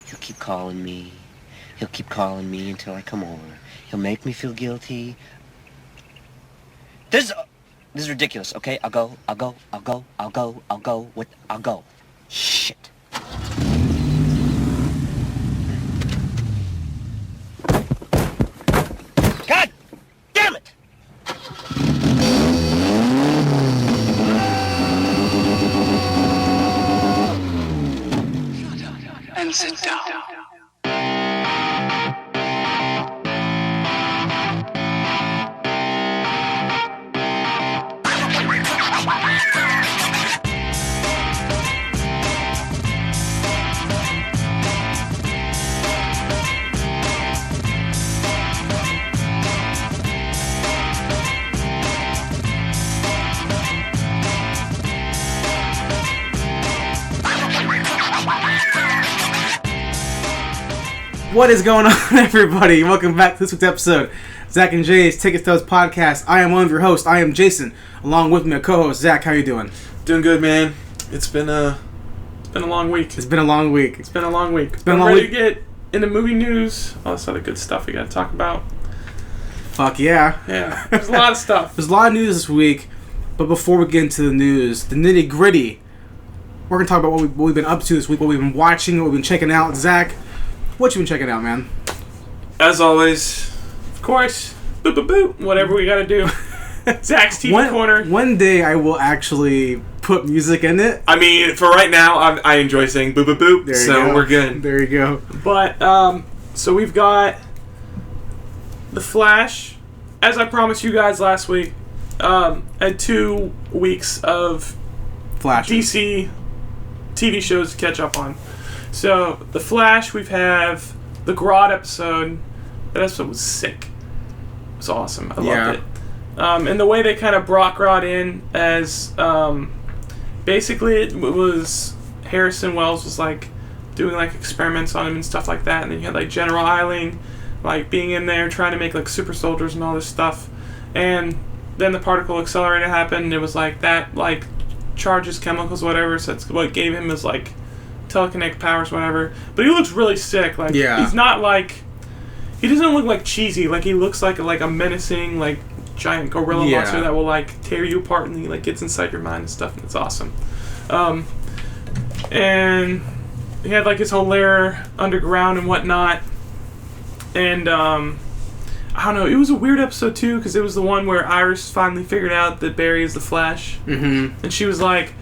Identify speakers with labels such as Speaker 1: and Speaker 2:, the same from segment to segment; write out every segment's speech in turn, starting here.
Speaker 1: He'll keep calling me. He'll keep calling me until I come over. He'll make me feel guilty. This is ridiculous, okay? I'll go. Shit. God damn it!
Speaker 2: And sit down.
Speaker 3: What is going on, everybody? Welcome back to this week's episode, Zach and Jay's Ticket Stubs Podcast. I am one of your hosts. I am Jason. Along with me, a co-host, Zach. How you doing?
Speaker 4: Doing good, man. It's been a long week.
Speaker 3: It's been a long week.
Speaker 4: I'm ready to get into movie news, all this other good stuff we got to talk about.
Speaker 3: Fuck yeah.
Speaker 4: Yeah, there's a lot of stuff.
Speaker 3: There's a lot of news this week, but before we get into the news, the nitty gritty, we're going to talk about what we've been up to this week, what we've been watching, what we've been checking out. Zach, what you been checking out, man?
Speaker 4: As always, of course, boop, boop, boop, whatever we got to do. Zach's TV Corner.
Speaker 3: One day I will actually put music in it.
Speaker 4: I mean, for right now, I enjoy saying boop, boop, boop, so we're good.
Speaker 3: There you go.
Speaker 4: But, so we've got The Flash, as I promised you guys last week, had 2 weeks of
Speaker 3: Flash
Speaker 4: DC TV shows to catch up on. So, The Flash, we have the Grodd episode. That episode was sick. It was awesome. I loved it. And the way they kind of brought Grodd in as, basically it was Harrison Wells was like doing like experiments on him and stuff like that. And then you had like General Eiling like being in there trying to make like super soldiers and all this stuff. And then the particle accelerator happened and it was like that like charges chemicals, whatever. So that's what gave him his like telekinetic powers, whatever. But he looks really sick. Like he's not like, he doesn't look like cheesy. Like he looks like a menacing like giant gorilla monster that will like tear you apart and he like gets inside your mind and stuff. And it's awesome. And he had like his whole lair underground and whatnot. And I don't know. It was a weird episode too because it was the one where Iris finally figured out that Barry is the Flash. Mm-hmm. And she was like.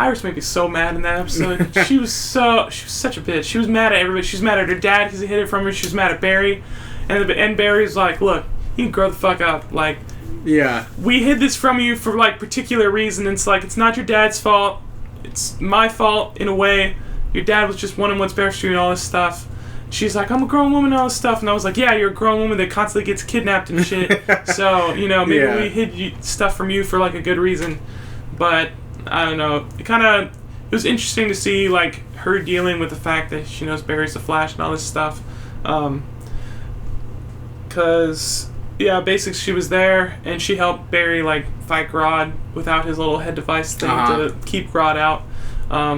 Speaker 4: Iris made me so mad in that episode. She was such a bitch. She was mad at everybody. She was mad at her dad because he hid it from her. She was mad at Barry. And Barry's like, look, you can grow the fuck up. Like, we hid this from you for, like, particular reason. And it's like, it's not your dad's fault. It's my fault, in a way. Your dad was just wanting what's best for you and all this stuff. She's like, I'm a grown woman and all this stuff. And I was like, yeah, you're a grown woman that constantly gets kidnapped and shit. So, maybe we hid stuff from you for, like, a good reason. But I don't know. It was interesting to see like her dealing with the fact that she knows Barry's the Flash and all this stuff. Cause basically she was there and she helped Barry like fight Grodd without his little head device thing to keep Grodd out. I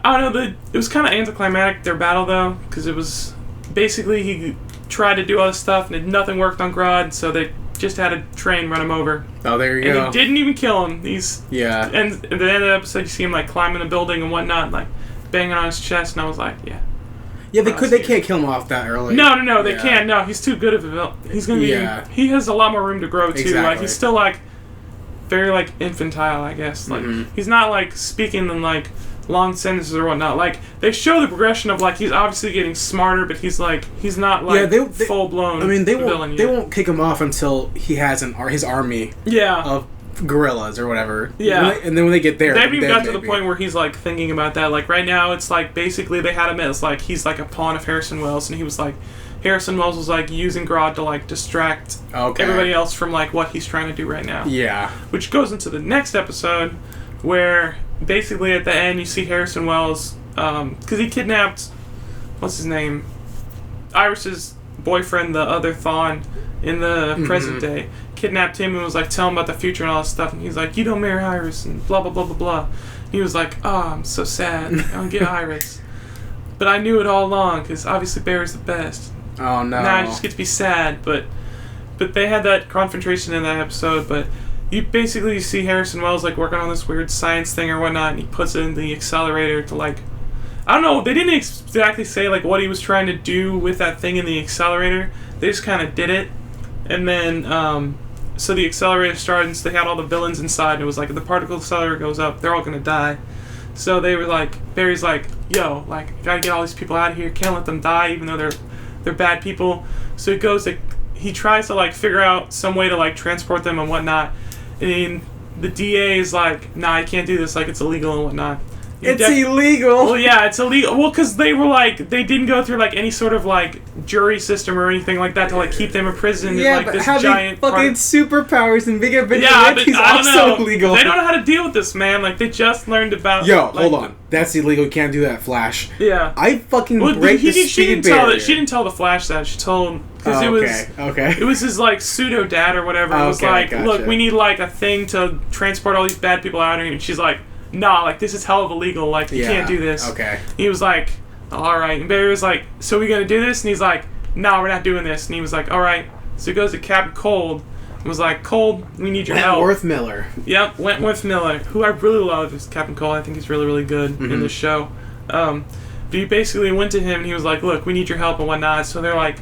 Speaker 4: don't know. It was kind of anticlimactic their battle though, because it was basically he tried to do all this stuff and nothing worked on Grodd, so they just had a train run him over.
Speaker 3: Oh, there you go.
Speaker 4: And he didn't even kill him. And at the end of the episode, you see him like climbing a building and whatnot, like banging on his chest, and I was like,
Speaker 3: they can't kill him off that early.
Speaker 4: No, they can't. No, he's too good of a villain. He's gonna be. He has a lot more room to grow too.
Speaker 3: Exactly.
Speaker 4: Like he's still like very like infantile, I guess. Like he's not like speaking in like long sentences or whatnot. Like they show the progression of like he's obviously getting smarter, but he's not like full blown.
Speaker 3: I mean, they won't kick him off until he has his army. of gorillas or whatever.
Speaker 4: Yeah,
Speaker 3: and then when they get there,
Speaker 4: they haven't even got to the point where he's like thinking about that. Like right now, it's like basically they had him as like he's like a pawn of Harrison Wells, and he was like Harrison Wells was like using Grodd to like distract everybody else from like what he's trying to do right now. Yeah, which goes into the next episode where. Basically, at the end, you see Harrison Wells, because he kidnapped, what's his name? Iris's boyfriend, the other Thawne, in the present day. Kidnapped him and was like, tell him about the future and all this stuff. And he's like, you don't marry Iris, and blah, blah, blah, blah, blah. And he was like, oh, I'm so sad. I don't get Iris. but I knew it all along because obviously Barry's the best.
Speaker 3: Oh no!
Speaker 4: Now I just get to be sad, but they had that confrontation in that episode. But you basically see Harrison Wells like working on this weird science thing or whatnot, and he puts it in the accelerator to like, I don't know. They didn't exactly say like what he was trying to do with that thing in the accelerator. They just kind of did it, and then so the accelerator started, and so they had all the villains inside, and it was like if the particle accelerator goes up, they're all gonna die. So they were like, Barry's like, yo, like gotta get all these people out of here. Can't let them die, even though they're bad people. So he tries to like figure out some way to like transport them and whatnot. And the DA is like, nah, I can't do this. Like it's illegal and whatnot.
Speaker 3: It's illegal.
Speaker 4: Well, yeah, it's illegal. Well, because they were like, they didn't go through like any sort of like jury system or anything like that to like keep them imprisoned.
Speaker 3: Yeah,
Speaker 4: in, like,
Speaker 3: but
Speaker 4: this
Speaker 3: having
Speaker 4: giant
Speaker 3: fucking superpowers and big adventures,
Speaker 4: yeah, but I don't know.
Speaker 3: illegal.
Speaker 4: They don't know how to deal with this, man. Like they just learned about.
Speaker 3: Yo,
Speaker 4: like,
Speaker 3: hold on. That's illegal. You can't do that, Flash.
Speaker 4: Yeah.
Speaker 3: I fucking break the speed barrier.
Speaker 4: She didn't tell the Flash that. She told because it was his like pseudo dad or whatever. It was like,
Speaker 3: gotcha.
Speaker 4: Look, we need like a thing to transport all these bad people out of here. And she's like, nah, like this is hell of illegal. Like you can't do this.
Speaker 3: Okay.
Speaker 4: He was like, all right. And Barry was like, so we gonna do this? And he's like, no, we're not doing this. And he was like, all right. So he goes to Captain Cold and was like, Cold, we need your help.
Speaker 3: Wentworth Miller.
Speaker 4: Yep, Wentworth Miller, who I really love is Captain Cold. I think he's really, really good in this show. But he basically went to him and he was like, look, we need your help and whatnot. So they're like,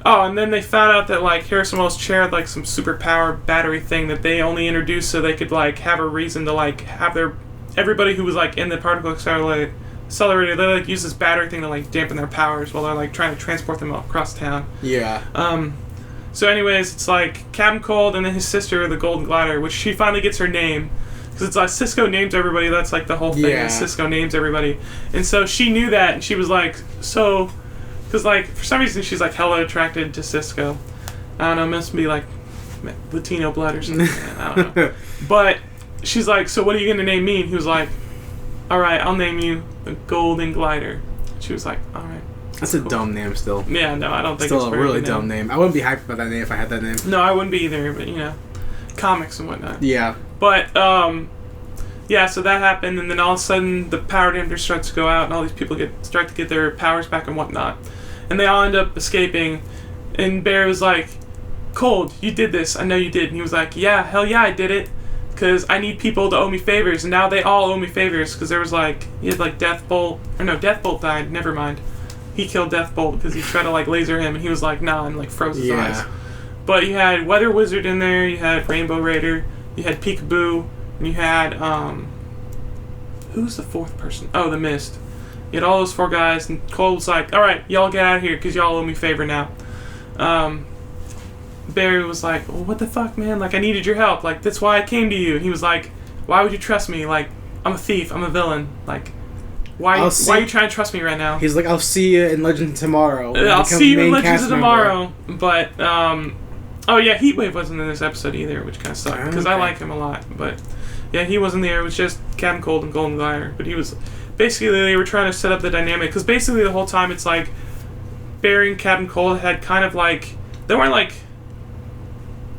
Speaker 4: oh, and then they found out that like Harrison Wells chaired like some superpower battery thing that they only introduced so they could like have a reason to like have everybody who was like in the particle accelerator, they like use this battery thing to like dampen their powers while they're like trying to transport them across town.
Speaker 3: Yeah.
Speaker 4: So anyways, it's like Captain Cold and then his sister, the Golden Glider, which she finally gets her name. Because it's like Cisco names everybody, that's like the whole thing, is Cisco names everybody. And so she knew that, and she was like, so, because like, for some reason she's like hella attracted to Cisco. I don't know, must be like Latino blood or something, I don't know. But she's like, so what are you going to name me? And he was like, alright, I'll name you the Golden Glider. She was like, alright.
Speaker 3: That's a dumb name still.
Speaker 4: Yeah, no, I don't think
Speaker 3: still
Speaker 4: it's
Speaker 3: a
Speaker 4: very
Speaker 3: really
Speaker 4: good
Speaker 3: dumb name. I wouldn't be hyped about that name if I had that name.
Speaker 4: No, I wouldn't be either, but you know, comics and whatnot.
Speaker 3: Yeah.
Speaker 4: But, yeah, so that happened, and then all of a sudden the power damper starts to go out, and all these people start to get their powers back and whatnot. And they all end up escaping, and Barry was like, Cold, you did this, I know you did. And he was like, yeah, hell yeah, I did it, because I need people to owe me favors, and now they all owe me favors, because there was like, he had like Deathbolt died, never mind. He killed Deathbolt because he tried to like laser him, and he was like, nah, and like froze his eyes. But you had Weather Wizard in there, you had Rainbow Raider, you had Peekaboo, and you had, who's the fourth person? Oh, the Mist. You had all those four guys, and Cole was like, alright, y'all get out of here, because y'all owe me a favor now. Barry was like, well, what the fuck, man? Like, I needed your help. Like, that's why I came to you. And he was like, why would you trust me? Like, I'm a thief. I'm a villain. Like, why are you trying to trust me right now?
Speaker 3: He's like, I'll see you in Legends of Tomorrow.
Speaker 4: I'll see you in Legends of Tomorrow. But, oh yeah, Heatwave wasn't in this episode either, which kind of sucked, because I like him a lot. But, yeah, he wasn't there. It was just Captain Cold and Golden Glider. But he was, basically, they were trying to set up the dynamic, because basically the whole time it's like, Barry and Captain Cold had kind of like, they weren't like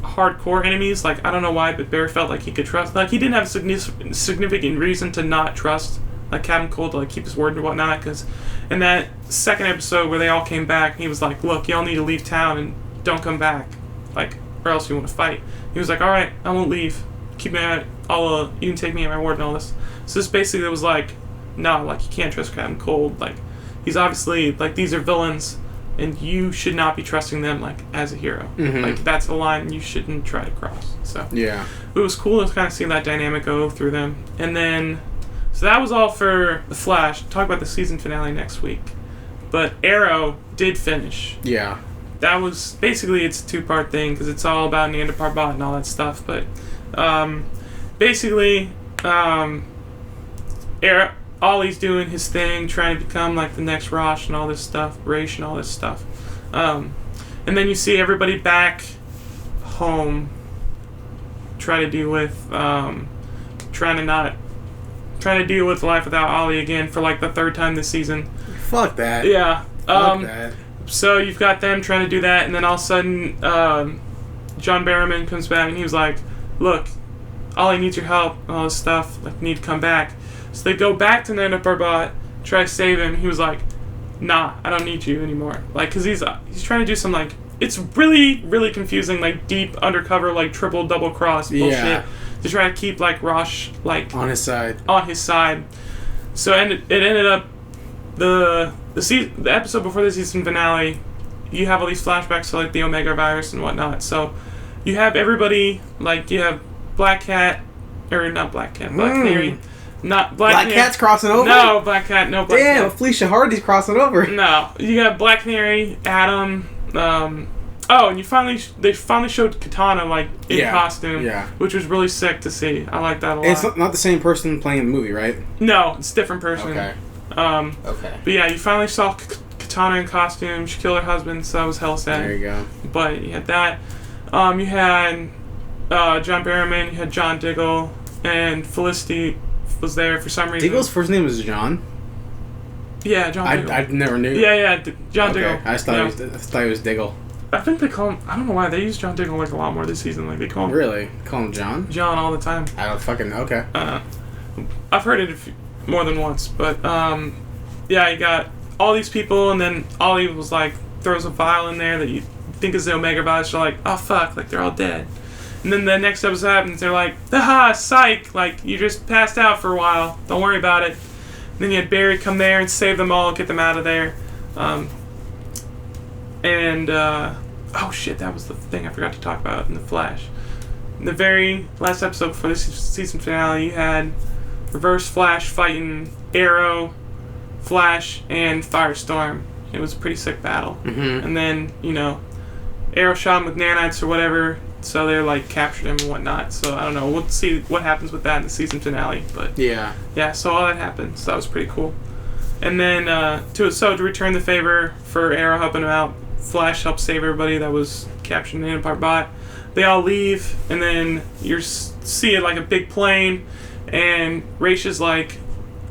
Speaker 4: hardcore enemies. Like, I don't know why, but Barry felt like he could trust, like, he didn't have significant reason to not trust like Captain Cold to like keep his word and whatnot, because in that second episode where they all came back, he was like, look, y'all need to leave town and don't come back, like, or else you want to fight. He was like, alright, I won't leave, keep me at you can take me at my word and all this. So this basically was like, no, like, you can't trust Captain Cold, like, he's obviously, like, these are villains and you should not be trusting them like as a hero. Like, that's the line you shouldn't try to cross. So
Speaker 3: yeah,
Speaker 4: it was cool to kind of see that dynamic go through them. And then so that was all for The Flash. Talk about the season finale next week. But Arrow did finish.
Speaker 3: Yeah.
Speaker 4: That was, basically, it's a two-part thing, because it's all about Nanda Parbat and all that stuff. But, basically, Ollie's doing his thing, trying to become, like, the next Rosh and all this stuff, Raish and all this stuff. And then you see everybody back home, try to deal with, trying to deal with life without Ollie again for like the third time this season.
Speaker 3: Fuck that.
Speaker 4: Yeah.
Speaker 3: Fuck that.
Speaker 4: So you've got them trying to do that, and then all of a sudden, John Barrowman comes back, and he was like, look, Ollie needs your help, and all this stuff, like, you need to come back. So they go back to Nanda Parbat, try to save him. He was like, nah, I don't need you anymore. Like, because he's trying to do some, like, it's really, really confusing, like, deep undercover, like, triple, double cross bullshit to try to keep, like, Rosh, like,
Speaker 3: on his side.
Speaker 4: So it ended up, the episode before the season finale, you have all these flashbacks to, like, the Omega virus and whatnot. So you have everybody, like, you have Black Canary. Not Black
Speaker 3: Cat's crossing over?
Speaker 4: No, Black Cat, no Black Cat.
Speaker 3: Damn, Felicia Hardy's crossing over.
Speaker 4: No. You got Black Canary, Adam, and they finally showed Katana, like, in costume, which was really sick to see. I like that a lot.
Speaker 3: It's not the same person playing in the movie, right?
Speaker 4: No, it's a different person.
Speaker 3: Okay.
Speaker 4: Okay. But yeah, you finally saw Katana in costume. She killed her husband, so that was hell sad.
Speaker 3: There you go.
Speaker 4: But you had that. You had John Barrowman, you had John Diggle, and Felicity was there for some reason.
Speaker 3: Diggle's first name was John?
Speaker 4: Yeah, John Diggle.
Speaker 3: I never knew.
Speaker 4: Yeah, John Diggle.
Speaker 3: I thought it was Diggle.
Speaker 4: I think they call him, I don't know why, they use John Diggle like a lot more this season. Like, they call him...
Speaker 3: Really? Call him John?
Speaker 4: John all the time.
Speaker 3: I don't fucking know. Okay.
Speaker 4: I've heard it more than once, but, yeah, you got all these people, and then Ollie was like, throws a vial in there that you think is the Omega virus. You're like, oh fuck, like, they're all dead. And then the next episode happens, they're like, haha, psych, like, you just passed out for a while, don't worry about it. And then you had Barry come there and save them all, get them out of there. Oh shit, that was the thing I forgot to talk about in The Flash. In the very last episode before the season finale, you had Reverse Flash fighting Arrow, Flash, and Firestorm. It was a pretty sick battle. Mm-hmm. And then, Arrow shot him with nanites or whatever, so they like captured him and whatnot. So I don't know. We'll see what happens with that in the season finale. But yeah, so all that happened. So that was pretty cool. And then to return the favor for Arrow helping him out, Flash helps save everybody that was captured in the Nanobot. They all leave, and then you see it like a big plane, and Raish is like,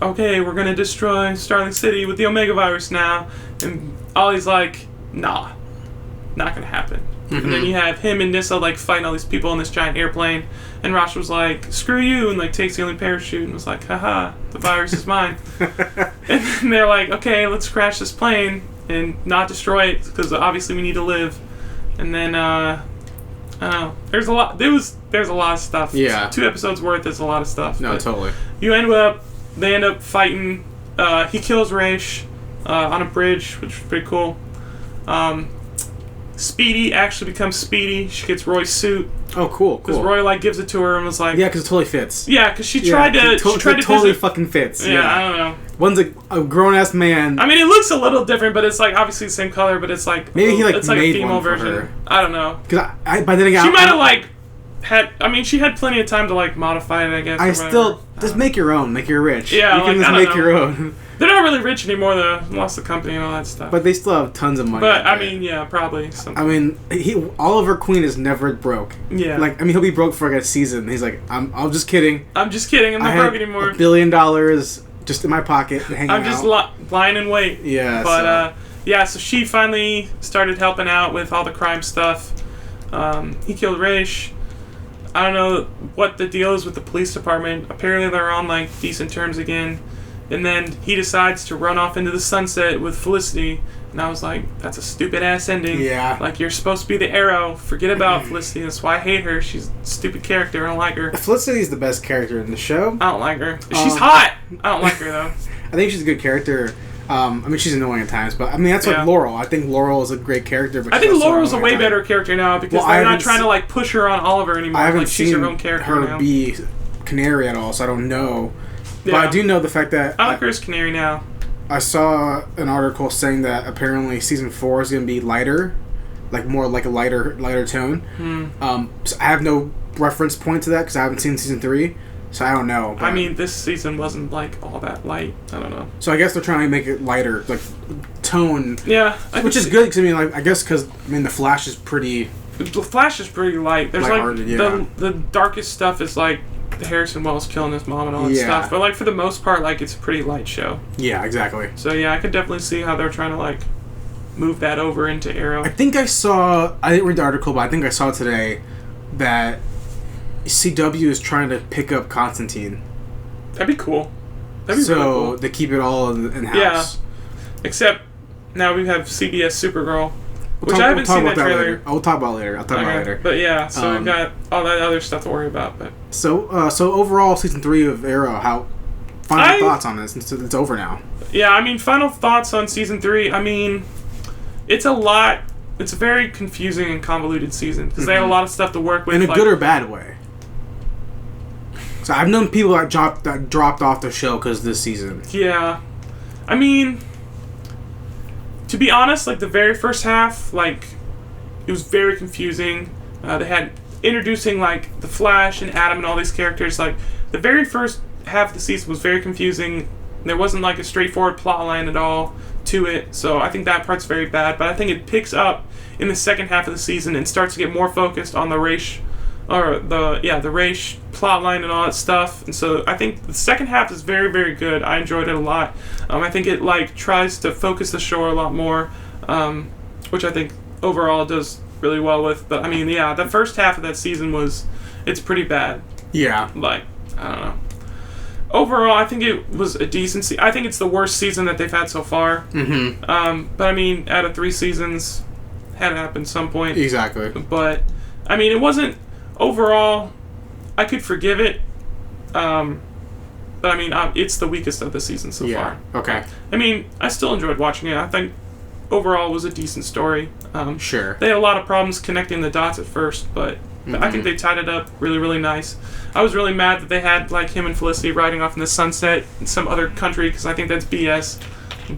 Speaker 4: okay, we're gonna destroy Starling City with the Omega virus now. And Ollie's like, nah, not gonna happen. Mm-hmm. And then you have him and Nyssa like fighting all these people in this giant airplane, and Rosh was like, screw you, and like takes the only parachute and was like, haha, the virus is mine. And then they're like, okay, let's crash this plane and not destroy it because obviously we need to live. And then I don't know, there's a lot of stuff. Yeah, 2 episodes worth is a lot of stuff.
Speaker 3: No, totally.
Speaker 4: They end up fighting. He kills Raish on a bridge, which was pretty cool. Speedy actually becomes Speedy. She gets Roy's suit.
Speaker 3: Oh, cool.
Speaker 4: Because Roy like gives it to her and was like,
Speaker 3: yeah, because it totally fits.
Speaker 4: Yeah, because she tried to. She tried to
Speaker 3: totally fucking fits.
Speaker 4: Yeah, I don't know.
Speaker 3: One's a grown ass man.
Speaker 4: I mean, it looks a little different, but it's like obviously the same color, but it's like
Speaker 3: maybe he like
Speaker 4: it's like
Speaker 3: made
Speaker 4: a female
Speaker 3: one for
Speaker 4: version.
Speaker 3: her.
Speaker 4: I don't know.
Speaker 3: Because by then again,
Speaker 4: she might have like had. I mean, she had plenty of time to like modify it. I guess.
Speaker 3: I still just make your own. Make your rich.
Speaker 4: Yeah,
Speaker 3: you can just make your own.
Speaker 4: They're not really rich anymore, though. Lost the company and all that stuff.
Speaker 3: But they still have tons of money.
Speaker 4: But I mean, yeah, probably. Something.
Speaker 3: I mean, Oliver Queen is never broke.
Speaker 4: Yeah.
Speaker 3: Like, I mean, he'll be broke for like a season. He's like, I'm just kidding.
Speaker 4: I'm just kidding. I'm not broke anymore.
Speaker 3: $1 billion just in my pocket, hanging out.
Speaker 4: I'm just lying in wait.
Speaker 3: Yeah.
Speaker 4: But so she finally started helping out with all the crime stuff. He killed Raish. I don't know what the deal is with the police department. Apparently, they're on like decent terms again. And then he decides to run off into the sunset with Felicity. And I was like, that's a stupid ass ending.
Speaker 3: Yeah.
Speaker 4: Like, you're supposed to be the Arrow. Forget about Felicity. That's why I hate her. She's a stupid character. I don't like her.
Speaker 3: Felicity's the best character in the show.
Speaker 4: I don't like her. She's hot. I don't like her, though.
Speaker 3: I think she's a good character. I mean, she's annoying at times, but I mean, that's like Laurel. I think Laurel is a great character. But
Speaker 4: I think Laurel's a way better character now because they're not trying to like push her on Oliver anymore.
Speaker 3: I haven't
Speaker 4: like,
Speaker 3: seen
Speaker 4: she's her own character
Speaker 3: her
Speaker 4: now.
Speaker 3: be Canary at all, so I don't know.
Speaker 4: Yeah.
Speaker 3: But I do know the fact that
Speaker 4: I like her as Canary now.
Speaker 3: I saw an article saying that apparently season 4 is going to be lighter, like more like a lighter tone. So I have no reference point to that because I haven't seen season 3, so I don't know.
Speaker 4: I mean, this season wasn't like all that light. I don't know.
Speaker 3: So I guess they're trying to make it lighter, like tone.
Speaker 4: Yeah,
Speaker 3: which is good because I mean, like I guess because the Flash is pretty.
Speaker 4: The Flash is pretty light. There's like the darkest stuff is like Harrison Wells killing his mom and all that stuff. But like for the most part, like it's a pretty light show.
Speaker 3: Yeah, exactly.
Speaker 4: So yeah, I could definitely see how they're trying to like move that over into Arrow.
Speaker 3: I think I didn't read the article, but I think I saw today that CW is trying to pick up Constantine.
Speaker 4: That'd be cool. That'd be really cool.
Speaker 3: They keep it all in house.
Speaker 4: Yeah. Except now we have CBS Supergirl, which I haven't seen that trailer.
Speaker 3: Later. We'll talk about later. I'll talk about later.
Speaker 4: But yeah, so we've got all that other stuff to worry about. But
Speaker 3: so overall, season 3 of Arrow, final thoughts on this? It's over now.
Speaker 4: Yeah, I mean, final thoughts on season 3. I mean, it's a lot. It's a very confusing and convoluted season because they have a lot of stuff to work with.
Speaker 3: In a good or bad way. So I've known people that dropped off the show because this season.
Speaker 4: Yeah, I mean, to be honest, like the very first half, like it was very confusing. They had introducing like the Flash and Adam and all these characters. Like the very first half of the season was very confusing. There wasn't like a straightforward plot line at all to it, so I think that part's very bad. But I think it picks up in the second half of the season and starts to get more focused on the race plot line and all that stuff. And so I think the second half is very, very good. I enjoyed it a lot. I think it like tries to focus the show a lot more, which I think overall it does really well with. But I mean, yeah, the first half of that season it's pretty bad.
Speaker 3: Yeah.
Speaker 4: Like, I don't know. Overall, I think it was a decent season. I think it's the worst season that they've had so far.
Speaker 3: Mm-hmm.
Speaker 4: But I mean, out of 3 seasons, had to happen at some point.
Speaker 3: Exactly.
Speaker 4: But I mean, it wasn't overall. I could forgive it. But I mean, it's the weakest of the season so far.
Speaker 3: Okay.
Speaker 4: I mean, I still enjoyed watching it. I think overall it was a decent story.
Speaker 3: Sure.
Speaker 4: They had a lot of problems connecting the dots at first, but I think they tied it up really, really nice. I was really mad that they had like him and Felicity riding off in the sunset in some other country because I think that's BS.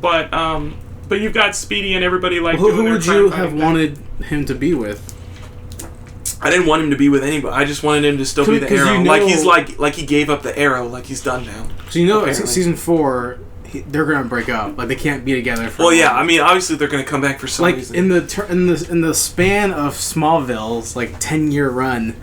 Speaker 4: But you've got Speedy and everybody like.
Speaker 3: Who would you have wanted him to be with?
Speaker 2: I didn't want him to be with anybody. I just wanted him to still be the Arrow. Like he's like he gave up the Arrow. Like he's done now.
Speaker 3: So you know, season 4. They're gonna break up. Like they can't be together.
Speaker 2: Well, yeah. I mean, obviously they're gonna come back for some reason.
Speaker 3: In the span of Smallville's like 10-year run,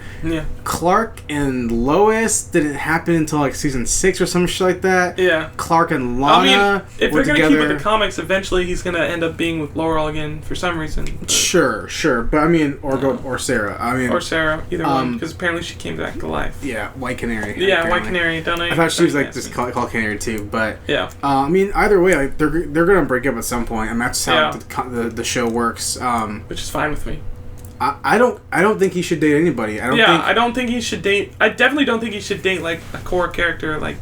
Speaker 3: Clark and Lois didn't happen until like season 6 or some shit like that.
Speaker 4: Yeah.
Speaker 3: Clark and Lana.
Speaker 4: If they're gonna keep with the comics, eventually he's gonna end up being with Laurel again for some reason. But.
Speaker 3: Sure. But I mean, or Sarah.
Speaker 4: Or Sarah, either one, because apparently she came back to life.
Speaker 3: Yeah, White Canary.
Speaker 4: Yeah, apparently. White Canary.
Speaker 3: I thought she was like just called Canary too, but
Speaker 4: yeah.
Speaker 3: I mean, either way, like they're gonna break up at some point, and that's how the show works.
Speaker 4: Which is fine with me.
Speaker 3: I don't think he should date anybody.
Speaker 4: I don't think he should date. I definitely don't think he should date like a core character. Like,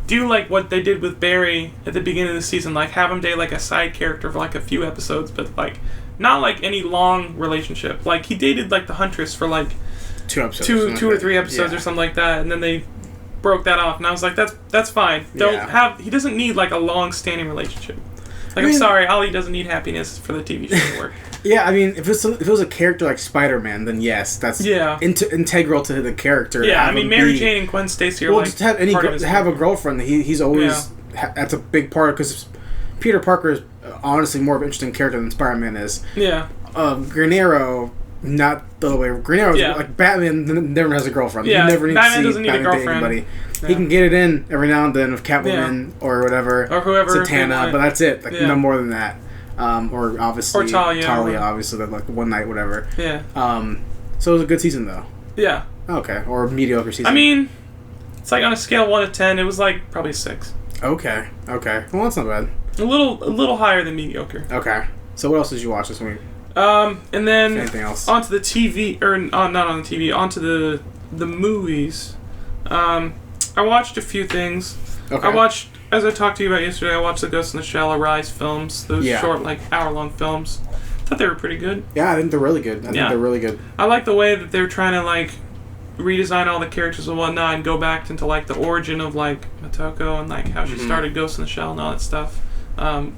Speaker 4: do like what they did with Barry at the beginning of the season. Like, have him date like a side character for like a few episodes, but like not like any long relationship. Like he dated like the Huntress for like
Speaker 3: 2 episodes,
Speaker 4: two or 3 episodes or something like that, and then they broke that off, and I was like, that's fine. He doesn't need like a long-standing relationship. Like, I'm sorry, Ollie doesn't need happiness for the TV show to work.
Speaker 3: Yeah, I mean, if it was a character like Spider-Man, then yes, that's integral to the character.
Speaker 4: Yeah, I mean, Mary Jane and Gwen Stacy are like
Speaker 3: just have a girlfriend. He's always that's a big part because Peter Parker is honestly more of an interesting character than Spider-Man is.
Speaker 4: Yeah.
Speaker 3: Green Arrow. Not the other way. Green Arrow, like Batman, never has a girlfriend.
Speaker 4: Yeah,
Speaker 3: you never need
Speaker 4: Batman
Speaker 3: to see
Speaker 4: doesn't need
Speaker 3: Batman
Speaker 4: a girlfriend.
Speaker 3: date anybody. Yeah. He can get it in every now and then with Catwoman or whatever,
Speaker 4: or whoever,
Speaker 3: Zatanna, but that's it. Like no more than that. Or obviously
Speaker 4: Talia,
Speaker 3: obviously, that like one night, whatever.
Speaker 4: Yeah.
Speaker 3: So it was a good season though.
Speaker 4: Yeah.
Speaker 3: Okay, or a mediocre season.
Speaker 4: I mean, it's like on a scale of 1 to 10, it was like probably a 6.
Speaker 3: Okay. Well, that's not bad.
Speaker 4: A little higher than mediocre.
Speaker 3: Okay. So what else did you watch this week?
Speaker 4: And then
Speaker 3: anything else?
Speaker 4: Onto the TV, or not on the TV, onto the movies. I watched a few things.
Speaker 3: Okay.
Speaker 4: I watched, as I talked to you about yesterday, I watched the Ghost in the Shell, Arise films. Those short, like hour-long films. I thought they were pretty good.
Speaker 3: Yeah, I think they're really good. I
Speaker 4: like the way that they're trying to like redesign all the characters and whatnot, and go back into like the origin of like Motoko and like how she started Ghost in the Shell and all that stuff.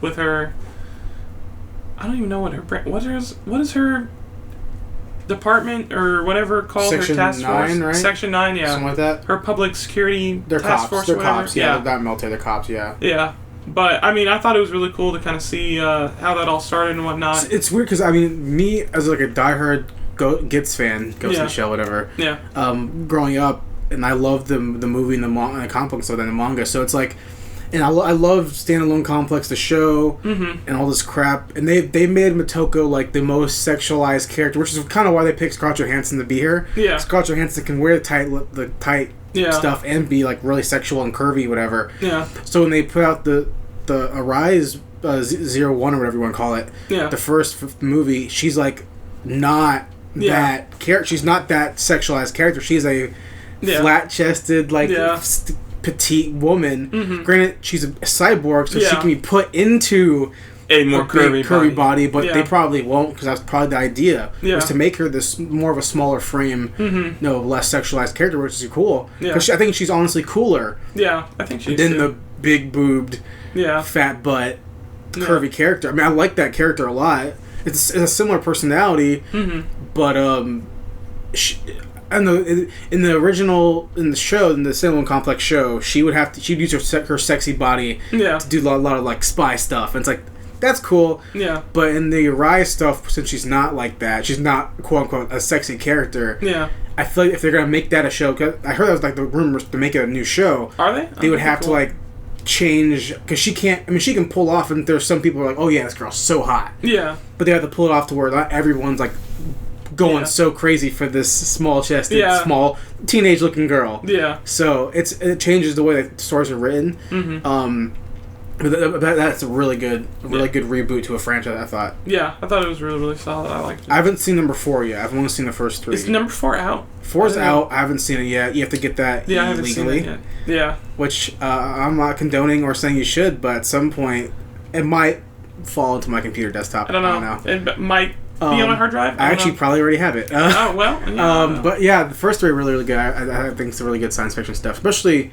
Speaker 4: With her. I don't even know what her brand. What is her department or whatever called?
Speaker 3: Section
Speaker 4: her task
Speaker 3: 9,
Speaker 4: force?
Speaker 3: right?
Speaker 4: Section 9, yeah.
Speaker 3: Something like that.
Speaker 4: Her public security task force.
Speaker 3: They're cops. Yeah, they're not military. They're cops. Yeah.
Speaker 4: Yeah, but I mean, I thought it was really cool to kind of see how that all started and whatnot.
Speaker 3: It's weird because I mean, me as like a diehard Gits fan, Ghost in the Shell, whatever.
Speaker 4: Yeah.
Speaker 3: Growing up, and I loved the movie and the comic book and the manga. So it's like. And I love Standalone Complex, the show, and all this crap. And they made Motoko like the most sexualized character, which is kind of why they picked Scarlett Johansson to be here.
Speaker 4: Yeah.
Speaker 3: Scarlett Johansson can wear the tight stuff and be like really sexual and curvy, whatever.
Speaker 4: Yeah.
Speaker 3: So when they put out the Arise 01 or whatever you want to call it.
Speaker 4: Yeah.
Speaker 3: The first movie, she's like not that character. She's not that sexualized character. She's a flat-chested, like petite woman. Mm-hmm. Granted, she's a cyborg, so she can be put into
Speaker 2: a more curvy
Speaker 3: body, but they probably won't, because that's probably the idea, was to make her this more of a smaller frame, less sexualized character, which is cool. Because I think she's honestly cooler.
Speaker 4: Yeah, I think she's
Speaker 3: than the big boobed, fat butt, curvy character. I mean, I like that character a lot. It's a similar personality, but I don't know, in the original, in the show, in the Cinema Complex show, she'd use her sexy body to do a lot of like spy stuff, and it's like, that's cool. Yeah. But in the Rise stuff, since she's not like that, she's not quote unquote a sexy character. Yeah. I feel like if they're gonna make that a show, cause I heard that was like the rumors to make it a new show.
Speaker 4: Are they?
Speaker 3: They would have to like change, because she can't. I mean, she can pull off, and there's some people who are like, oh yeah, this girl's so hot. Yeah. But they have to pull it off to where not everyone's like going so crazy for this small-chested, small teenage-looking girl. Yeah. So it changes the way that stories are written. But that's a really good reboot to a franchise, I thought.
Speaker 4: Yeah, I thought it was really, really solid. I liked it.
Speaker 3: I haven't seen number 4 yet. I've only seen the first 3.
Speaker 4: Is number 4 out?
Speaker 3: 4's out. I haven't seen it yet. You have to get that
Speaker 4: I haven't seen it yet. Yeah.
Speaker 3: Which I'm not condoning or saying you should, but at some point it might fall into my computer desktop.
Speaker 4: I don't know. It might be on a hard drive?
Speaker 3: I actually probably already have it.
Speaker 4: Oh, well. Yeah,
Speaker 3: but yeah, the first 3 are really, really good. I think it's really good science fiction stuff, especially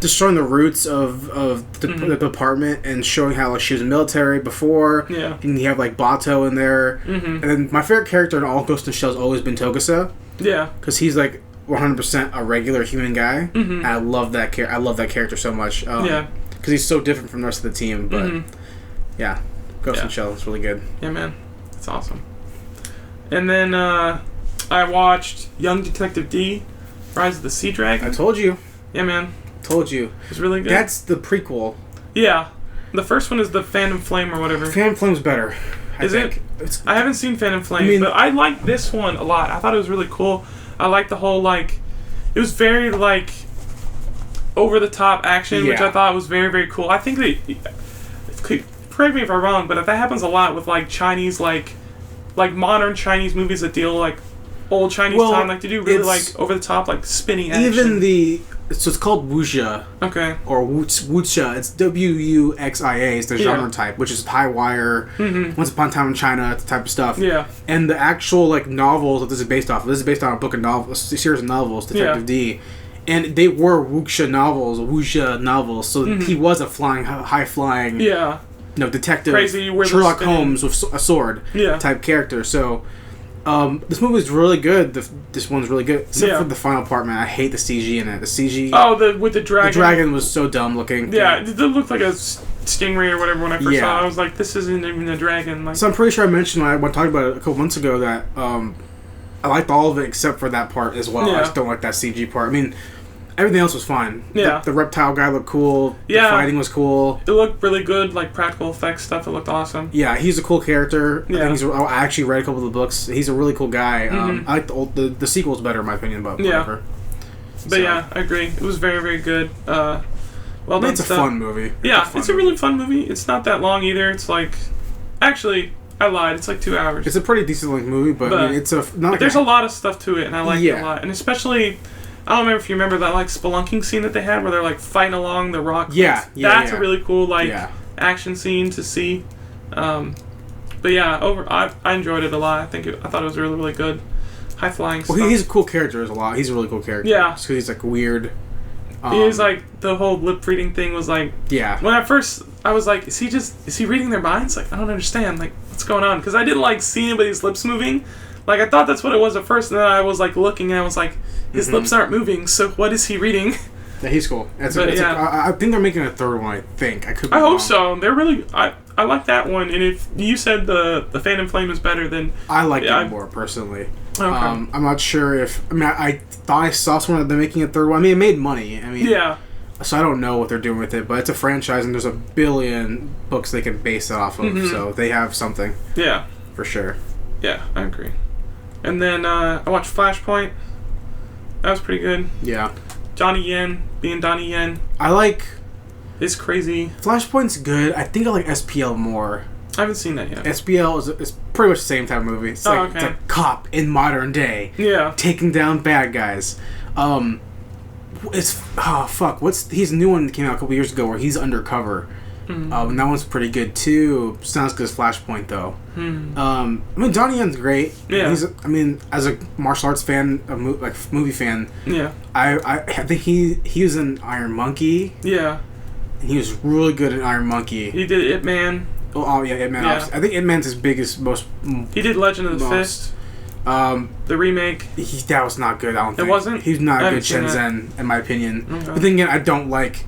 Speaker 3: just showing the roots of the department and showing how like she was military before. Yeah. And you have like Bato in there. And then my favorite character in all Ghost in the Shell has always been Togusa. Yeah. Because he's like 100% a regular human guy. And I love that character so much. Because he's so different from the rest of the team. But yeah, Ghost in the Shell is really good.
Speaker 4: Yeah, man. It's awesome. And then I watched Young Detective D, Rise of the Sea Dragon.
Speaker 3: I told you.
Speaker 4: Yeah, man.
Speaker 3: Told you.
Speaker 4: It's really good.
Speaker 3: That's the prequel.
Speaker 4: Yeah. The first one is the Phantom Flame or whatever.
Speaker 3: Phantom Flame's better.
Speaker 4: Is it? I haven't seen Phantom Flame, but I like this one a lot. I thought it was really cool. I like the whole, like, it was very, like, over-the-top action, which I thought was very, very cool. I think that, correct me if I'm wrong, but that happens a lot with, like, Chinese, like modern Chinese movies that deal, like, old Chinese time. Like, they do really, like, over-the-top, like, spinning action.
Speaker 3: Even so it's called wuxia.
Speaker 4: Okay.
Speaker 3: Or wuxia. It's WUXIA is the genre type, which is high wire, Once Upon a Time in China type of stuff. Yeah. And the actual like novels that this is based off of. This is based on a book of novels, a series of novels, Detective D. And they were wuxia novels. So he was a high flying. Yeah. Detective.
Speaker 4: Crazy.
Speaker 3: Sherlock Holmes with a sword. Yeah. Type character. So. This movie's really good. This one's really good, except for the final part, man. I hate the CG in it. The CG.
Speaker 4: Oh, with the dragon.
Speaker 3: The dragon was so dumb looking.
Speaker 4: Yeah, it looked like a stingray or whatever when I first saw it. I was like, this isn't even a dragon. Like,
Speaker 3: so I'm pretty sure I mentioned when I talked about it a couple months ago that I liked all of it except for that part as well. I just don't like that CG part. I mean, everything else was fine. Yeah. The reptile guy looked cool. Yeah. The fighting was cool.
Speaker 4: It looked really good, like practical effects stuff. It looked awesome.
Speaker 3: Yeah, he's a cool character. Yeah. I actually read a couple of the books. He's a really cool guy. I like the sequel's better in my opinion, but whatever.
Speaker 4: But yeah, I agree. It was very, very good. Well done.
Speaker 3: It's a fun movie.
Speaker 4: Yeah, it's a really fun movie. It's not that long either. It's like, actually, I lied. It's like 2 hours.
Speaker 3: It's a pretty decent length movie, but I mean, it's
Speaker 4: there's a lot of stuff to it, and I like it a lot. And especially, I don't remember if you remember that like spelunking scene that they had where they're like fighting along the rock.
Speaker 3: Yeah,
Speaker 4: that's a really cool action scene to see. But yeah, I enjoyed it a lot. I thought it was really, really good. High flying stuff.
Speaker 3: Well, he's a cool character. He's a really cool character. Yeah, because he's like weird.
Speaker 4: He's like the whole lip reading thing was like. Yeah. When at first I was like, is he reading their minds? Like, I don't understand. Like, what's going on? Because I didn't like see anybody's lips moving. Like, I thought that's what it was at first, and then I was like looking, and I was like, his lips aren't moving. So what is he reading?
Speaker 3: Yeah, he's cool. I think they're making a third one. I think I could.
Speaker 4: I hope so. They're really. I like that one, and if you said the Phantom Flame is better, then
Speaker 3: I like it more personally. Okay. I'm not sure if I thought I saw someone that they're making a third one. I mean, it made money. I mean, yeah. So I don't know what they're doing with it, but it's a franchise, and there's a billion books they can base it off of. So they have something. Yeah. For sure.
Speaker 4: Yeah, I agree. And then I watched Flashpoint. That was pretty good. Yeah. Donnie Yen being Donnie Yen.
Speaker 3: I like
Speaker 4: It's crazy.
Speaker 3: Flashpoint's good. I think I like SPL more.
Speaker 4: I haven't seen that yet.
Speaker 3: SPL is pretty much the same type of movie. It's like,
Speaker 4: okay.
Speaker 3: It's like cop in modern day.
Speaker 4: Yeah.
Speaker 3: Taking down bad guys. It's what's his new one that came out a couple years ago where he's undercover. And that one's pretty good too. Sounds good as Flashpoint though. I mean, Donnie Yen's great.
Speaker 4: Yeah.
Speaker 3: As a martial arts fan, movie fan.
Speaker 4: Yeah.
Speaker 3: I think he was in Iron Monkey.
Speaker 4: Yeah.
Speaker 3: And he was really good in Iron Monkey.
Speaker 4: He did Ip Man.
Speaker 3: Oh yeah, Ip Man.
Speaker 4: Yeah.
Speaker 3: I think Ip Man's his biggest, most.
Speaker 4: He did Legend of the Fist. The remake.
Speaker 3: That was not good. I don't think
Speaker 4: it wasn't.
Speaker 3: He's not a good Shenzhen, in my opinion. Okay. But then again, I don't like.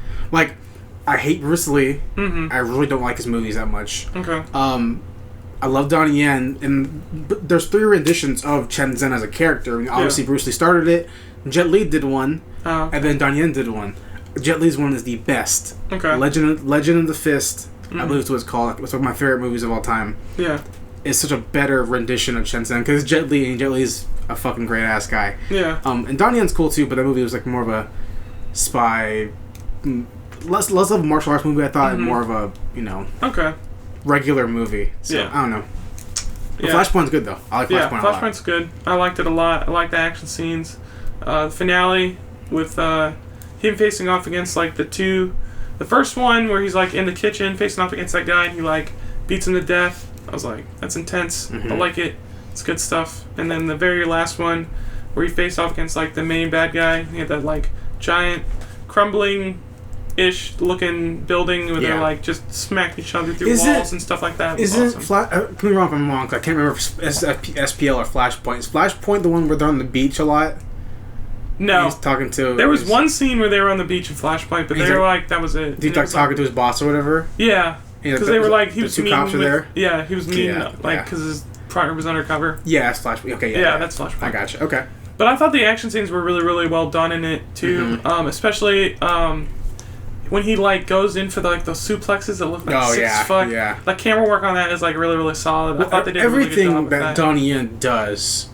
Speaker 3: I hate Bruce Lee. I really don't like his movies that much.
Speaker 4: Okay.
Speaker 3: I love Donnie Yen, but there's 3 renditions of Chen Zhen as a character. I mean, obviously, Bruce Lee started it. Jet Li did one, and then Donnie Yen did one. Jet Li's one is the best.
Speaker 4: Okay.
Speaker 3: Legend of the Fist, I believe it's what it's called. It's one of my favorite movies of all time.
Speaker 4: Yeah.
Speaker 3: It's such a better rendition of Chen Zhen because Jet Li, and Jet Li's a fucking great ass guy.
Speaker 4: Yeah.
Speaker 3: And Donnie Yen's cool too, but that movie was like more of a spy, less of a martial arts movie. I thought, and more of a
Speaker 4: okay.
Speaker 3: regular movie. So I don't know. But Flashpoint's good though. I like Flashpoint a lot.
Speaker 4: Flashpoint's good. I liked it a lot. I like the action scenes. The finale with him facing off against like the first one where he's like in the kitchen facing off against that guy and he like beats him to death. I was like, that's intense. I like it. It's good stuff. And then the very last one where he faced off against like the main bad guy. He had that like giant crumbling ish looking building where they're like just smacking each other through walls and stuff like that.
Speaker 3: Isn't correct me wrong if I'm wrong, because I can't remember if it's SPL or Flashpoint. Is Flashpoint the one where they're on the beach a lot?
Speaker 4: No.
Speaker 3: He's talking to...
Speaker 4: There was one scene where they were on the beach in Flashpoint, but they were like, that was it.
Speaker 3: He's like talking to his boss or whatever?
Speaker 4: Yeah. Because they were like, he was meeting
Speaker 3: cops are there?
Speaker 4: Yeah, he was meeting, because his partner was undercover.
Speaker 3: Yeah, that's Flashpoint. Okay,
Speaker 4: yeah, that's Flashpoint.
Speaker 3: I gotcha. Okay.
Speaker 4: But I thought the action scenes were really, really well done in it, too. Especially when he, like, goes in for, the suplexes that look like 6 foot.
Speaker 3: Yeah.
Speaker 4: The camera work on that is, like, really, really solid. I thought they did a really good job with that.
Speaker 3: Everything that Donnie Yen does,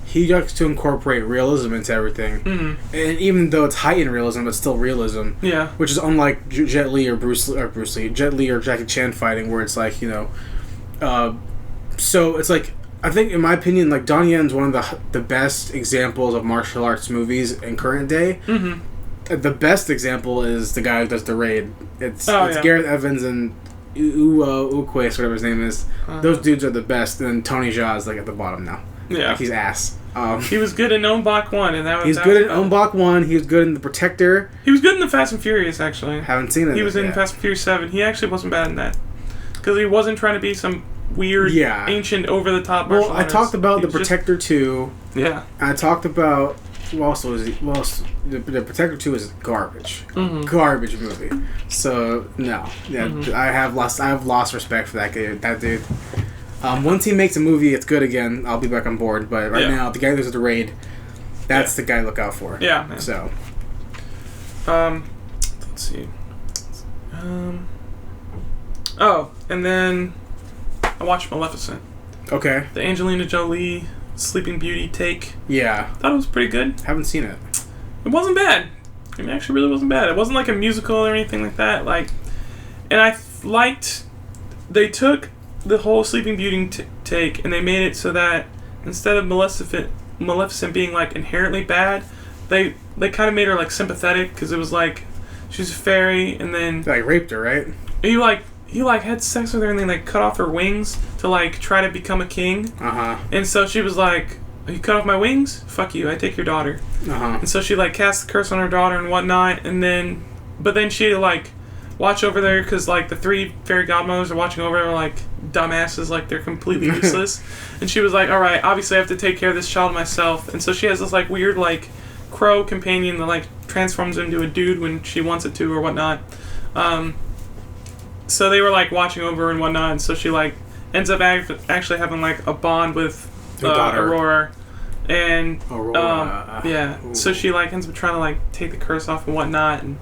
Speaker 3: he likes to incorporate realism into everything. And even though it's heightened realism, it's still realism.
Speaker 4: Yeah.
Speaker 3: Which is unlike Jet Li or Jet Li or Jackie Chan fighting, where it's like, so it's like, I think, in my opinion, like, Donnie Yen's one of the best examples of martial arts movies in current day. The best example is the guy who does The Raid. It's Gareth Evans and Uquest, whatever his name is. Those dudes are the best, and then Tony Jaa is, like, at the bottom now.
Speaker 4: Yeah.
Speaker 3: Like, he's ass.
Speaker 4: He was good in Ombak 1, and that was...
Speaker 3: He's good in Ombak 1, he was good in The Protector.
Speaker 4: He was good in The Fast and Furious, actually.
Speaker 3: Haven't seen it
Speaker 4: He was in Fast and Furious 7. He actually wasn't bad in that. Because he wasn't trying to be some weird, ancient, over-the-top martial artist.
Speaker 3: I talked about The Protector 2.
Speaker 4: Yeah.
Speaker 3: And I talked about... The Protector 2 is garbage. Garbage movie. So, no. Yeah, I have lost respect for that dude. Once he makes a movie, it's good again. I'll be back on board. But right now, the guy who's at The Raid, that's the guy to look out for.
Speaker 4: Yeah, man.
Speaker 3: So.
Speaker 4: Let's see. And then I watched Maleficent.
Speaker 3: Okay.
Speaker 4: The Angelina Jolie Sleeping Beauty take.
Speaker 3: Yeah.
Speaker 4: Thought it was pretty good.
Speaker 3: Haven't seen it.
Speaker 4: It wasn't bad. I mean, it actually really wasn't bad. It wasn't like a musical or anything like that. And I liked... They took the whole Sleeping Beauty take and they made it so that instead of Maleficent being like inherently bad, they kind of made her like sympathetic because it was like she's a fairy and then
Speaker 3: They raped her, right?
Speaker 4: He had sex with her and then like cut off her wings to like try to become a king. And so she was like, "You cut off my wings? Fuck you! I take your daughter." And so she like cast the curse on her daughter and whatnot, but then she like watch over there because like the 3 fairy godmothers are watching over her like dumbasses, like they're completely useless. And she was like, "All right, obviously I have to take care of this child myself." And so she has this like weird like crow companion that like transforms into a dude when she wants it to or whatnot. So they were like watching over her and whatnot, and so she like ends up actually having like a bond with Aurora. And so she like ends up trying to like take the curse off and whatnot, and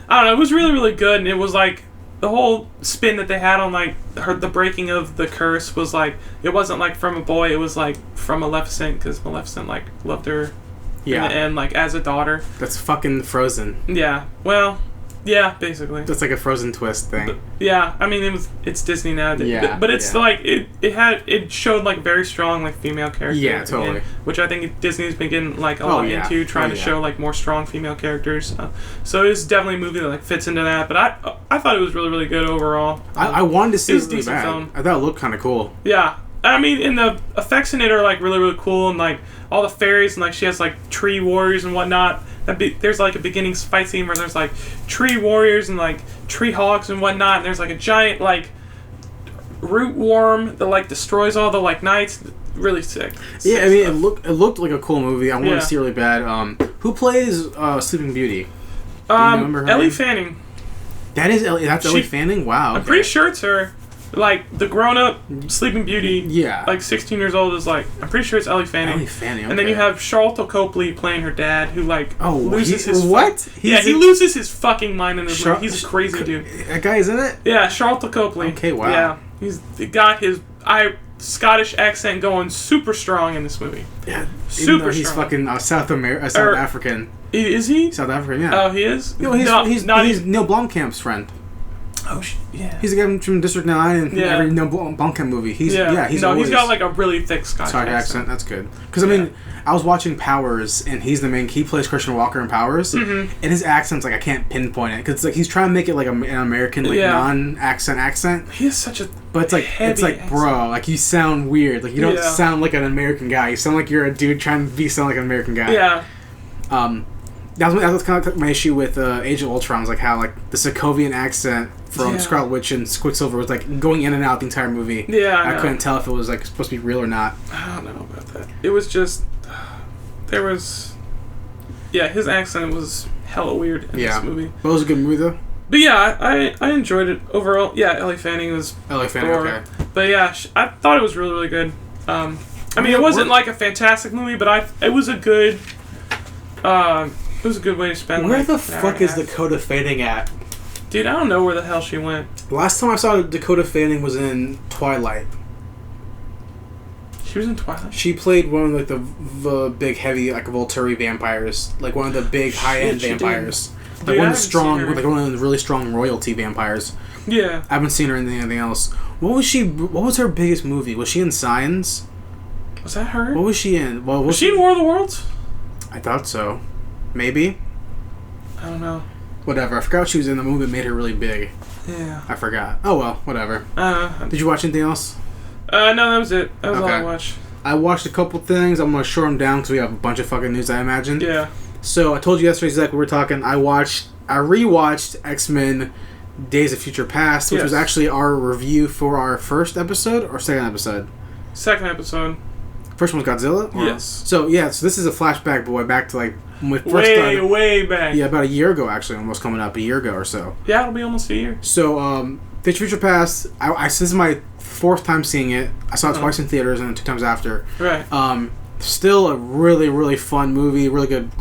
Speaker 4: I don't know, it was really, really good. And it was like the whole spin that they had on like the breaking of the curse was like, it wasn't like from a boy, it was like from Maleficent, because Maleficent like loved her in the end, like as a daughter.
Speaker 3: That's fucking Frozen.
Speaker 4: Yeah, well, Yeah, basically.
Speaker 3: That's like a Frozen twist thing.
Speaker 4: But, yeah, I mean it's Disney now.
Speaker 3: Yeah,
Speaker 4: but it's like it showed like very strong like female characters.
Speaker 3: Yeah, totally.
Speaker 4: Which I think Disney's been getting like a lot into, trying to show like more strong female characters. So it's definitely a movie that like fits into that. But I thought it was really, really good overall.
Speaker 3: I wanted to see it. Was really
Speaker 4: decent
Speaker 3: bad.
Speaker 4: film.
Speaker 3: I thought it looked kind of cool.
Speaker 4: Yeah. I mean, and the effects in it are like really, really cool, and like all the fairies, and like she has like tree warriors and whatnot. There's like a beginning fight scene where there's like tree warriors and like tree hawks and whatnot, and there's like a giant like root worm that like destroys all the like knights. Really sick.
Speaker 3: Yeah, I mean, it looked like a cool movie. I wanted to see it really bad. Who plays Sleeping Beauty?
Speaker 4: Ellie Fanning.
Speaker 3: That is Ellie. That's Ellie Fanning. Wow.
Speaker 4: I'm pretty sure it's her. Like the grown-up Sleeping Beauty, like 16 years old is like I'm pretty sure it's Ellie Fanning.
Speaker 3: Ellie Fanning, okay.
Speaker 4: And then you have Charlton Copley playing her dad, who like loses his he loses his fucking mind in this movie. He's a crazy dude.
Speaker 3: That guy is in it.
Speaker 4: Yeah, Charlton Copley.
Speaker 3: Okay, wow.
Speaker 4: Yeah, he's got his Scottish accent going super strong in this movie.
Speaker 3: Yeah,
Speaker 4: super
Speaker 3: he's
Speaker 4: strong.
Speaker 3: Fucking South African.
Speaker 4: Is he?
Speaker 3: South African, yeah.
Speaker 4: Oh, he is.
Speaker 3: No, he's Neil Blomkamp's friend.
Speaker 4: Oh, yeah.
Speaker 3: He's the guy from District 9 and every Neil Blomkamp movie. He's
Speaker 4: got like a really thick Scottish accent.
Speaker 3: That's good. Because I mean, I was watching Powers, and he plays Christian Walker in Powers, and his accent's like I can't pinpoint it because like he's trying to make it like an American like non-accent.
Speaker 4: He has such a
Speaker 3: but it's like bro, like you sound weird. Like you don't sound like an American guy. You sound like you're a dude trying to sound like an American guy.
Speaker 4: Yeah.
Speaker 3: That was kind of my issue with Age of Ultron. Was like how like the Sokovian accent from Scarlet Witch and Quicksilver was like going in and out the entire movie.
Speaker 4: Yeah,
Speaker 3: I couldn't tell if it was like supposed to be real or not.
Speaker 4: I don't know about that. It was just his accent was hella weird in this movie.
Speaker 3: But it was a good movie though.
Speaker 4: But yeah, I enjoyed it overall. Yeah, Ellie Fanning was
Speaker 3: okay.
Speaker 4: But yeah, I thought it was really, really good. I mean, it wasn't like a fantastic movie, but it was a good. It was a good way to spend.
Speaker 3: Where the fuck is Dakota Fanning at?
Speaker 4: Dude, I don't know where the hell she went.
Speaker 3: Last time I saw Dakota Fanning was in Twilight.
Speaker 4: She was in Twilight?
Speaker 3: She played one of like the big heavy like Volturi vampires, like one of the big high end vampires. Like
Speaker 4: dude,
Speaker 3: one of the really strong royalty vampires.
Speaker 4: Yeah.
Speaker 3: I haven't seen her in anything else. What was her biggest movie? Was she in Signs?
Speaker 4: Was that her?
Speaker 3: What was she in?
Speaker 4: Was she in War of the Worlds?
Speaker 3: I thought so. Maybe.
Speaker 4: I don't know.
Speaker 3: Whatever. I forgot what she was in the movie that made her really big.
Speaker 4: Yeah.
Speaker 3: I forgot. Oh well, whatever. Did you watch anything else?
Speaker 4: No, that was it. That was all I watched.
Speaker 3: I watched a couple things. I'm gonna short them down because we have a bunch of fucking news, I imagine.
Speaker 4: Yeah.
Speaker 3: So I told you yesterday, Zach, we were talking. I rewatched X-Men Days of Future Past, which was actually our review for our first episode or second episode.
Speaker 4: Second episode.
Speaker 3: First one was Godzilla?
Speaker 4: Yes.
Speaker 3: So this is a flashback, boy, back to like when we first started.
Speaker 4: Way back.
Speaker 3: Yeah, about a year ago, actually, almost coming up, a year ago or so.
Speaker 4: Yeah, it'll be almost a year. So,
Speaker 3: Days of Future Past, this is my fourth time seeing it. I saw it twice in theaters and then 2 times after.
Speaker 4: Right.
Speaker 3: Still a really, really fun movie, really good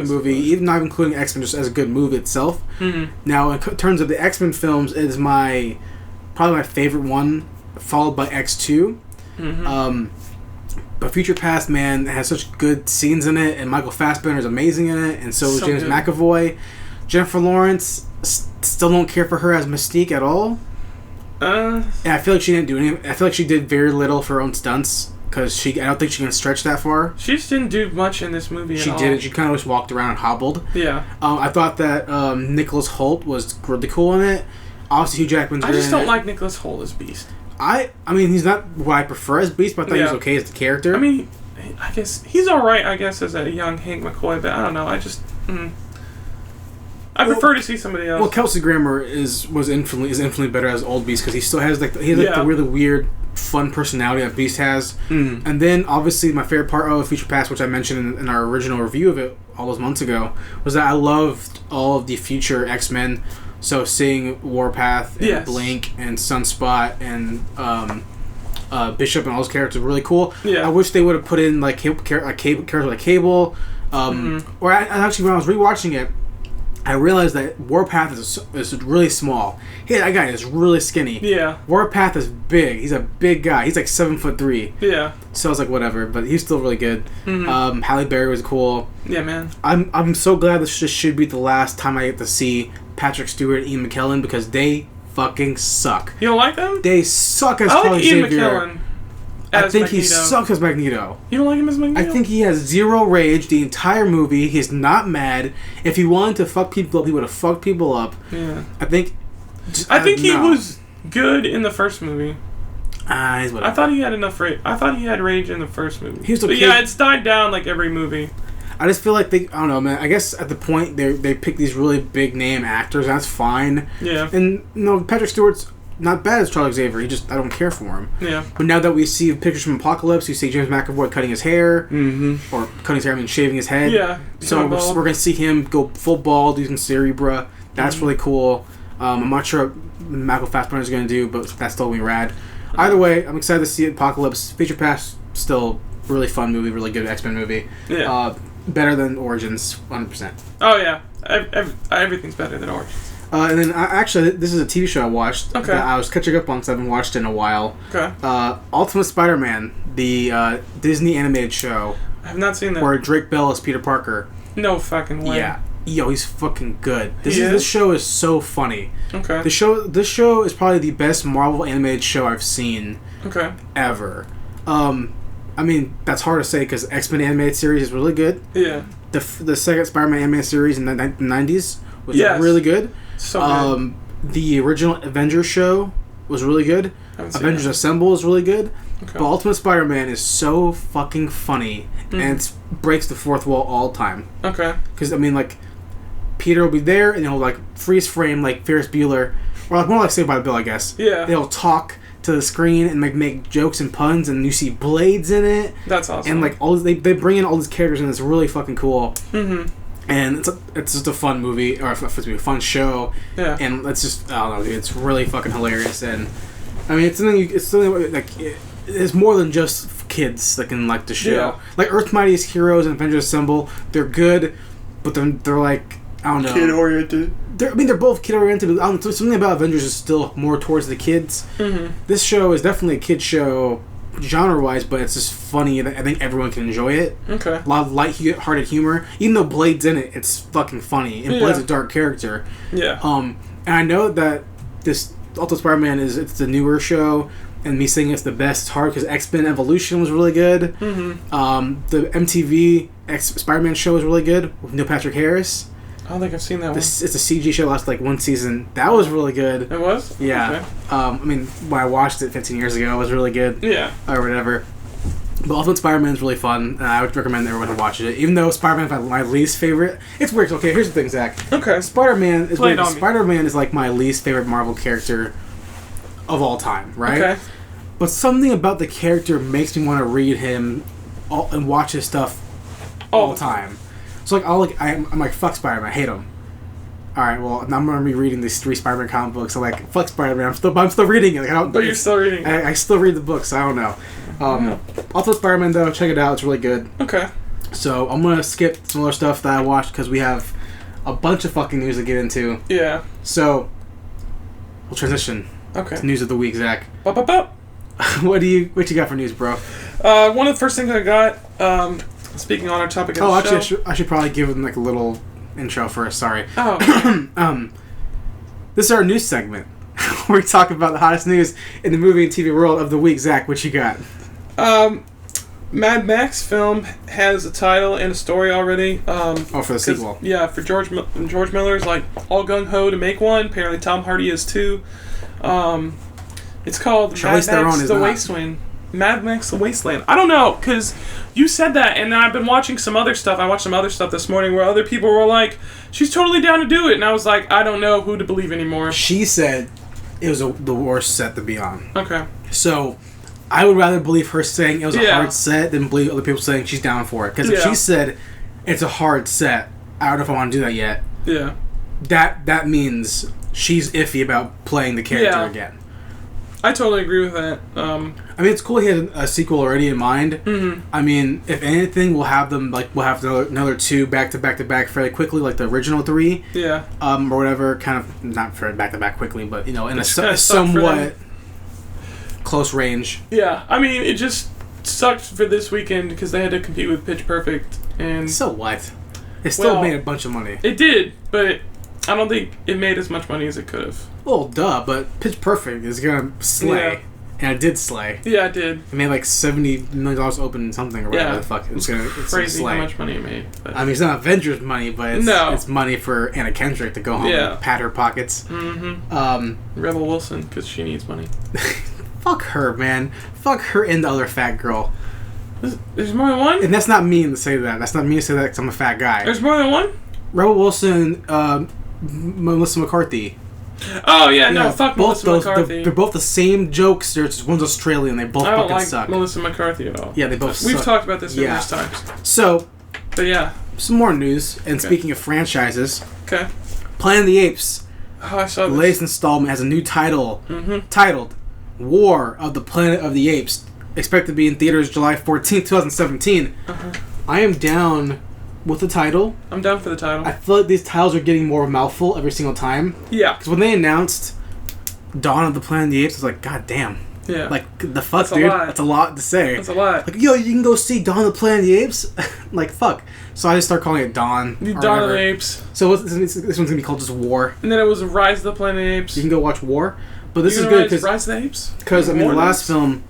Speaker 3: movie, even not including X-Men just as a good movie itself.
Speaker 4: Mm-hmm.
Speaker 3: Now, in terms of the X-Men films, it is probably my favorite one, followed by X2.
Speaker 4: Mm-hmm.
Speaker 3: But Future Past, man, has such good scenes in it, and Michael Fassbender is amazing in it, and so is James McAvoy. Jennifer Lawrence, still don't care for her as Mystique at all. And I feel like she didn't do anything. I feel like she did very little for her own stunts, because I don't think she can stretch that far.
Speaker 4: She just didn't do much in this movie at all.
Speaker 3: She didn't. She kind of just walked around and hobbled.
Speaker 4: Yeah.
Speaker 3: I thought that Nicholas Hoult was really cool in it. Obviously, Hugh Jackman's
Speaker 4: I just don't like Nicholas Hoult as Beast.
Speaker 3: I mean, he's not what I prefer as Beast, but I thought he was okay as the character.
Speaker 4: I mean, I guess he's alright, as a young Hank McCoy, but I don't know, I just... I prefer to see somebody else.
Speaker 3: Well, Kelsey Grammer is infinitely better as old Beast, because he still has the really weird, fun personality that Beast has.
Speaker 4: Mm.
Speaker 3: And then, obviously, my favorite part of Future Past, which I mentioned in our original review of it all those months ago, was that I loved all of the future X-Men. So seeing Warpath and Blink and Sunspot and Bishop and all those characters were really cool.
Speaker 4: Yeah.
Speaker 3: I wish they would have put in characters like Cable. Or actually, when I was rewatching it, I realized that Warpath is really small. Hey, that guy is really skinny.
Speaker 4: Yeah.
Speaker 3: Warpath is big. He's a big guy. He's like 7'3".
Speaker 4: Yeah.
Speaker 3: So I was like, whatever, but he's still really good. Halle Berry was cool.
Speaker 4: Yeah, man.
Speaker 3: I'm so glad this should be the last time I get to see Patrick Stewart, Ian McKellen, because they fucking suck.
Speaker 4: You don't like them?
Speaker 3: They suck as
Speaker 4: I
Speaker 3: Charlie
Speaker 4: like Ian
Speaker 3: Xavier.
Speaker 4: McKellen.
Speaker 3: I think
Speaker 4: Magneto.
Speaker 3: he sucks as Magneto.
Speaker 4: You don't like him as Magneto?
Speaker 3: I think he has zero rage the entire movie. He's not mad. If he wanted to fuck people up, he would have fucked people up.
Speaker 4: Yeah.
Speaker 3: I think
Speaker 4: he was good in the first movie. I thought he had enough rage. I thought he had rage in the first movie.
Speaker 3: He was okay.
Speaker 4: But yeah, it's died down like every movie.
Speaker 3: I just feel like I don't know, man. I guess at the point they pick these really big name actors, and that's fine.
Speaker 4: Yeah.
Speaker 3: And Patrick Stewart's not bad as Charlie Xavier. I don't care for him.
Speaker 4: Yeah.
Speaker 3: But now that we see pictures from Apocalypse, you see James McAvoy cutting his hair, or cutting his hair, shaving his head.
Speaker 4: Yeah.
Speaker 3: So we're gonna see him go full bald using Cerebra. That's really cool. I'm not sure what Michael Fassbender's gonna do, but that's totally rad. Either way, I'm excited to see Apocalypse. Future Past, still really fun movie, really good X-Men movie.
Speaker 4: Yeah.
Speaker 3: Better than Origins, 100%.
Speaker 4: Oh yeah, everything's better than Origins.
Speaker 3: And then actually, this is a TV show I watched.
Speaker 4: Okay.
Speaker 3: That I was catching up on because I haven't watched it in a while.
Speaker 4: Okay.
Speaker 3: Ultimate Spider-Man, the Disney animated show.
Speaker 4: I have not seen that.
Speaker 3: Where Drake Bell is Peter Parker.
Speaker 4: No fucking way.
Speaker 3: Yeah. Yo, he's fucking good. This show is so funny.
Speaker 4: Okay.
Speaker 3: This show is probably the best Marvel animated show I've seen.
Speaker 4: Okay.
Speaker 3: Ever. I mean, that's hard to say because X-Men animated series is really good.
Speaker 4: Yeah.
Speaker 3: The second Spider-Man animated series in the 90s was really good.
Speaker 4: So good.
Speaker 3: The original Avengers show was really good. Avengers Assemble is really good. Okay. But Ultimate Spider-Man is so fucking funny and it breaks the fourth wall all the time.
Speaker 4: Okay.
Speaker 3: Because, I mean, like, Peter will be there and he'll, like, freeze frame like Ferris Bueller. Or, like, more like Saved by the Bell, I guess.
Speaker 4: Yeah.
Speaker 3: They'll talk to the screen and make jokes and puns, and you see Blades in it.
Speaker 4: That's awesome.
Speaker 3: And like they bring in all these characters, and it's really fucking cool.
Speaker 4: Mm-hmm.
Speaker 3: And it's just a fun movie, or a fun show.
Speaker 4: Yeah.
Speaker 3: And it's just, I don't know, dude, it's really fucking hilarious. And I mean, it's something like it's more than just kids that can like the show.
Speaker 4: Yeah.
Speaker 3: Like Earth's Mightiest Heroes and Avengers Assemble, they're good, but they're like, I don't know,
Speaker 2: kid oriented.
Speaker 3: They're both kid oriented, but I don't know, something about Avengers is still more towards the kids.
Speaker 4: Mm-hmm.
Speaker 3: This show is definitely a kid show, genre wise, but it's just funny, and I think everyone can enjoy it.
Speaker 4: Okay.
Speaker 3: A lot of light-hearted humor, even though Blade's in it, it's fucking funny, and Blade's a dark character.
Speaker 4: Yeah.
Speaker 3: And I know that this Ultimate Spider-Man it's the newer show, and me saying it's the best, it's hard because X-Men Evolution was really good.
Speaker 4: Mm-hmm.
Speaker 3: The MTV Spider-Man show was really good with Neil Patrick Harris.
Speaker 4: I don't think I've seen that one.
Speaker 3: It's a CG show, lasted like one season. That was really good.
Speaker 4: It was?
Speaker 3: Yeah.
Speaker 4: Okay.
Speaker 3: I mean, when I watched it 15 years ago, it was really good.
Speaker 4: Yeah.
Speaker 3: Or whatever. But Ultimate Spider-Man is really fun, and I would recommend everyone to watch it. Even though Spider-Man is my least favorite. It's weird. Okay, here's the thing, Zach.
Speaker 4: Okay.
Speaker 3: Spider-Man is
Speaker 4: Play it
Speaker 3: weird.
Speaker 4: on me.
Speaker 3: Spider-Man is like my least favorite Marvel character of all time, right?
Speaker 4: Okay.
Speaker 3: But something about the character makes me want to read him and watch his stuff all the time. So like, I'm like, fuck Spider-Man, I hate him. Alright, well, now I'm going to be reading these 3 Spider-Man comic books. I'm like, fuck Spider-Man, I'm still reading it. Like,
Speaker 4: But you're still reading it.
Speaker 3: I still read the books, so I don't know. Ultimate Spider-Man, though, check it out, it's really good.
Speaker 4: Okay.
Speaker 3: So, I'm going to skip some other stuff that I watched because we have a bunch of fucking news to get into.
Speaker 4: Yeah.
Speaker 3: So, we'll transition to news of the week, Zach.
Speaker 4: Bop.
Speaker 3: What you got for news, bro?
Speaker 4: One of the first things I got, speaking on our topic of the show.
Speaker 3: I should probably give them like a little intro first, sorry.
Speaker 4: Oh.
Speaker 3: This is our news segment where we talk about the hottest news in the movie and TV world of the week. Zach, what you got?
Speaker 4: Mad Max film has a title and a story already.
Speaker 3: For the sequel.
Speaker 4: Yeah, for George Miller's like all gung-ho to make one. Apparently Tom Hardy is too. It's called Mad Max The Wasteland. Mad Max The Wasteland. I don't know, because you said that, and I've been watching some other stuff. I watched some other stuff this morning where other people were like, she's totally down to do it. And I was like, I don't know who to believe anymore.
Speaker 3: She said it was the worst set to be on.
Speaker 4: Okay.
Speaker 3: So, I would rather believe her saying it was a hard set than believe other people saying she's down for it. Because if she said it's a hard set, I don't know if I want to do that yet.
Speaker 4: Yeah.
Speaker 3: That means she's iffy about playing the character again.
Speaker 4: I totally agree with that.
Speaker 3: I mean, it's cool he had a sequel already in mind.
Speaker 4: Mm-hmm.
Speaker 3: I mean, if anything, we'll have another 2 back to back fairly quickly, like the original 3.
Speaker 4: Yeah.
Speaker 3: Or whatever, kind of not for back to back quickly, but in a somewhat close range.
Speaker 4: Yeah, I mean, it just sucked for this weekend because they had to compete with Pitch Perfect, and
Speaker 3: so what? It still made a bunch of money.
Speaker 4: It did, but I don't think it made as much money as it could have.
Speaker 3: Well, duh, but Pitch Perfect is gonna slay.
Speaker 4: Yeah.
Speaker 3: And it did slay.
Speaker 4: Yeah, it did.
Speaker 3: It made like $70 million open something or whatever the fuck. It's
Speaker 4: crazy
Speaker 3: slay.
Speaker 4: how much money it made. But.
Speaker 3: I mean, it's not Avengers money, but it's money for Anna Kendrick to go home and pat her pockets.
Speaker 4: Mm-hmm. Rebel Wilson, because she needs money.
Speaker 3: Fuck her, man. Fuck her and the other fat girl.
Speaker 4: There's more than one?
Speaker 3: And that's not mean to say that. That's not mean to say that because I'm a fat guy.
Speaker 4: There's more than one?
Speaker 3: Rebel Wilson, Melissa McCarthy.
Speaker 4: Oh, yeah, no, fuck Melissa McCarthy.
Speaker 3: They're both the same jokesters. One's Australian. They both fucking suck.
Speaker 4: I don't like Melissa McCarthy at all.
Speaker 3: Yeah, they both suck.
Speaker 4: We've talked about this numerous times.
Speaker 3: So,
Speaker 4: but yeah.
Speaker 3: Some more news. And speaking of franchises.
Speaker 4: Okay.
Speaker 3: Planet of the Apes.
Speaker 4: Oh, I saw
Speaker 3: the
Speaker 4: this.
Speaker 3: latest installment has a new title. Titled War of the Planet of the Apes. Expected to be in theaters July 14th, 2017. I am down with the title.
Speaker 4: I'm down for the title.
Speaker 3: I feel like these titles are getting more of a mouthful every single time.
Speaker 4: Yeah.
Speaker 3: Because when they announced Dawn of the Planet of the Apes, I was like, God damn.
Speaker 4: Yeah.
Speaker 3: Like, the fuck, dude? That's a lot to say.
Speaker 4: That's a lot.
Speaker 3: Like, yo, you can go see Dawn of the Planet of the Apes? Like, fuck. So I just start calling it Dawn.
Speaker 4: Dawn of the Apes.
Speaker 3: So this one's going to be called just War.
Speaker 4: And then it was Rise of the Planet of the Apes.
Speaker 3: You can go watch War. But this is good because...
Speaker 4: Rise of the Apes?
Speaker 3: Because, I mean, the last film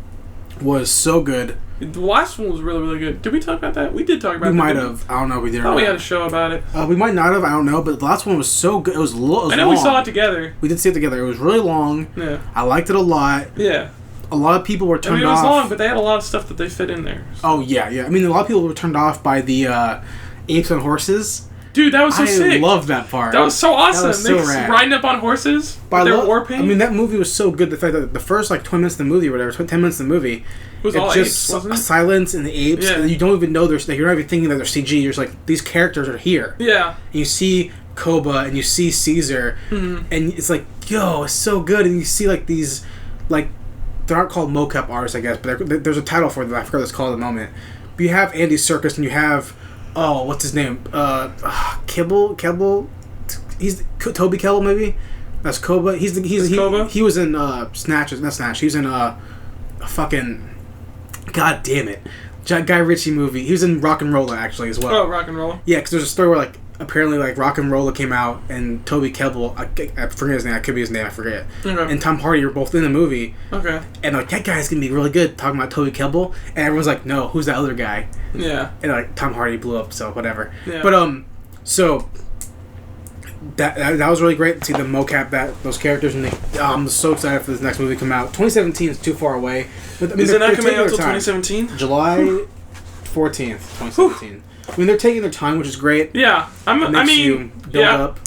Speaker 3: was so good.
Speaker 4: The last one was really, really good. Did we talk about that? We did talk about that.
Speaker 3: We might have. I don't know if we did or not.
Speaker 4: We had a show about it.
Speaker 3: We might not have. I don't know. But the last one was so good. It was long.
Speaker 4: I know we saw it together.
Speaker 3: We did see it together. It was really long.
Speaker 4: Yeah.
Speaker 3: I liked it a lot.
Speaker 4: Yeah.
Speaker 3: A lot of people were turned off.
Speaker 4: It was long, but they had a lot of stuff that they fit in there. So.
Speaker 3: Oh, yeah, yeah. I mean, a lot of people were turned off by the apes on horses.
Speaker 4: Dude, that was so sick.
Speaker 3: I loved that part.
Speaker 4: That was so awesome.
Speaker 3: That was so rad.
Speaker 4: Riding up on horses with their war paint.
Speaker 3: I mean, that movie was so good. The fact that the first, 20 minutes of the movie or whatever, 10 minutes of the movie,
Speaker 4: was all
Speaker 3: just
Speaker 4: apes, wasn't it?
Speaker 3: Silence and the apes.
Speaker 4: Yeah.
Speaker 3: And you don't even know you're not even thinking that they're CG. You're just like, these characters are here.
Speaker 4: Yeah.
Speaker 3: And you see Koba and you see Caesar. And it's like, yo, it's so good. And you see, these, they're not called mocap artists, I guess, but there's a title for them. I forgot what it's called at the moment. But you have Andy Serkis and you have... Oh, what's his name? Kibble? He's Toby Kebbell, maybe? That's Koba.
Speaker 4: Koba?
Speaker 3: He was in Snatch. Not Snatch. He was in a fucking... God damn it. Guy Ritchie movie. He was in Rock and Rolla, actually, as well.
Speaker 4: Oh, Rock and Rolla?
Speaker 3: Yeah, because there's a story where, apparently, Rock and Rolla came out, and Toby Kebbell, I forget his name, it could be his name, I forget. Okay. And Tom Hardy were both in the movie.
Speaker 4: Okay.
Speaker 3: And, that guy's gonna be really good, talking about Toby Kebbell, and everyone's like, no, who's that other guy?
Speaker 4: Yeah.
Speaker 3: And, Tom Hardy blew up, so whatever.
Speaker 4: Yeah.
Speaker 3: But, so, that was really great to see them mocap those characters, and I'm so excited for this next movie to come out. 2017 is too far away. But,
Speaker 4: is it not coming out until 2017?
Speaker 3: July 14th, 2017. I mean, they're taking their time, which is great.
Speaker 4: Yeah, I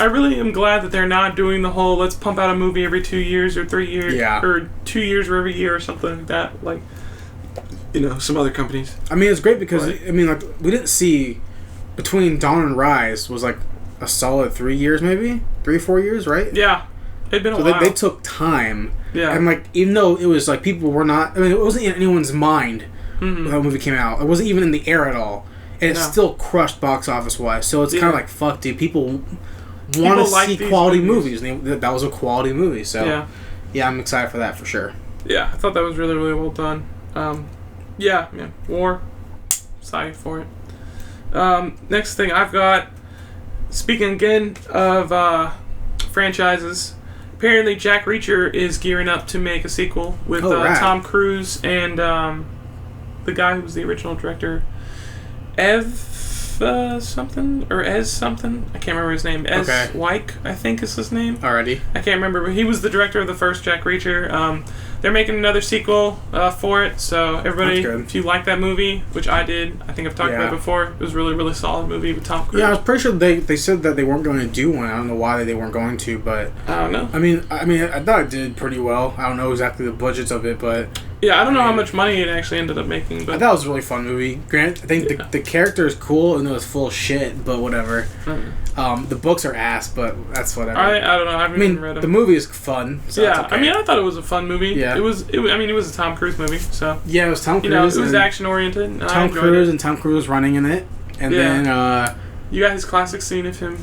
Speaker 4: really am glad that they're not doing the whole let's pump out a movie every 2 years or 3 years or 2 years or every year or something like that. Some other companies.
Speaker 3: I mean, it's great because we didn't see between Dawn and Rise was a solid 3 years, maybe 3 or 4 years, right?
Speaker 4: Yeah, it'd been a while.
Speaker 3: They took time.
Speaker 4: Yeah,
Speaker 3: and even though it was people were not. I mean, it wasn't in anyone's mind when that movie came out. It wasn't even in the air at all. And it still crushed box office wise. So it's kind of fuck, dude. People want to see quality movies. That was a quality movie. So yeah, I'm excited for that for sure.
Speaker 4: Yeah, I thought that was really, really well done. Yeah, War. Excited for it. Next thing I've got, speaking again of franchises, apparently Jack Reacher is gearing up to make a sequel with Tom Cruise and the guy who was the original director. Something or Ez something. I can't remember his name. Ez Wyke, I think is his name.
Speaker 3: Alrighty.
Speaker 4: I can't remember, but he was the director of the first Jack Reacher. They're making another sequel for it, so everybody, if you like that movie, which I did, I think I've talked about it before, it was a really, really solid movie with Tom Cruise.
Speaker 3: Yeah, I was pretty sure they said that they weren't going to do one. I don't know why they weren't going to, but
Speaker 4: I don't know.
Speaker 3: I mean, I thought it did pretty well. I don't know exactly the budgets of it, but
Speaker 4: yeah, I don't know how much money it actually ended up making. But
Speaker 3: I thought it was a really fun movie. Grant, I think the character is cool, and it was full of shit, but whatever. The books are ass, but that's whatever.
Speaker 4: I don't know. I haven't even read them.
Speaker 3: The movie is fun. So
Speaker 4: yeah,
Speaker 3: okay.
Speaker 4: I mean, I thought it was a fun movie. Yeah, it was a Tom Cruise movie. So
Speaker 3: yeah, it was Tom Cruise.
Speaker 4: It was action oriented.
Speaker 3: Tom Cruise running in it, and then
Speaker 4: you got his classic scene of him.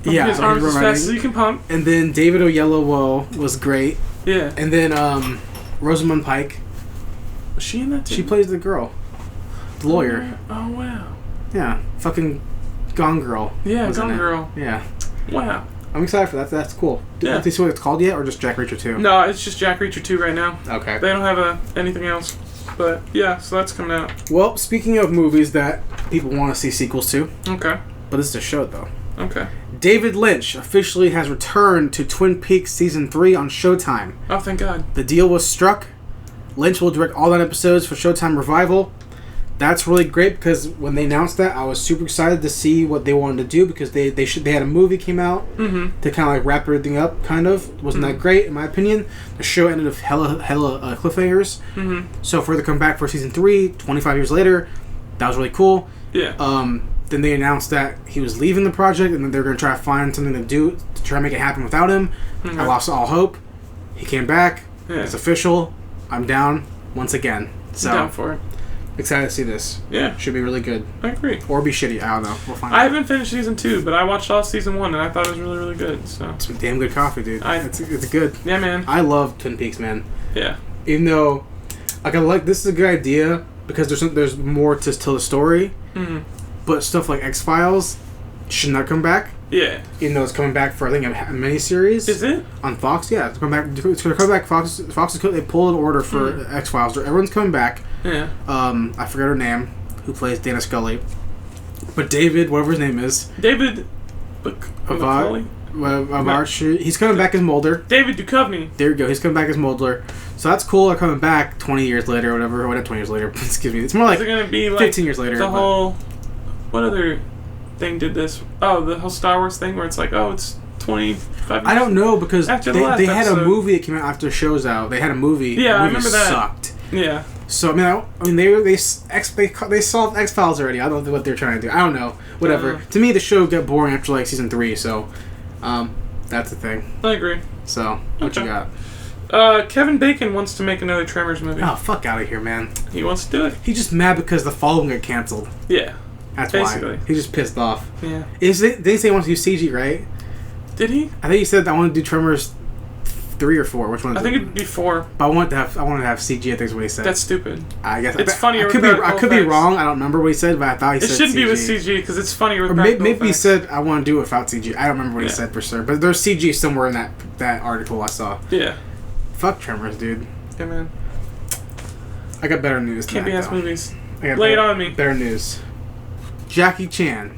Speaker 3: His
Speaker 4: arms as fast as you can pump.
Speaker 3: And then David Oyelowo was great.
Speaker 4: Yeah.
Speaker 3: And then Rosamund Pike.
Speaker 4: Was she in that too?
Speaker 3: She plays the girl, the lawyer.
Speaker 4: Oh wow.
Speaker 3: Yeah, fucking Gone Girl.
Speaker 4: Yeah, Gone Girl.
Speaker 3: Yeah.
Speaker 4: Wow.
Speaker 3: I'm excited for that. That's cool. Did they see what it's called yet, or just Jack Reacher 2?
Speaker 4: No, it's just Jack Reacher 2 right now.
Speaker 3: Okay.
Speaker 4: They don't have anything else. But, yeah, so that's coming out.
Speaker 3: Well, speaking of movies that people want to see sequels to.
Speaker 4: Okay.
Speaker 3: But this is a show, though.
Speaker 4: Okay.
Speaker 3: David Lynch officially has returned to Twin Peaks Season 3 on Showtime.
Speaker 4: Oh, thank God.
Speaker 3: The deal was struck. Lynch will direct all 9 episodes for Showtime Revival. That's really great because when they announced that, I was super excited to see what they wanted to do because they had a movie came out to kind of like wrap everything up. Kind of wasn't that great in my opinion. The show ended with hella cliffhangers. So for it to come back for season 3, 25 years later, that was really cool.
Speaker 4: Yeah.
Speaker 3: Then they announced that he was leaving the project and then they're going to try to find something to do to try to make it happen without him. I lost all hope. He came back.
Speaker 4: Yeah.
Speaker 3: It's official. I'm down once again. So
Speaker 4: I'm down for it.
Speaker 3: Excited to see this.
Speaker 4: Yeah.
Speaker 3: Should be really good.
Speaker 4: I agree.
Speaker 3: Or be shitty. I don't know. We'll find out.
Speaker 4: I haven't finished season 2, but I watched all season 1 and I thought it was really, really good. So
Speaker 3: It's some damn good coffee, dude. It's good.
Speaker 4: Yeah, man.
Speaker 3: I love Twin Peaks, man.
Speaker 4: Yeah.
Speaker 3: Even though, this is a good idea because there's more to tell the story. But stuff like X-Files should not come back.
Speaker 4: Yeah.
Speaker 3: Even though it's coming back for, I think, a miniseries.
Speaker 4: Is it? On
Speaker 3: Fox, yeah. It's coming back. It's going to come back. Fox is they pulled an order for X-Files. Everyone's coming back.
Speaker 4: Yeah.
Speaker 3: I forgot her name, who plays Dana Scully. But David, whatever his name is.
Speaker 4: David
Speaker 3: he's coming back as Mulder.
Speaker 4: David Duchovny.
Speaker 3: There you go. He's coming back as Mulder. So that's cool. They're coming back 20 years later or whatever. Or not 20 years later. Excuse me. It's more like
Speaker 4: Is it gonna be like
Speaker 3: 15 years later.
Speaker 4: The whole... What other thing did this? Oh, the whole Star Wars thing where it's like, oh, it's 25 years.
Speaker 3: I don't know because
Speaker 4: after
Speaker 3: they had a movie that came out after the show's out. They had a movie.
Speaker 4: Yeah,
Speaker 3: the movie
Speaker 4: I remember that.
Speaker 3: Sucked.
Speaker 4: Yeah.
Speaker 3: So I mean they solved X-Files already. I don't know what they're trying to do. I don't know. Whatever. To me, the show got boring after like season 3. So, that's the thing.
Speaker 4: I agree.
Speaker 3: So what you got?
Speaker 4: Kevin Bacon wants to make another Tremors movie.
Speaker 3: Oh, fuck out of here, man.
Speaker 4: He wants to do it.
Speaker 3: He's just mad because the following got canceled.
Speaker 4: Yeah.
Speaker 3: That's
Speaker 4: basically
Speaker 3: why. He's just pissed off.
Speaker 4: Yeah.
Speaker 3: They say he wants to do CG, right?
Speaker 4: Did he?
Speaker 3: I think he said that I want to do Tremors 3 or 4. Which one?
Speaker 4: I think it'd be 4.
Speaker 3: But I wanted to have CG. I think is what he said.
Speaker 4: That's stupid.
Speaker 3: I guess
Speaker 4: it's funny.
Speaker 3: I could be wrong. I don't remember what he said, but I thought he said
Speaker 4: it shouldn't
Speaker 3: CG.
Speaker 4: be with CG because it's funnier with
Speaker 3: or
Speaker 4: practical
Speaker 3: maybe he
Speaker 4: effects.
Speaker 3: said I want to do it without CG. I don't remember what he said for sure. But there's CG somewhere in that article I saw.
Speaker 4: Yeah.
Speaker 3: Fuck Tremors, dude.
Speaker 4: Yeah, man.
Speaker 3: I got better news.
Speaker 4: Can't be ass movies.
Speaker 3: Lay
Speaker 4: it on me.
Speaker 3: Better news. Jackie Chan.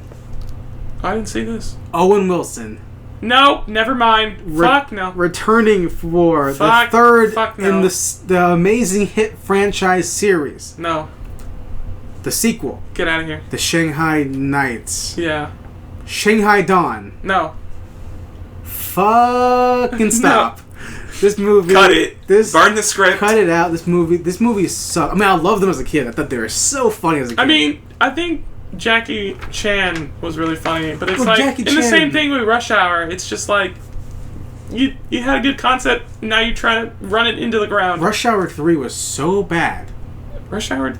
Speaker 4: I didn't see this.
Speaker 3: Owen Wilson.
Speaker 4: No, never mind. Fuck no.
Speaker 3: Returning for the third in the amazing hit franchise series.
Speaker 4: No.
Speaker 3: The sequel.
Speaker 4: Get out of here.
Speaker 3: The Shanghai Nights.
Speaker 4: Yeah.
Speaker 3: Shanghai Dawn.
Speaker 4: No.
Speaker 3: Fucking stop. No. This movie.
Speaker 2: Cut it. Burn the script.
Speaker 3: Cut it out. This movie sucks. I mean, I loved them as a kid. I thought they were so funny as a kid.
Speaker 4: I mean, I think Jackie Chan was really funny, but it's
Speaker 3: Jackie Chan.
Speaker 4: The same thing with Rush Hour. It's just like you had a good concept, now you try to run it into the ground.
Speaker 3: Rush Hour 3 was so bad.
Speaker 4: Was Rush Hour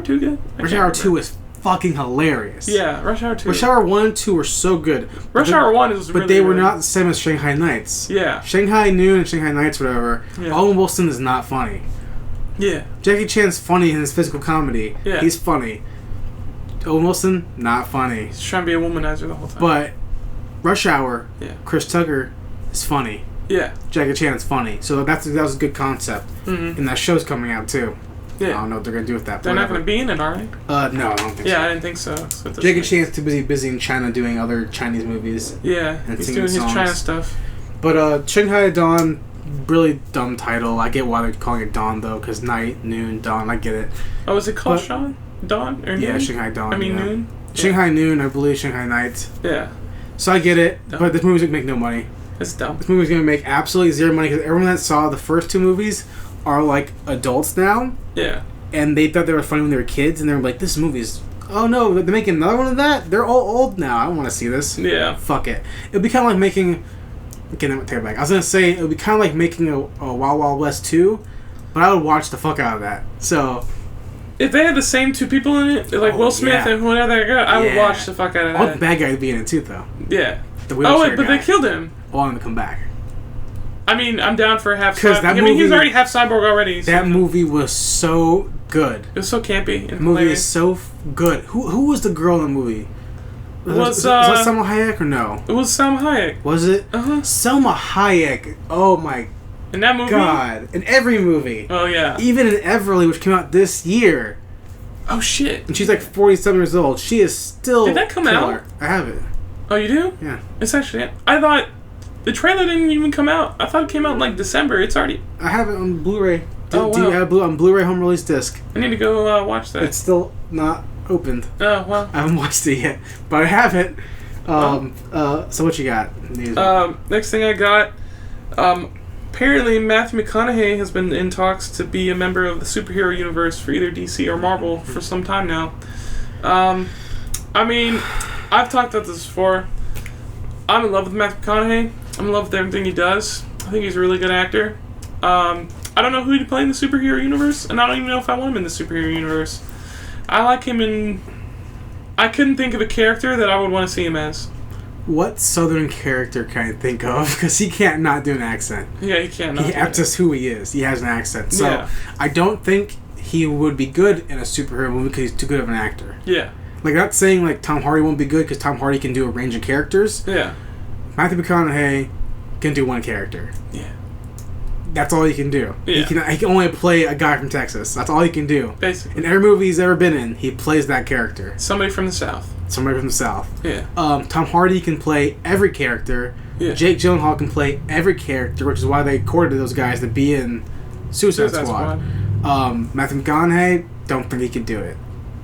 Speaker 4: 2 good?
Speaker 3: Rush Hour 2 was fucking hilarious.
Speaker 4: Yeah, Rush Hour 2.
Speaker 3: Rush Hour 1 and 2 were so good.
Speaker 4: Rush Hour 1 is really
Speaker 3: But they were
Speaker 4: good.
Speaker 3: not the same as Shanghai Nights.
Speaker 4: Yeah.
Speaker 3: Shanghai Noon and Shanghai Nights, whatever.
Speaker 4: Yeah.
Speaker 3: Owen Wilson is not funny.
Speaker 4: Yeah.
Speaker 3: Jackie Chan's funny in his physical comedy.
Speaker 4: Yeah.
Speaker 3: He's funny. Owen Wilson, not funny.
Speaker 4: He's trying to be a womanizer the whole time.
Speaker 3: But Rush Hour,
Speaker 4: yeah.
Speaker 3: Chris Tucker is funny.
Speaker 4: Yeah.
Speaker 3: Jackie Chan is funny. So that was a good concept.
Speaker 4: Mm-hmm.
Speaker 3: And that show's coming out too.
Speaker 4: Yeah.
Speaker 3: I don't know what they're going to do with that.
Speaker 4: They're not going to be in it, are they?
Speaker 3: No, I don't think so.
Speaker 4: Yeah, I didn't think so.
Speaker 3: Jackie Chan's too busy in China doing other Chinese movies.
Speaker 4: Yeah, he's doing his China stuff.
Speaker 3: But Shanghai Dawn, really dumb title. I get why they're calling it Dawn though, because night, noon, dawn. I get it.
Speaker 4: Oh, is it called Dawn or Noon?
Speaker 3: Yeah, Shanghai Dawn.
Speaker 4: I mean Noon.
Speaker 3: Shanghai Noon, I believe Shanghai Night.
Speaker 4: Yeah.
Speaker 3: So I get it,
Speaker 4: Dumb.
Speaker 3: but this movie's gonna make no money.
Speaker 4: It's dumb.
Speaker 3: This movie's gonna make absolutely zero money because everyone that saw the first 2 movies are like adults now.
Speaker 4: Yeah.
Speaker 3: And they thought they were funny when they were kids, and they were like, "This movie's oh no, they're making another one of that. They're all old now. I don't want to see this.
Speaker 4: Yeah.
Speaker 3: Fuck it. It'd be kind of like making. Okay, I'm gonna take it back. I was gonna say it would be kind of like making a Wild Wild West 2, but I would watch the fuck out of that. So.
Speaker 4: If they had the same 2 people in it, like Will Smith and whoever, I would watch the fuck out of that.
Speaker 3: I want the bad guy to be in it too, though.
Speaker 4: Yeah.
Speaker 3: The wheelchair
Speaker 4: but
Speaker 3: guy.
Speaker 4: they killed him.
Speaker 3: I want him to come back.
Speaker 4: I mean, I'm down for half cyborg.
Speaker 3: I mean,
Speaker 4: he's already half cyborg already. So.
Speaker 3: That movie was so good.
Speaker 4: It was so campy. And
Speaker 3: the movie is so good. Who was the girl in the movie? Was that Selma Hayek or no?
Speaker 4: It was Selma Hayek.
Speaker 3: Was it? Selma Hayek. Oh my
Speaker 4: in that movie?
Speaker 3: God. In every movie.
Speaker 4: Oh, yeah.
Speaker 3: Even in Everly, which came out this year.
Speaker 4: Oh, shit.
Speaker 3: And she's like 47 years old. She is still
Speaker 4: Did that come out?
Speaker 3: I have it.
Speaker 4: Oh, you do?
Speaker 3: Yeah.
Speaker 4: It's actually... I thought... The trailer didn't even come out. I thought it came out in like December. It's already...
Speaker 3: I have it on Blu-ray.
Speaker 4: Wow.
Speaker 3: Do you have on Blu-ray home release disc?
Speaker 4: I need to go watch that.
Speaker 3: It's still not opened.
Speaker 4: Oh, well.
Speaker 3: I haven't watched it yet. But I have it. So what you got?
Speaker 4: Next thing I got... apparently Matthew McConaughey has been in talks to be a member of the superhero universe for either DC or Marvel for some time now. I mean, I've talked about this before. I'm in love with Matthew McConaughey. I'm in love with everything he does. I think he's a really good actor. I don't know who to play in the superhero universe, and I don't even know if I want him in the superhero universe. I like him in... I couldn't think of a character that I would want to see him as.
Speaker 3: What southern character can I think of? Because he can't not do an accent.
Speaker 4: Yeah, he can't.
Speaker 3: That's just who he is. He has an accent. So yeah. I don't think he would be good in a superhero movie because he's too good of an actor.
Speaker 4: Yeah.
Speaker 3: Like, not saying like Tom Hardy won't be good because Tom Hardy can do a range of characters.
Speaker 4: Yeah.
Speaker 3: Matthew McConaughey can do one character.
Speaker 4: Yeah.
Speaker 3: That's all he can do.
Speaker 4: Yeah.
Speaker 3: He can only play a guy from Texas. That's all he can do.
Speaker 4: Basically.
Speaker 3: In every movie he's ever been in, he plays that character.
Speaker 4: Somebody from the South.
Speaker 3: Somebody from the South.
Speaker 4: Yeah.
Speaker 3: Tom Hardy can play every character.
Speaker 4: Yeah.
Speaker 3: Jake Gyllenhaal can play every character, which is why they courted those guys to be in Suicide Squad. Matthew McConaughey, don't think he can do it.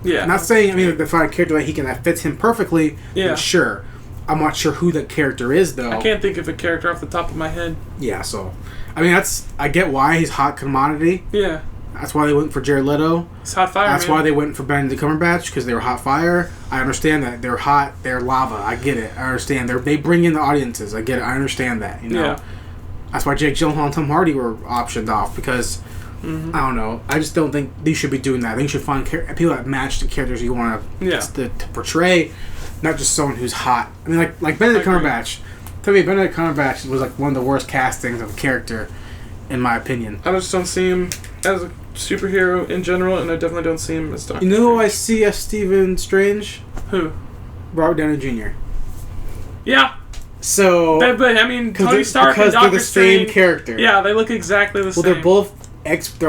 Speaker 4: Yeah.
Speaker 3: I'm not saying, the find a character that fits him perfectly.
Speaker 4: Yeah.
Speaker 3: Sure. I'm not sure who the character is, though.
Speaker 4: I can't think of a character off the top of my head.
Speaker 3: Yeah, so... I get why he's hot commodity.
Speaker 4: Yeah.
Speaker 3: That's why they went for Jared Leto.
Speaker 4: It's hot fire,
Speaker 3: That's why they went for Benedict Cumberbatch, because they were hot fire. I understand that. They're hot. They're lava. I get it. I understand. They bring in the audiences. I get it. I understand that,
Speaker 4: Yeah.
Speaker 3: That's why Jake Gyllenhaal and Tom Hardy were optioned off, because... I don't know. I just don't think they should be doing that. I think you should find people that match the characters you want to portray, not just someone who's hot. Like Benedict Cumberbatch. To me, Benedict Cumberbatch was like one of the worst castings of a character, in my opinion.
Speaker 4: I just don't see him as a superhero in general, and I definitely don't see him as Doctor
Speaker 3: You know who I see as Stephen Strange?
Speaker 4: Who?
Speaker 3: Robert Downey Jr.
Speaker 4: Yeah.
Speaker 3: So,
Speaker 4: but Tony Stark and Doctor Strange,
Speaker 3: same character.
Speaker 4: Yeah, they look exactly the same.
Speaker 3: Well, they're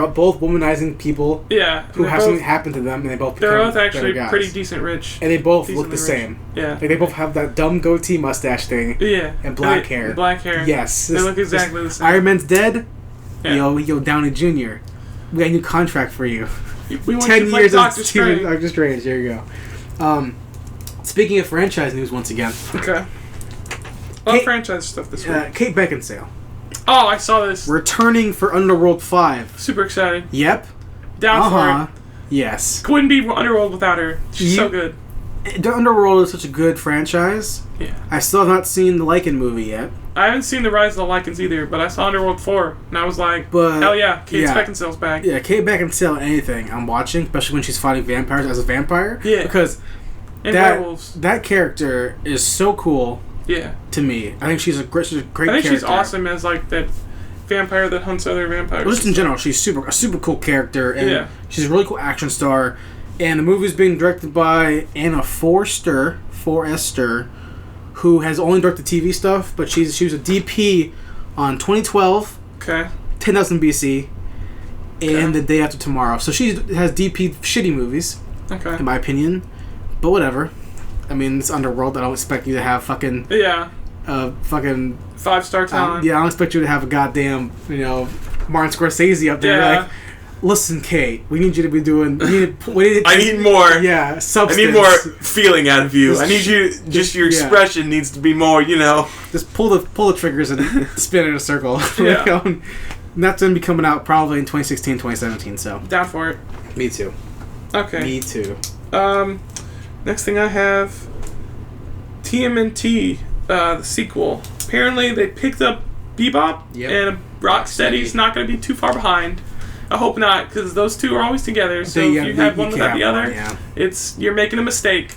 Speaker 3: both womanizing people.
Speaker 4: Yeah,
Speaker 3: who have something happen to them, and they both become
Speaker 4: they're both actually
Speaker 3: guys.
Speaker 4: pretty decent rich,
Speaker 3: and they both look the same.
Speaker 4: Yeah,
Speaker 3: like they both have that dumb goatee mustache thing.
Speaker 4: Yeah,
Speaker 3: and black hair.
Speaker 4: Black hair.
Speaker 3: Yes,
Speaker 4: they look exactly the same.
Speaker 3: Iron Man's dead.
Speaker 4: Yeah.
Speaker 3: Yo, Downey Jr. We got a new contract for you.
Speaker 4: We want
Speaker 3: 10
Speaker 4: you to play
Speaker 3: years
Speaker 4: Doctor
Speaker 3: of
Speaker 4: Strange.
Speaker 3: Doctor Strange. There you go. Speaking of franchise news, once again.
Speaker 4: Okay. A lot of franchise stuff this week.
Speaker 3: Kate Beckinsale.
Speaker 4: Oh, I saw this.
Speaker 3: Returning for Underworld 5.
Speaker 4: Super excited.
Speaker 3: Yep.
Speaker 4: Down for it.
Speaker 3: Yes.
Speaker 4: Couldn't be Underworld without her. She's so good.
Speaker 3: The Underworld is such a good franchise.
Speaker 4: Yeah.
Speaker 3: I still have not seen the Lycan movie yet.
Speaker 4: I haven't seen The Rise of the Lycans either, but I saw Underworld 4, and I was like, hell yeah, Kate Beckinsale's back.
Speaker 3: Yeah, Kate Beckinsale, anything I'm watching, especially when she's fighting vampires as a vampire.
Speaker 4: Yeah.
Speaker 3: Because
Speaker 4: werewolves.
Speaker 3: That character is so cool.
Speaker 4: Yeah.
Speaker 3: To me. I think she's a great character.
Speaker 4: I think she's awesome as like that vampire that hunts other vampires.
Speaker 3: Well, just in general, she's a super cool character, and she's a really cool action star. And the movie's being directed by Anna Forster, who has only directed TV stuff, but she was a DP on 2012, 10,000 BC, and The Day After Tomorrow. So she has DP shitty movies, in my opinion. But whatever. I mean, it's Underworld. I don't expect you to have fucking
Speaker 4: 5-star talent.
Speaker 3: I don't expect you to have a goddamn Martin Scorsese up there.
Speaker 4: Yeah.
Speaker 3: Like, listen, Kate, we need you to be doing.
Speaker 2: I need more.
Speaker 3: Yeah, substance.
Speaker 2: I need more feeling out of you. I need you. Just your expression needs to be more.
Speaker 3: Just pull the triggers and spin in a circle.
Speaker 4: Yeah.
Speaker 3: That's going to be coming out probably in 2016, 2017. So
Speaker 4: down for it.
Speaker 3: Me too.
Speaker 4: Okay.
Speaker 3: Me too.
Speaker 4: Next thing I have, TMNT, the sequel. Apparently they picked up Bebop, and Rocksteady's not going to be too far behind. I hope not, because those two are always together. So if you have one without the other, you're making a mistake.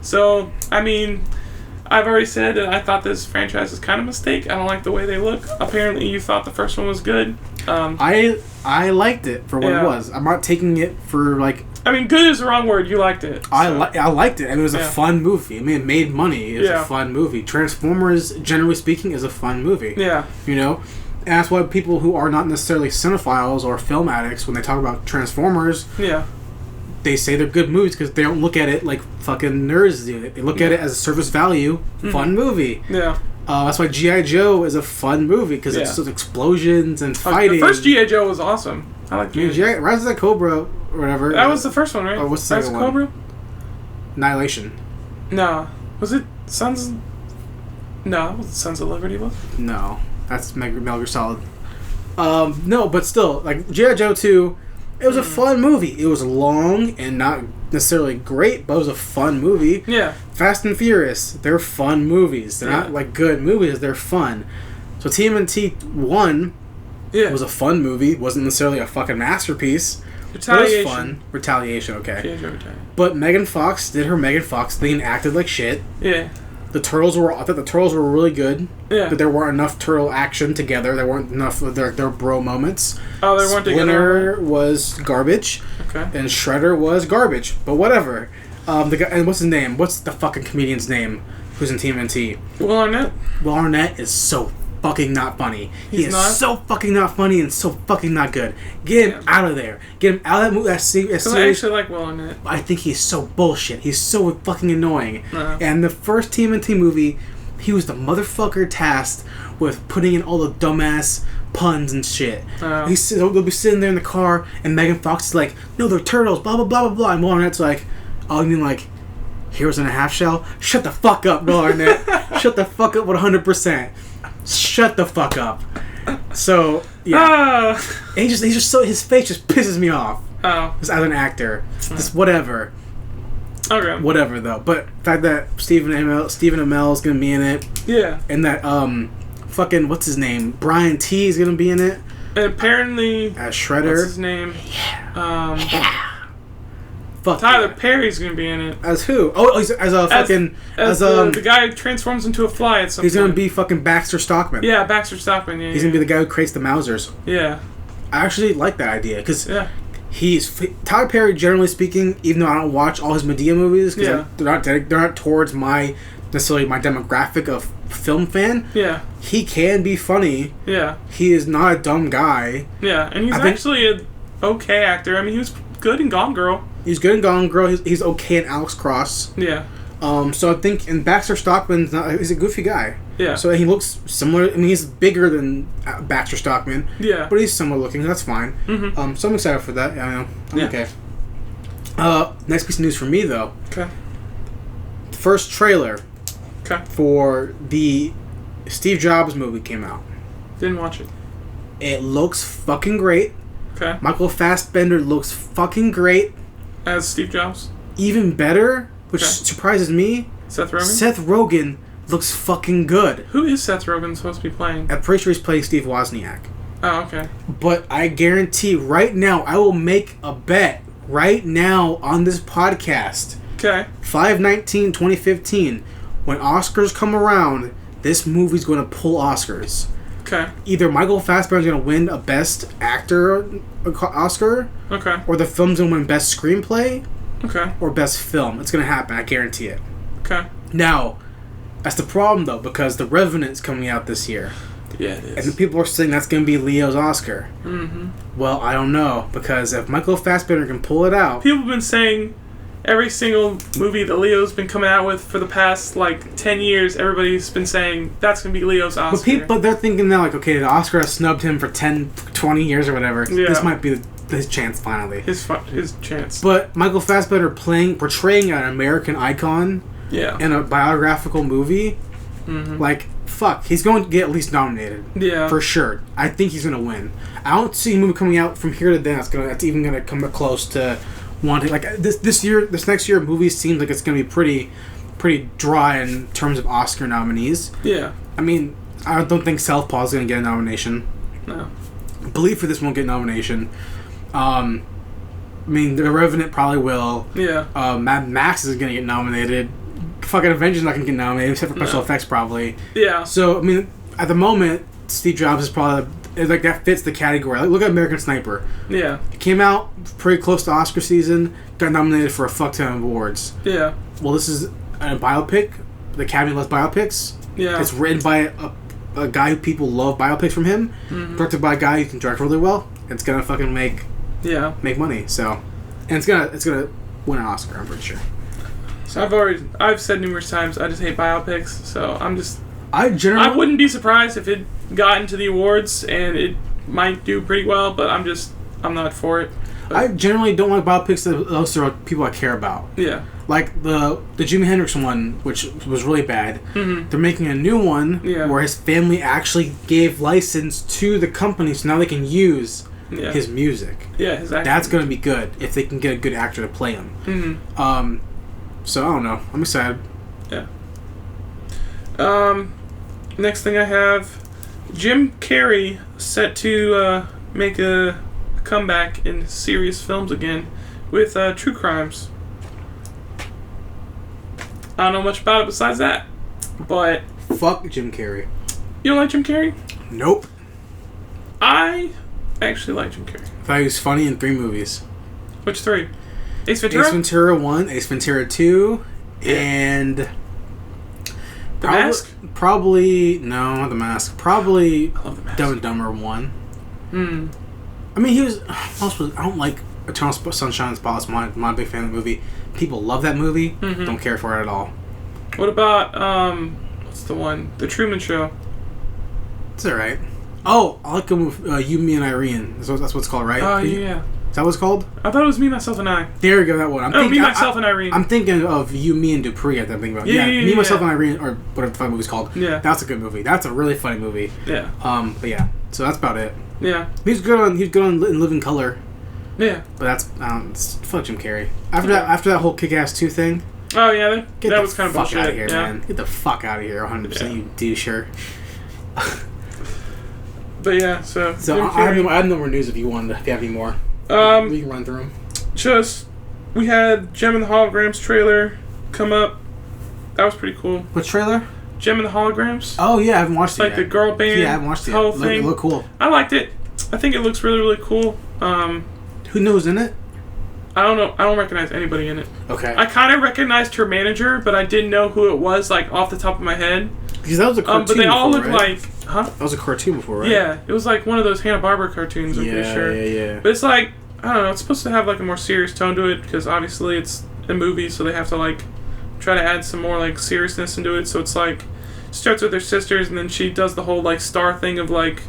Speaker 4: So, I mean, I've already said that I thought this franchise is kind of a mistake. I don't like the way they look. Apparently you thought the first one was good.
Speaker 3: I liked it for what it was. I'm not taking it for, like,
Speaker 4: I mean, good is the wrong word. You liked it. So.
Speaker 3: I liked it. I mean, it was a fun movie. I mean, it made money. It was a fun movie. Transformers, generally speaking, is a fun movie.
Speaker 4: Yeah.
Speaker 3: You know? And that's why people who are not necessarily cinephiles or film addicts, when they talk about Transformers, they say they're good movies because they don't look at it like fucking nerds do. They look at it as a service value, fun movie.
Speaker 4: Yeah.
Speaker 3: That's why G.I. Joe is a fun movie because it's just explosions and fighting.
Speaker 4: The first G.I. Joe was awesome. I like G.I.
Speaker 3: Rise of the Cobra or whatever.
Speaker 4: That was the first one, right?
Speaker 3: Or what's the second one?
Speaker 4: Cobra?
Speaker 3: Annihilation.
Speaker 4: No. Was it Sons? No, it wasn't Sons of Liberty, was it?
Speaker 3: No. That's Metal Gear Solid. No, but still, like G.I. Joe 2, it was a fun movie. It was long and not necessarily great, but it was a fun movie.
Speaker 4: Yeah.
Speaker 3: Fast and Furious, they're fun movies. They're not like good movies, they're fun. So TMNT 1 was a fun movie. It wasn't necessarily a fucking masterpiece.
Speaker 4: Retaliation.
Speaker 3: It was fun. Retaliation, okay.
Speaker 4: G.I. Joe Retaliation.
Speaker 3: But Megan Fox did her Megan Fox thing and acted like shit.
Speaker 4: Yeah.
Speaker 3: I thought the Turtles were really good.
Speaker 4: Yeah.
Speaker 3: But there weren't enough turtle action together. There weren't enough of their bro moments.
Speaker 4: Oh, they weren't together.
Speaker 3: Splinter was garbage.
Speaker 4: Okay.
Speaker 3: And Shredder was garbage. But whatever. The guy, and what's his name? What's the fucking comedian's name who's in TMNT?
Speaker 4: Will Arnett.
Speaker 3: Will Arnett is so fucking not funny.
Speaker 4: He's not?
Speaker 3: So fucking not funny and so fucking not good. Get him out of there. Get him out of that movie. That series.
Speaker 4: I actually like Will Arnett.
Speaker 3: I think he's so bullshit. He's so fucking annoying.
Speaker 4: Uh-huh.
Speaker 3: And the first TMNT movie, he was the motherfucker tasked with putting in all the dumbass puns and shit. They'll be sitting there in the car, and Megan Fox is like, "No, they're turtles." Blah blah blah blah blah. And Will Arnett's like, "Oh, you mean like Heroes in a Half Shell?" Shut the fuck up, Will Arnett. Shut the fuck up 100%. Shut the fuck up. So yeah, he just so his face just pisses me off.
Speaker 4: Oh,
Speaker 3: as an actor, just whatever.
Speaker 4: Okay.
Speaker 3: Whatever though, but the fact that Stephen Amell is gonna be in it.
Speaker 4: Yeah.
Speaker 3: And that fucking what's his name? Brian T is gonna be in it.
Speaker 4: And apparently
Speaker 3: as Shredder.
Speaker 4: What's his name?
Speaker 3: Yeah. Fuck
Speaker 4: Tyler Perry's gonna be in it.
Speaker 3: As who? Oh, he's as
Speaker 4: the guy who transforms into a fly at some point.
Speaker 3: He's gonna be fucking Baxter Stockman.
Speaker 4: Yeah, Baxter Stockman. Yeah.
Speaker 3: He's gonna be the guy who creates the Mausers.
Speaker 4: Yeah.
Speaker 3: I actually like that idea because Tyler Perry, generally speaking, even though I don't watch all his Medea movies because they're not towards necessarily my demographic of film fan.
Speaker 4: Yeah.
Speaker 3: He can be funny.
Speaker 4: Yeah.
Speaker 3: He is not a dumb guy.
Speaker 4: Yeah, and he's actually an okay actor. I mean, he was good in Gone Girl.
Speaker 3: He's good in Gone Girl. He's okay in Alex Cross.
Speaker 4: Yeah.
Speaker 3: So I think, and Baxter Stockman's he's a goofy guy.
Speaker 4: Yeah.
Speaker 3: So he looks similar. I mean, he's bigger than Baxter Stockman.
Speaker 4: Yeah.
Speaker 3: But he's similar looking. That's fine.
Speaker 4: Mm-hmm.
Speaker 3: So I'm excited for that. Yeah, I know. I'm okay. Next piece of news for me, though.
Speaker 4: Okay.
Speaker 3: The first trailer.
Speaker 4: Okay.
Speaker 3: For the Steve Jobs movie came out.
Speaker 4: Didn't watch it.
Speaker 3: It looks fucking great.
Speaker 4: Okay.
Speaker 3: Michael Fassbender looks fucking great.
Speaker 4: As Steve Jobs?
Speaker 3: Even better, which surprises me.
Speaker 4: Seth Rogen?
Speaker 3: Seth Rogen looks fucking good.
Speaker 4: Who is Seth Rogen supposed to be playing?
Speaker 3: I'm pretty sure he's playing Steve Wozniak.
Speaker 4: Oh, okay.
Speaker 3: But I guarantee right now, I will make a bet right now on this podcast.
Speaker 4: Okay.
Speaker 3: 5/19/2015. When Oscars come around, this movie's going to pull Oscars.
Speaker 4: Okay.
Speaker 3: Either Michael Fassbender's going to win a Best Actor Oscar.
Speaker 4: Okay.
Speaker 3: Or the film's going to win Best Screenplay.
Speaker 4: Okay.
Speaker 3: Or Best Film. It's going to happen. I guarantee it.
Speaker 4: Okay.
Speaker 3: Now, that's the problem, though, because The Revenant's coming out this year.
Speaker 4: Yeah, it is.
Speaker 3: And the people are saying that's going to be Leo's Oscar.
Speaker 4: Mm-hmm.
Speaker 3: Well, I don't know, because if Michael Fassbender can pull it out...
Speaker 4: People have been saying every single movie that Leo's been coming out with for the past, 10 years, everybody's been saying that's going to be Leo's Oscar.
Speaker 3: But they're thinking now, okay, the Oscar has snubbed him for 10, 20 years or whatever.
Speaker 4: Yeah.
Speaker 3: This might be his chance, finally.
Speaker 4: His chance.
Speaker 3: But Michael Fassbender portraying an American icon in a biographical movie, fuck, he's going to get at least nominated.
Speaker 4: Yeah.
Speaker 3: For sure. I think he's going to win. I don't see a movie coming out from here to then that's even going to come close to wanting... This next year, movies seems like it's going to be pretty dry in terms of Oscar nominees.
Speaker 4: Yeah.
Speaker 3: I mean, I don't think Southpaw's going to get a nomination.
Speaker 4: No.
Speaker 3: Believe for this won't get a nomination. I mean, The Revenant probably will.
Speaker 4: Yeah.
Speaker 3: Mad Max is going to get nominated. Fucking Avengers not going to get nominated, except for special effects, probably.
Speaker 4: Yeah.
Speaker 3: So, I mean, at the moment, Steve Jobs is probably it's like that fits the category. Like, look at American Sniper.
Speaker 4: Yeah.
Speaker 3: It came out pretty close to Oscar season. Got nominated for a fuck ton of awards.
Speaker 4: Yeah.
Speaker 3: Well, this is a biopic. The Academy loves biopics.
Speaker 4: Yeah.
Speaker 3: It's written by a guy who people love biopics from him.
Speaker 4: Mm-hmm.
Speaker 3: Directed by a guy who can direct really well. It's gonna fucking make money. So, and it's gonna win an Oscar. I'm pretty sure.
Speaker 4: So I've said numerous times I just hate biopics. So I wouldn't be surprised if it got into the awards and it might do pretty well, but I'm not for it. But
Speaker 3: I generally don't like biopics that also are people I care about.
Speaker 4: Yeah.
Speaker 3: Like the Jimi Hendrix one, which was really bad.
Speaker 4: Mm-hmm.
Speaker 3: They're making a new one where his family actually gave license to the company, so now they can use his music.
Speaker 4: Yeah, his acting.
Speaker 3: That's going to be good if they can get a good actor to play him.
Speaker 4: Mm-hmm.
Speaker 3: So I don't know. I'm excited.
Speaker 4: Yeah. Next thing I have, Jim Carrey set to make a comeback in serious films again with True Crimes. I don't know much about it besides that, but
Speaker 3: fuck Jim Carrey.
Speaker 4: You don't like Jim Carrey?
Speaker 3: Nope.
Speaker 4: I actually like Jim Carrey.
Speaker 3: I thought he was funny in 3 movies.
Speaker 4: Which 3? Ace Ventura?
Speaker 3: Ace Ventura 1, Ace Ventura 2, and
Speaker 4: The Mask?
Speaker 3: Probably no, not The Mask. Probably
Speaker 4: I love The Mask.
Speaker 3: Dumb and Dumber 1.
Speaker 4: Hmm.
Speaker 3: I mean, he was. I don't like Eternal Sunshine of the Spotless Mind. I'm not a big fan of the movie. People love that movie.
Speaker 4: Mm-hmm.
Speaker 3: Don't care for it at all.
Speaker 4: What about what's the one? The Truman Show.
Speaker 3: It's alright. Oh, I like him with You, Me, and Irene. That's what it's called, right?
Speaker 4: Oh yeah.
Speaker 3: Is that what it's called?
Speaker 4: I thought it was Me, Myself, and I.
Speaker 3: There you go, that one.
Speaker 4: Me, Myself, and Irene.
Speaker 3: I'm thinking of You, Me, and Dupree. I'm thinking about.
Speaker 4: Yeah,
Speaker 3: Me, Myself, and Irene, or whatever the fuck movie's called.
Speaker 4: Yeah.
Speaker 3: That's a good movie. That's a really funny movie.
Speaker 4: Yeah.
Speaker 3: But yeah. So that's about it.
Speaker 4: Yeah.
Speaker 3: He's good on In Living Color.
Speaker 4: Yeah.
Speaker 3: But that's fuck Jim Carrey. After that whole Kick-Ass 2 thing.
Speaker 4: Oh yeah, that was kind of bullshit.
Speaker 3: Get the fuck out of here,
Speaker 4: yeah.
Speaker 3: man. Get the fuck out of here, 100%. You doucher.
Speaker 4: But yeah, so
Speaker 3: I have no more news if you have any more. We can run through them.
Speaker 4: We had Gem and the Holograms trailer come up. That was pretty cool.
Speaker 3: What trailer?
Speaker 4: Gem and the Holograms.
Speaker 3: Oh yeah, I haven't watched it yet.
Speaker 4: Like the girl band.
Speaker 3: Yeah, I haven't watched it
Speaker 4: whole
Speaker 3: yet.
Speaker 4: thing.
Speaker 3: It looked cool.
Speaker 4: I liked it. I think it looks really, really cool.
Speaker 3: Who knows in it?
Speaker 4: I don't know. I don't recognize anybody in it.
Speaker 3: Okay.
Speaker 4: I kind of recognized her manager, but I didn't know who it was, like, off the top of my head.
Speaker 3: Because that was a cartoon
Speaker 4: but they all
Speaker 3: before,
Speaker 4: look
Speaker 3: right?
Speaker 4: like... Huh?
Speaker 3: That was a cartoon before, right?
Speaker 4: Yeah. It was like one of those Hanna-Barbera cartoons, I'm pretty sure.
Speaker 3: Yeah.
Speaker 4: But it's like, I don't know, it's supposed to have, like, a more serious tone to it, because obviously it's a movie, so they have to, like, try to add some more, like, seriousness into it. So it's like, starts with her sisters, and then she does the whole, like, star thing of, like,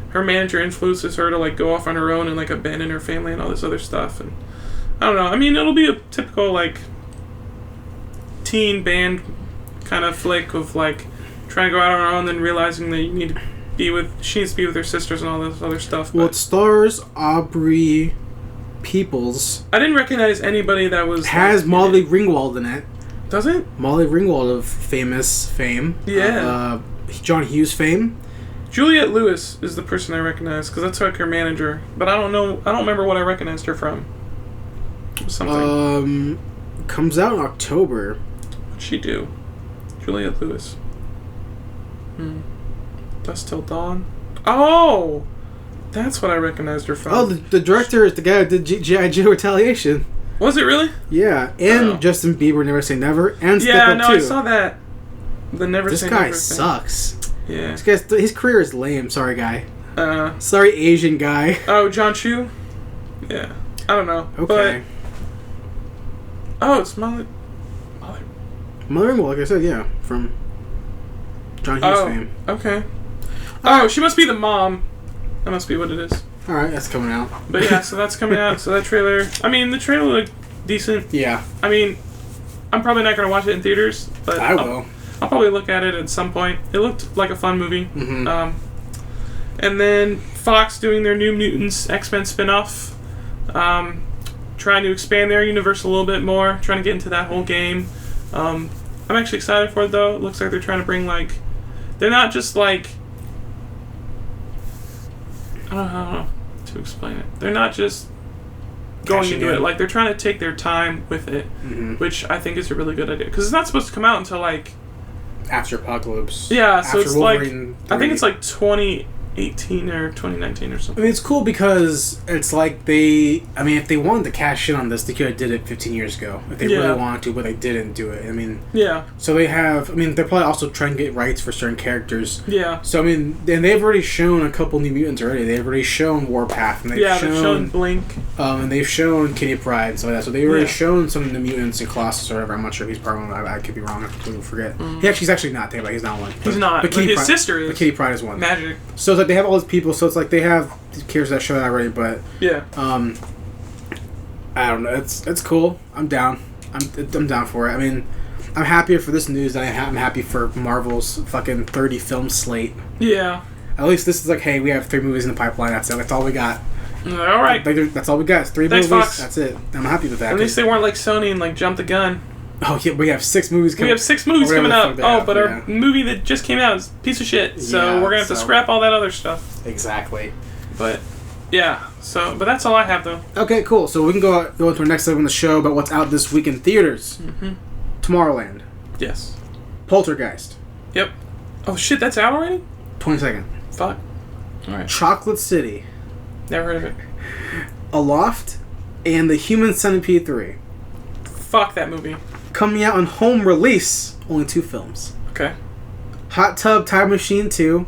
Speaker 4: her manager influences her to, like, go off on her own and, like, abandon her family and all this other stuff. And I don't know. I mean, it'll be a typical, like, teen band kind of flick of, like, trying to go out on her own and then realizing that she needs to be with her sisters and all this other stuff.
Speaker 3: Well, it stars Aubrey Peoples.
Speaker 4: I didn't recognize anybody that was...
Speaker 3: Has Molly Ringwald in it.
Speaker 4: Does it?
Speaker 3: Molly Ringwald of famous fame.
Speaker 4: Yeah.
Speaker 3: John Hughes fame.
Speaker 4: Juliette Lewis is the person I recognize, because that's like her manager. But I don't know. I don't remember what I recognized her from. Something.
Speaker 3: Comes out in October.
Speaker 4: What'd she do? Juliette Lewis. Dusk Till Dawn. Oh! That's what I recognized her from.
Speaker 3: Oh, the director is the guy who did G.I. Joe Retaliation.
Speaker 4: Was it really?
Speaker 3: Yeah, and Justin Bieber, Never Say Never, and Step Up 2.
Speaker 4: I saw that. The Never
Speaker 3: This
Speaker 4: Say
Speaker 3: guy
Speaker 4: Never
Speaker 3: sucks.
Speaker 4: Thing. Yeah.
Speaker 3: His career is lame. Sorry, guy.
Speaker 4: Sorry,
Speaker 3: Asian guy.
Speaker 4: Oh, John Chu? Yeah. I don't know.
Speaker 3: Okay.
Speaker 4: But, it's Molly
Speaker 3: Ringwald, like I said, yeah, from John Hughes fame.
Speaker 4: Okay. Oh, she must be the mom. That must be what it is.
Speaker 3: Alright, that's coming out.
Speaker 4: But yeah, so that's coming out. So that trailer... I mean, the trailer looked decent.
Speaker 3: Yeah.
Speaker 4: I mean, I'm probably not going to watch it in theaters, but...
Speaker 3: I will.
Speaker 4: I'll probably look at it at some point. It looked like a fun movie.
Speaker 3: Mm-hmm.
Speaker 4: And then Fox doing their New Mutants X-Men spinoff. Trying to expand their universe a little bit more. Trying to get into that whole game. I'm actually excited for it, though. It looks like they're trying to bring, like... They're not just, like... I don't know how to explain it. They're not just going into it. Like, they're trying to take their time with it.
Speaker 3: Mm-hmm.
Speaker 4: Which I think is a really good idea. Because it's not supposed to come out until, like...
Speaker 3: After Apocalypse.
Speaker 4: Yeah, so
Speaker 3: After
Speaker 4: it's
Speaker 3: Wolverine
Speaker 4: like...
Speaker 3: 3.
Speaker 4: I think it's like 2018 2018 or 2019 or something.
Speaker 3: I mean, it's cool because it's like if they wanted to cash in on this, they could have did it 15 years ago. If they really wanted to, but they didn't do it. I mean...
Speaker 4: Yeah.
Speaker 3: So they have... I mean, they're probably also trying to get rights for certain characters.
Speaker 4: Yeah.
Speaker 3: So, I mean, and they've already shown a couple New Mutants already. They've already shown Warpath, and they've shown
Speaker 4: Blink.
Speaker 3: And they've shown Kitty Pryde and stuff like that. So they've already shown some of the mutants and Colossus or whatever. I'm not sure if he's part of one. I could be wrong. I completely forget. He's actually not. Think about it. He's not one.
Speaker 4: He's not. But his sister is.
Speaker 3: But Kitty Pryde is one.
Speaker 4: Magic.
Speaker 3: So it's like they have all these people. So it's like they have characters that show that already. But I don't know. It's cool. I'm down. I'm down for it. I mean, I'm happier for this news than I'm happy for Marvel's fucking 30 film slate.
Speaker 4: Yeah.
Speaker 3: At least this is like, hey, we have 3 movies in the pipeline. That's it. That's all we got.
Speaker 4: All right.
Speaker 3: That's all we got. 3
Speaker 4: Thanks,
Speaker 3: movies.
Speaker 4: Fox.
Speaker 3: That's it. I'm happy with that.
Speaker 4: At least they weren't like Sony and like jumped the gun.
Speaker 3: Oh yeah, we have 6 movies coming.
Speaker 4: We have 6 movies coming out. Our movie that just came out is a piece of shit. So we're gonna have to scrap all that other stuff.
Speaker 3: Exactly.
Speaker 4: But yeah. But that's all I have though.
Speaker 3: Okay, cool. So we can go into our next segment of the show about what's out this week in theaters. Tomorrowland.
Speaker 4: Yes.
Speaker 3: Poltergeist.
Speaker 4: Yep. Oh shit, that's out already?
Speaker 3: 22nd.
Speaker 4: Fuck. All right.
Speaker 3: Chocolate City.
Speaker 4: Never heard of it.
Speaker 3: Aloft, and The Human Centipede 3.
Speaker 4: Fuck that movie.
Speaker 3: Coming out on home release, only 2 films.
Speaker 4: Okay.
Speaker 3: Hot Tub Time Machine 2.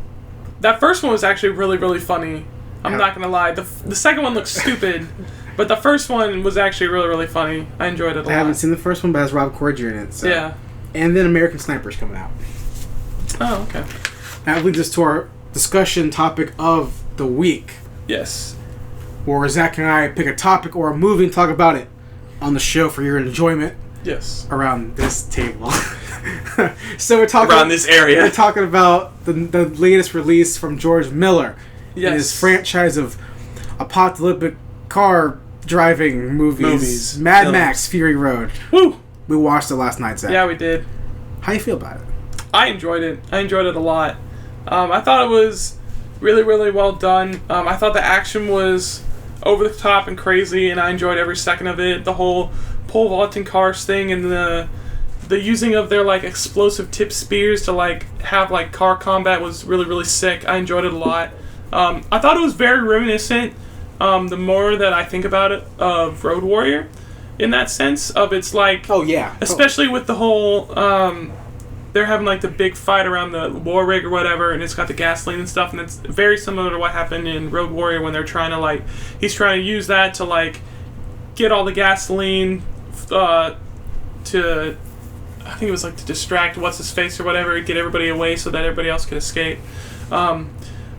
Speaker 4: That first one was actually really, really funny. I'm not gonna lie. The second one looks stupid, but the first one was actually really, really funny. I enjoyed it a lot.
Speaker 3: I haven't seen the first one, but it has Rob Corddry in it. So.
Speaker 4: Yeah.
Speaker 3: And then American Sniper's coming out.
Speaker 4: Oh, okay.
Speaker 3: That leads us to our discussion topic of the week.
Speaker 4: Yes.
Speaker 3: Where Zach and I pick a topic or a movie and talk about it on the show for your enjoyment.
Speaker 4: Yes.
Speaker 3: Around this table. So we're talking
Speaker 2: around this area.
Speaker 3: We're talking about the latest release from George Miller.
Speaker 4: Yes.
Speaker 3: In his franchise of apocalyptic car driving movies. Mad Max Fury Road.
Speaker 4: Woo!
Speaker 3: We watched it last night, Zach.
Speaker 4: Yeah, we did.
Speaker 3: How you feel about it?
Speaker 4: I enjoyed it. I enjoyed it a lot. I thought it was really, really well done. I thought the action was over the top and crazy, and I enjoyed every second of it. The whole pole vaulting cars thing and the using of their like explosive tip spears to like have like car combat was really, really sick. I enjoyed it a lot. I thought it was very reminiscent, the more that I think about it, of Road Warrior, in that sense of it's like...
Speaker 3: Oh, yeah.
Speaker 4: Especially with the whole... they're having like the big fight around the war rig or whatever, and it's got the gasoline and stuff, and it's very similar to what happened in Road Warrior when they're trying to like... He's trying to use that to like get all the gasoline to... I think it was like to distract what's-his-face or whatever, get everybody away so that everybody else could escape.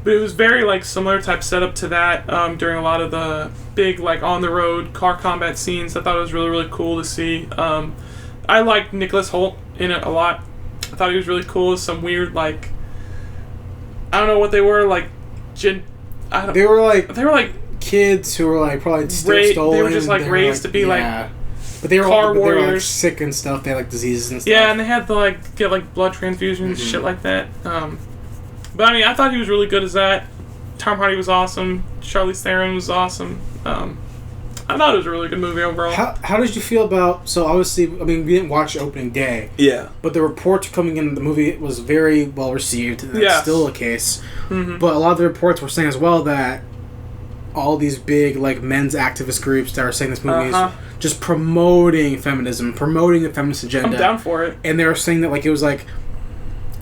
Speaker 4: But it was very like similar type setup to that during a lot of the big like on the road car combat scenes. I thought it was really, really cool to see. I liked Nicholas Hoult in it a lot. I thought he was really cool. Some weird like I don't know what they were like.
Speaker 3: They were like kids who were like probably stolen.
Speaker 4: They were just like raised to be like.
Speaker 3: But they were
Speaker 4: car warriors.
Speaker 3: They were like sick and stuff. They had like diseases and stuff.
Speaker 4: Yeah, and they had to like get like blood transfusions, shit like that. But I mean, I thought he was really good as that. Tom Hardy was awesome. Charlize Theron was awesome. I thought it was a really good movie overall.
Speaker 3: How did you feel about... So obviously, I mean, we didn't watch opening day.
Speaker 2: Yeah.
Speaker 3: But the reports coming in, the movie was very well received. And that's still the case. Mm-hmm. But a lot of the reports were saying as well that all these big like men's activist groups that are saying this movie is just promoting feminism, promoting the feminist agenda.
Speaker 4: I'm down for it.
Speaker 3: And they were saying that like it was like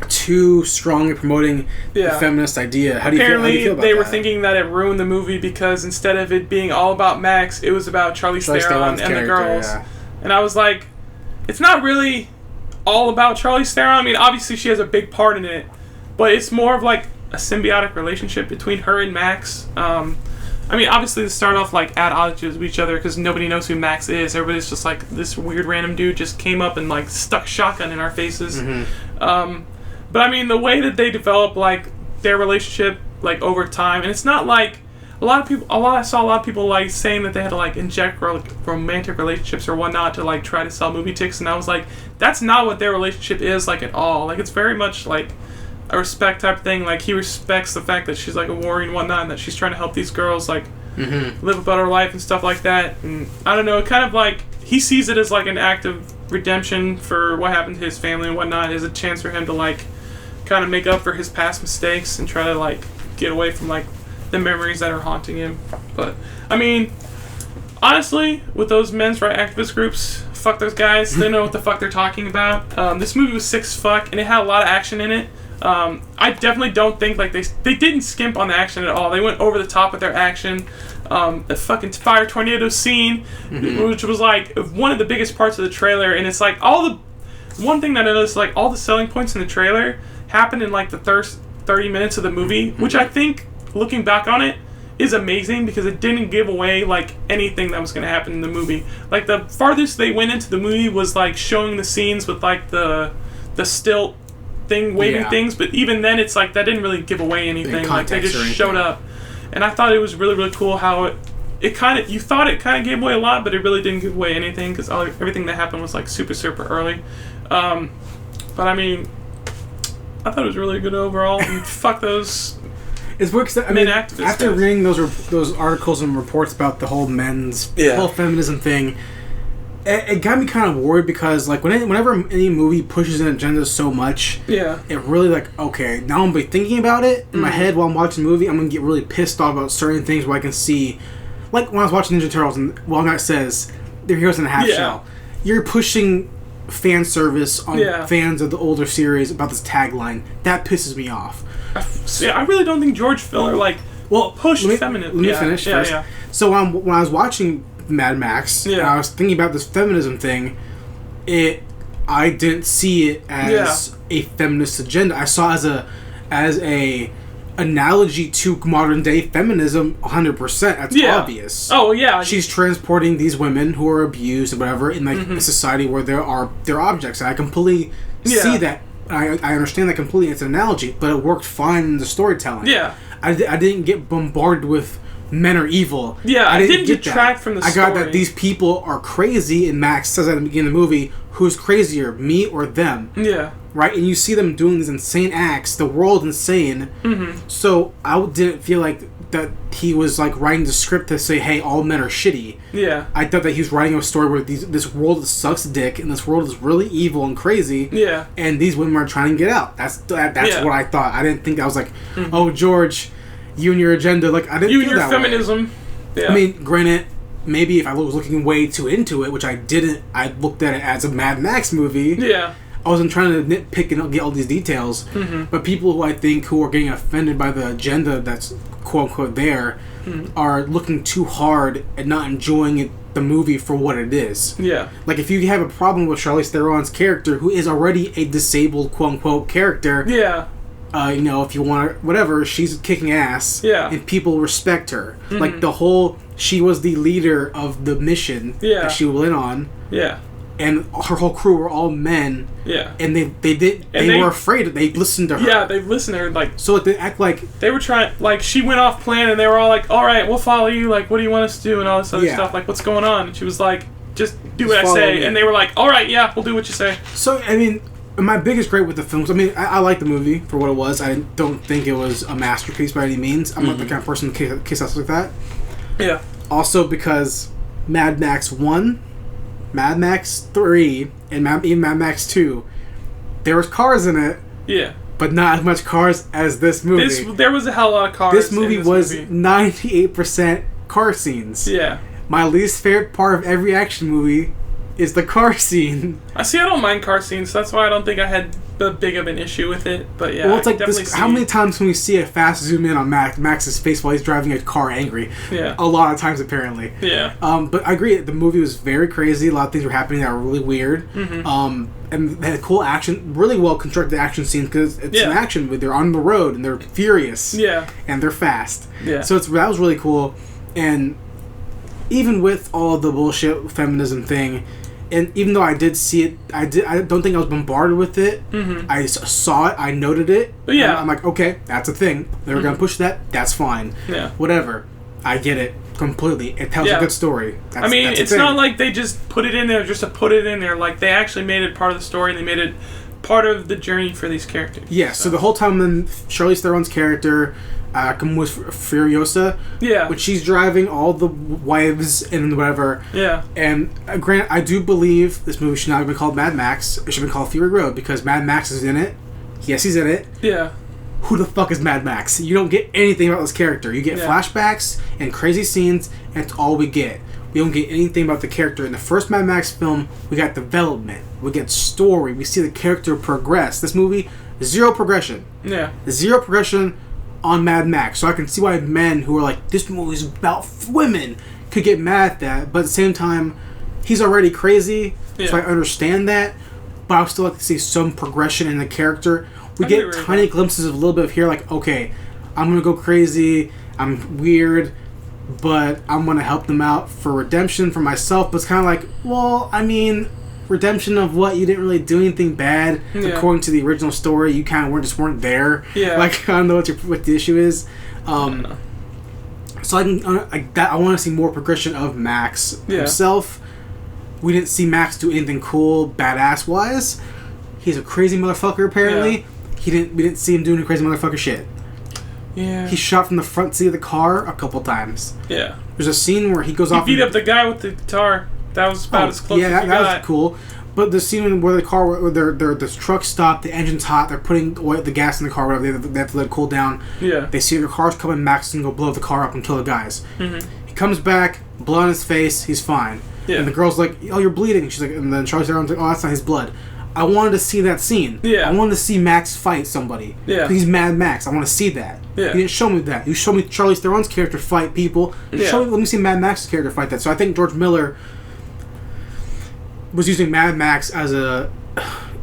Speaker 3: too strongly promoting the feminist idea. How do you feel about that?
Speaker 4: They were thinking that it ruined the movie because instead of it being all about Max, it was about Charlize Theron and the girls. Yeah. And I was like, it's not really all about Charlize Theron. I mean, obviously she has a big part in it, but it's more of like a symbiotic relationship between her and Max. I mean, obviously they start off like at odds with each other because nobody knows who Max is. Everybody's just like, this weird random dude just came up and like stuck shotgun in our faces. Mm-hmm. But I mean, the way that they develop like their relationship like over time, and it's not like I saw a lot of people like saying that they had to like inject romantic relationships or whatnot to like try to sell movie tickets, and I was like, that's not what their relationship is like at all. Like it's very much like a respect type thing. Like he respects the fact that she's like a warrior and whatnot, and that she's trying to help these girls like live a better life and stuff like that. And I don't know, kind of like he sees it as like an act of redemption for what happened to his family and whatnot, as a chance for him to like kind of make up for his past mistakes and try to like get away from like the memories that are haunting him. But I mean, honestly, with those men's right activist groups, fuck those guys. They know what the fuck they're talking about. This movie was sick as fuck, and it had a lot of action in it. I definitely don't think like they didn't skimp on the action at all. They went over the top with their action. The fucking fire tornado scene, which was like one of the biggest parts of the trailer, and it's like one thing that I noticed, like all the selling points in the trailer happened in like the first 30 minutes of the movie, which I think, looking back on it, is amazing because it didn't give away like anything that was going to happen in the movie. Like the farthest they went into the movie was like showing the scenes with like the stilt thing waving things, but even then it's like that didn't really give away anything. Like they just showed up, and I thought it was really, really cool how it kind of, you thought it kind of gave away a lot, but it really didn't give away anything because everything that happened was like super, super early. But I mean, I thought it was really good overall. And fuck those.
Speaker 3: It's weird because after reading those articles and reports about the whole whole feminism thing, it got me kind of worried because like whenever any movie pushes an agenda so much, it really like, okay, now I'm thinking about it in my head while I'm watching the movie. I'm gonna get really pissed off about certain things where I can see, like when I was watching Ninja Turtles and Walnut says they're heroes in a half shell. You're pushing fan service on fans of the older series about this tagline. That pisses me off.
Speaker 4: I really don't think George Filler pushed feminism.
Speaker 3: Let me finish first. Yeah. So when I was watching Mad Max, and I was thinking about this feminism thing, I didn't see it as a feminist agenda. I saw it as a analogy to modern day feminism. 100%. That's obvious.
Speaker 4: Oh yeah,
Speaker 3: she's transporting these women who are abused and whatever in like a society where they're objects. And I completely see that. I understand that completely. It's an analogy, but it worked fine in the storytelling. Yeah, I didn't get bombarded with men are evil.
Speaker 4: Yeah, I didn't detract from the story.
Speaker 3: I got that these people are crazy, and Max says at the beginning of the movie, who's crazier, me or them? Yeah. Right? And you see them doing these insane acts. The world's insane. So I didn't feel like that he was like writing the script to say, hey, all men are shitty. Yeah. I thought that he was writing a story where this world sucks dick, and this world is really evil and crazy. Yeah. And these women are trying to get out. That's what I thought. I didn't think I was like, oh, George, you and your agenda. Like, I didn't feel that way. You and your feminism. Yeah. I mean, granted, maybe if I was looking way too into it, which I didn't, I looked at it as a Mad Max movie. Yeah. I wasn't trying to nitpick and get all these details. But people who I think who are getting offended by the agenda that's quote-unquote there are looking too hard and not enjoying the movie for what it is. Yeah. Like, if you have a problem with Charlize Theron's character, who is already a disabled quote-unquote character... Yeah. You know, if you want to, whatever, she's kicking ass. Yeah. And people respect her. Like, she was the leader of the mission that she went on. Yeah. And her whole crew were all men. Yeah. And they were afraid. They listened to her.
Speaker 4: Yeah, they listened to her. Like,
Speaker 3: so they act like...
Speaker 4: They were trying... Like, she went off plan and they were all like, all right, we'll follow you. Like, what do you want us to do? And all this other stuff. Like, what's going on? And she was like, just do what I say. Me. And they were like, all right, yeah, we'll do what you say.
Speaker 3: So, I mean... My biggest gripe with the films, I mean, I like the movie for what it was. I don't think it was a masterpiece by any means. I'm not the kind of person to kiss ass like that. Yeah. Also because Mad Max 1, Mad Max 3, and even Mad Max 2, there was cars in it. Yeah. But not as much cars as this movie.
Speaker 4: There was a hell of a lot of cars.
Speaker 3: This movie was 98% car scenes. Yeah. My least favorite part of every action movie is the car scene.
Speaker 4: I don't mind car scenes. So that's why I don't think I had a big of an issue with it. But yeah,
Speaker 3: well, it's like this, how many times can we see a fast zoom in on Max's face while he's driving a car angry? Yeah, a lot of times apparently. Yeah. But I agree. The movie was very crazy. A lot of things were happening that were really weird. And they had cool action, really well constructed action scenes because it's an action movie. They're on the road and they're furious. Yeah. And they're fast. Yeah. So that was really cool. And even with all of the bullshit feminism thing. And even though I did see it, I don't think I was bombarded with it. I saw it, I noted it. Yeah. I'm like, okay, that's a thing. They were going to push that, that's fine. Yeah. Whatever. I get it completely. It tells a good story.
Speaker 4: It's not like they just put it in there just to put it in there. Like, they actually made it part of the story, and they made it part of the journey for these characters.
Speaker 3: Yeah, so the whole time then Charlize Theron's character... was Furiosa, which she's driving all the wives and whatever. Yeah. And granted, I do believe this movie should not have been called Mad Max. It should have been called Fury Road because Mad Max is in it. Yes, he's in it. Yeah. who the fuck is Mad Max? You don't get anything about this character. You get flashbacks and crazy scenes, and it's all we get. We don't get anything about the character. In the first Mad Max film, we got development. We get story. We see the character progress. This movie, zero progression.
Speaker 4: Yeah.
Speaker 3: Zero progression on Mad Max. So I can see why men who are like, this movie's about women, could get mad at that. But at the same time, he's already crazy, so I understand that. But I would still like to see some progression in the character. We get tiny glimpses of a little bit of here, like, okay, I'm going to go crazy, I'm weird, but I'm going to help them out for redemption for myself. But it's kind of like, well, I mean, redemption of what? You didn't really do anything bad according to the original story. You kind of weren't there.
Speaker 4: Yeah.
Speaker 3: Like, I don't know what the issue is. So I want to see more progression of Max himself. We didn't see Max do anything cool, badass wise. He's a crazy motherfucker apparently.
Speaker 4: Yeah.
Speaker 3: We didn't see him doing crazy motherfucker shit.
Speaker 4: Yeah.
Speaker 3: He shot from the front seat of the car a couple times.
Speaker 4: Yeah.
Speaker 3: There's a scene where he goes off.
Speaker 4: He beat up the guy with the guitar. That was about as close as
Speaker 3: that was cool. But the scene where the truck stopped, the engine's hot, they're putting the gas in the car, whatever, they have to let it cool down. Yeah. They see the car's coming, Max is going to go blow the car up and kill the guys. Mm-hmm. He comes back, blood on his face, he's fine. Yeah. And the girl's like, oh, you're bleeding. She's like, and then Charlize Theron's like, oh, that's not his blood. I wanted to see that scene. Yeah. I wanted to see Max fight somebody. Yeah. He's Mad Max. I want to see that. Yeah. You didn't show me that. You showed me Charlize Theron's character fight people. Yeah. Let me see Mad Max's character fight that. So I think George Miller was using Mad Max as a...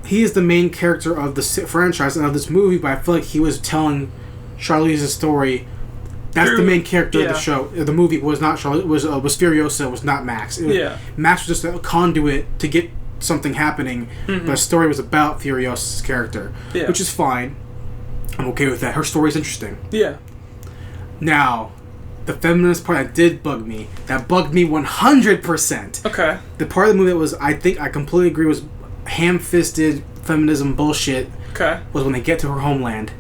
Speaker 3: He is the main character of the franchise and of this movie, but I feel like he was telling Charlize's story. That's the main character of the show. The movie was not Charlize. Was Furiosa. Was not Max. Max was just a conduit to get something happening, but the story was about Furiosa's character, which is fine. I'm okay with that. Her story is interesting. Yeah. Now, the feminist part that did bug me. That bugged me 100%. Okay. The part of the movie that was, I think, I completely agree, was ham-fisted feminism bullshit. Okay. Was when they get to her homeland,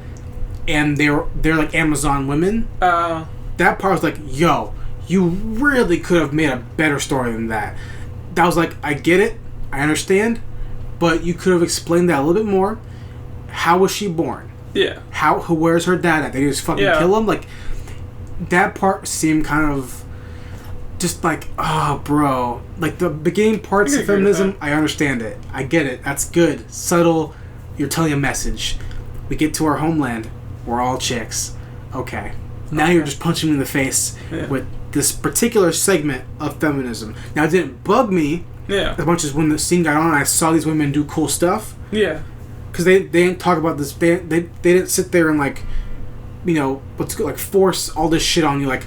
Speaker 3: and they're like Amazon women. That part was like, yo, you really could have made a better story than that. That was like, I get it. I understand, but you could have explained that a little bit more. How was she born? Yeah. Where's her dad at? They just fucking kill him? Like, that part seemed kind of just like, oh, bro. Like, the beginning parts of feminism, I understand it. I get it. That's good. Subtle. You're telling a message. We get to our homeland. We're all chicks. Okay. Now you're just punching me in the face with this particular segment of feminism. Now, it didn't bug me. Yeah. As much as when the scene got on, I saw these women do cool stuff. Yeah. Because they didn't talk about this. They didn't sit there and like, you know, like force all this shit on you. Like,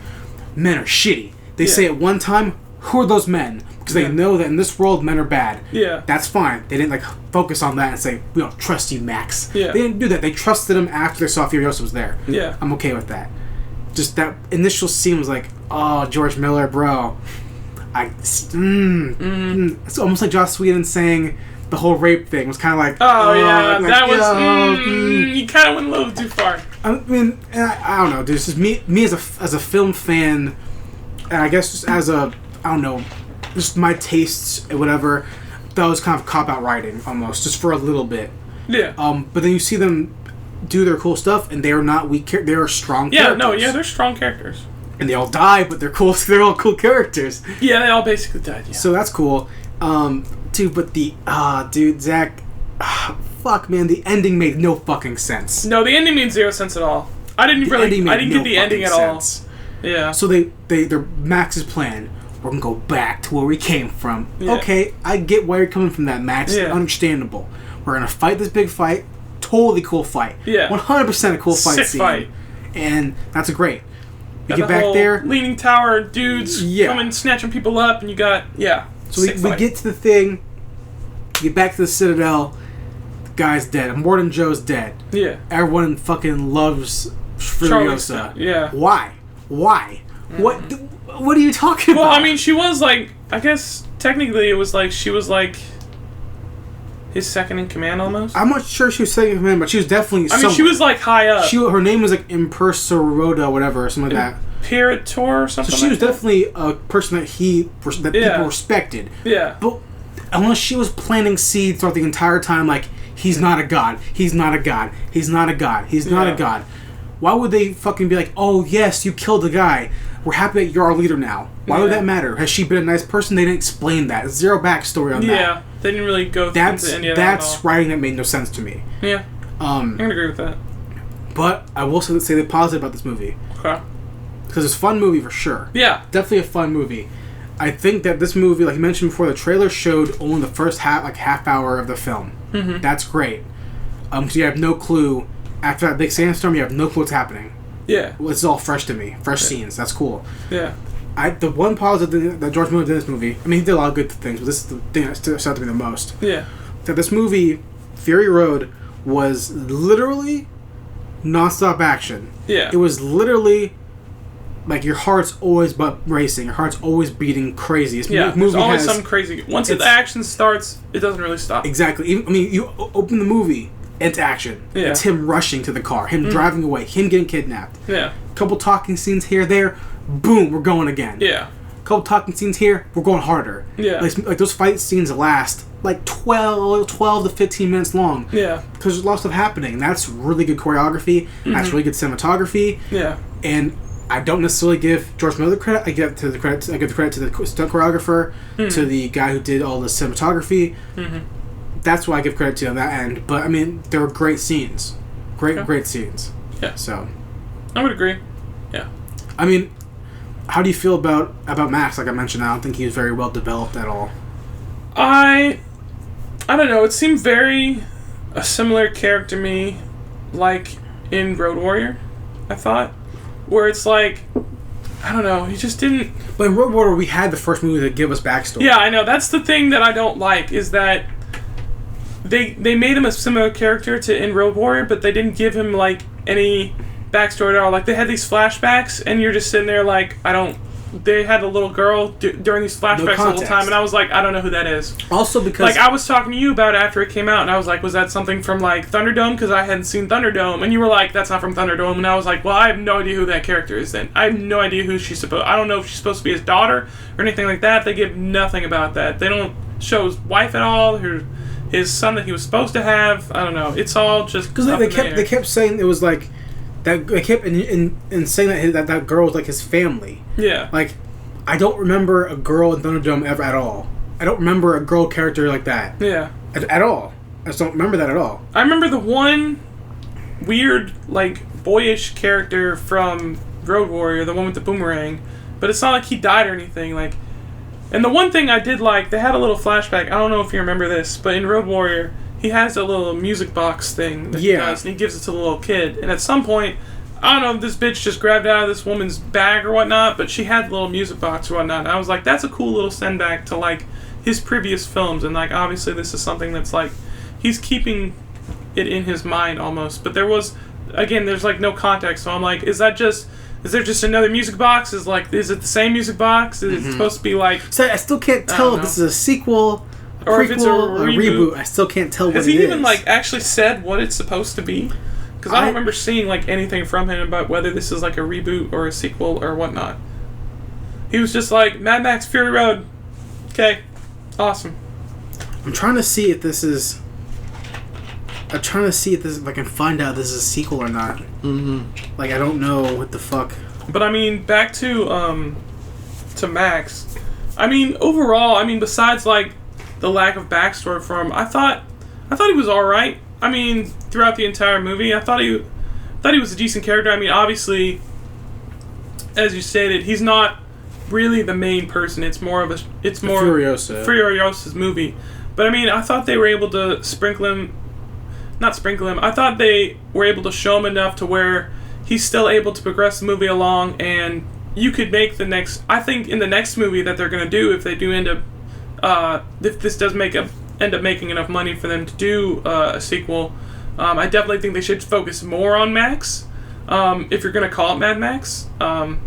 Speaker 3: men are shitty. They say at one time, who are those men? Because they know that in this world, men are bad. Yeah. That's fine. They didn't like focus on that and say, we don't trust you, Max. Yeah. They didn't do that. They trusted him after they saw Furiosa was there. Yeah. I'm okay with that. Just that initial scene was like, oh, George Miller, bro. It's almost like Joss Whedon saying the whole rape thing was kind of like,
Speaker 4: that was you kind of went a little too far.
Speaker 3: I mean, I don't know, dude. It's just me as a film fan, and I guess just as a, I don't know, just my tastes and whatever. That was kind of cop-out writing almost, just for a little bit. Yeah. But then you see them do their cool stuff, and they are not weak. They are strong.
Speaker 4: Characters. They're strong characters.
Speaker 3: And they all die, but they're cool. They're all cool characters.
Speaker 4: Yeah, they all basically died. Yeah.
Speaker 3: So that's cool. Dude, but Zach, fuck, man, the ending made no fucking sense.
Speaker 4: No, the ending made zero sense at all. I didn't get the ending at all. Yeah.
Speaker 3: So they're Max's plan. We're gonna go back to where we came from. Yeah. Okay, I get why you're coming from that, Max. Yeah. Understandable. We're gonna fight this big fight. Totally cool fight. Yeah. 100% a cool fight
Speaker 4: Sick
Speaker 3: scene.
Speaker 4: Fight.
Speaker 3: And that's great. You get back there,
Speaker 4: leaning tower dudes coming snatching people up, and you got
Speaker 3: So we get to the thing. Get back to the Citadel. The guy's dead. Morton Joe's dead. Yeah. Everyone fucking loves Furiosa. Yeah. Why? What are you talking about?
Speaker 4: Well, I mean, she was like, I guess technically it was like she was like his second in command almost.
Speaker 3: I'm not sure she was second in command, but she was definitely.
Speaker 4: I mean, she was like high up.
Speaker 3: Her name was like Impersaroda, whatever, or something like that.
Speaker 4: Imperator or something.
Speaker 3: So she was definitely a person that people respected. Yeah. But unless she was planting seeds throughout the entire time, like He's not a god. He's not a god. He's not a god. He's not a god. Why would they fucking be like, oh, yes, you killed a guy. We're happy that you're our leader now. Why would that matter? Has she been a nice person? They didn't explain that. Zero backstory on that.
Speaker 4: Yeah, they didn't really go into any of that.
Speaker 3: That's writing that made no sense to me.
Speaker 4: Yeah. I can agree with that.
Speaker 3: But I will say the positive about this movie.
Speaker 4: Okay.
Speaker 3: Because it's a fun movie for sure.
Speaker 4: Yeah.
Speaker 3: Definitely a fun movie. I think that this movie, like you mentioned before, the trailer showed only the first half hour of the film. Mm-hmm. That's great. Because you have no clue. After that big sandstorm, you have no clue what's happening.
Speaker 4: Yeah.
Speaker 3: Well, it's all fresh to me. Fresh scenes. That's cool.
Speaker 4: Yeah.
Speaker 3: The one positive thing that George Miller did in this movie, I mean, he did a lot of good things, but this is the thing that stood out to me the most.
Speaker 4: Yeah.
Speaker 3: That this movie, Fury Road, was literally non-stop action.
Speaker 4: Yeah.
Speaker 3: It was literally like your heart's always racing. Your heart's always beating crazy.
Speaker 4: There's always some crazy. Once the action starts, it doesn't really stop.
Speaker 3: Exactly. I mean, you open the movie, it's action.
Speaker 4: Yeah.
Speaker 3: It's him rushing to the car, him driving away, him getting kidnapped.
Speaker 4: Yeah.
Speaker 3: Couple talking scenes here, there. Boom, we're going again.
Speaker 4: Yeah.
Speaker 3: Couple talking scenes here, we're going harder.
Speaker 4: Yeah.
Speaker 3: Like those fight scenes last like 12 to 15 minutes long.
Speaker 4: Yeah.
Speaker 3: Because there's a lot of stuff happening. And that's really good choreography. Mm-hmm. That's really good cinematography.
Speaker 4: Yeah.
Speaker 3: And I don't necessarily give George Miller the credit. I give the credit to the stunt choreographer, to the guy who did all the cinematography. Mm-hmm. That's why I give credit to on that end. But I mean, there were great scenes, great scenes.
Speaker 4: Yeah.
Speaker 3: So,
Speaker 4: I would agree. Yeah.
Speaker 3: I mean, how do you feel about Max? Like I mentioned, I don't think he was very well developed at all.
Speaker 4: I don't know. It seemed very a similar character to me, like in Road Warrior. I thought, where it's like, I don't know. He just didn't.
Speaker 3: But in Road Warrior, we had the first movie to give us backstory.
Speaker 4: Yeah, I know. That's the thing that I don't like is that they made him a similar character to in Road Warrior, but they didn't give him like any backstory at all. Like they had these flashbacks, and you're just sitting there like, They had a little girl during these flashbacks the whole time, and I was like, I don't know who that is.
Speaker 3: Also because...
Speaker 4: Like, I was talking to you about it after it came out, and I was like, was that something from, like, Thunderdome? Because I hadn't seen Thunderdome. And you were like, that's not from Thunderdome. And I was like, well, I have no idea who that character is then. I have no idea who she's supposed... I don't know if she's supposed to be his daughter or anything like that. They give nothing about that. They don't show his wife at all, his son that he was supposed to have. I don't know. It's all just...
Speaker 3: Because they kept saying it was, like... That they kept in saying that girl was, like, his family.
Speaker 4: Yeah.
Speaker 3: Like... I don't remember a girl in Thunderdome ever at all. I don't remember a girl character like that.
Speaker 4: Yeah.
Speaker 3: At all. I just don't remember that at all.
Speaker 4: I remember the one weird, like, boyish character from Road Warrior, the one with the boomerang, but it's not like he died or anything. Like, and the one thing I did like, they had a little flashback. I don't know if you remember this, but in Road Warrior, he has a little music box thing that he does, and he gives it to the little kid. And at some point, I don't know if this bitch just grabbed out of this woman's bag or whatnot, but she had a little music box or whatnot. And I was like, that's a cool little send back to, like, his previous films. And, like, obviously this is something that's, like, he's keeping it in his mind almost. But there's, like, no context. So I'm like, is there just another music box? Is it the same music box? Is it supposed to be, like...
Speaker 3: So I still can't tell if this is a sequel, a prequel,
Speaker 4: if it's a reboot.
Speaker 3: I still can't tell what it is.
Speaker 4: Has he even, like, actually said what it's supposed to be? Because I don't remember seeing, like, anything from him about whether this is, like, a reboot or a sequel or whatnot. He was just like, Mad Max Fury Road. Okay. Awesome.
Speaker 3: I'm trying to see if this is... if I can find out if this is a sequel or not. Mm-hmm. Like, I don't know what the fuck.
Speaker 4: But, I mean, back to Max. I mean, overall, besides, like, the lack of backstory for him, I thought he was alright. I mean, throughout the entire movie, I thought he was a decent character. I mean, obviously, as you stated, he's not really the main person. It's more Furiosa's movie. But I mean, I thought they were able to not sprinkle him. I thought they were able to show him enough to where he's still able to progress the movie along, and you could make the next. I think in the next movie that they're gonna do, if they do end up, if this does end up making enough money for them to do a sequel, I definitely think they should focus more on Max. If you're going to call it Mad Max, I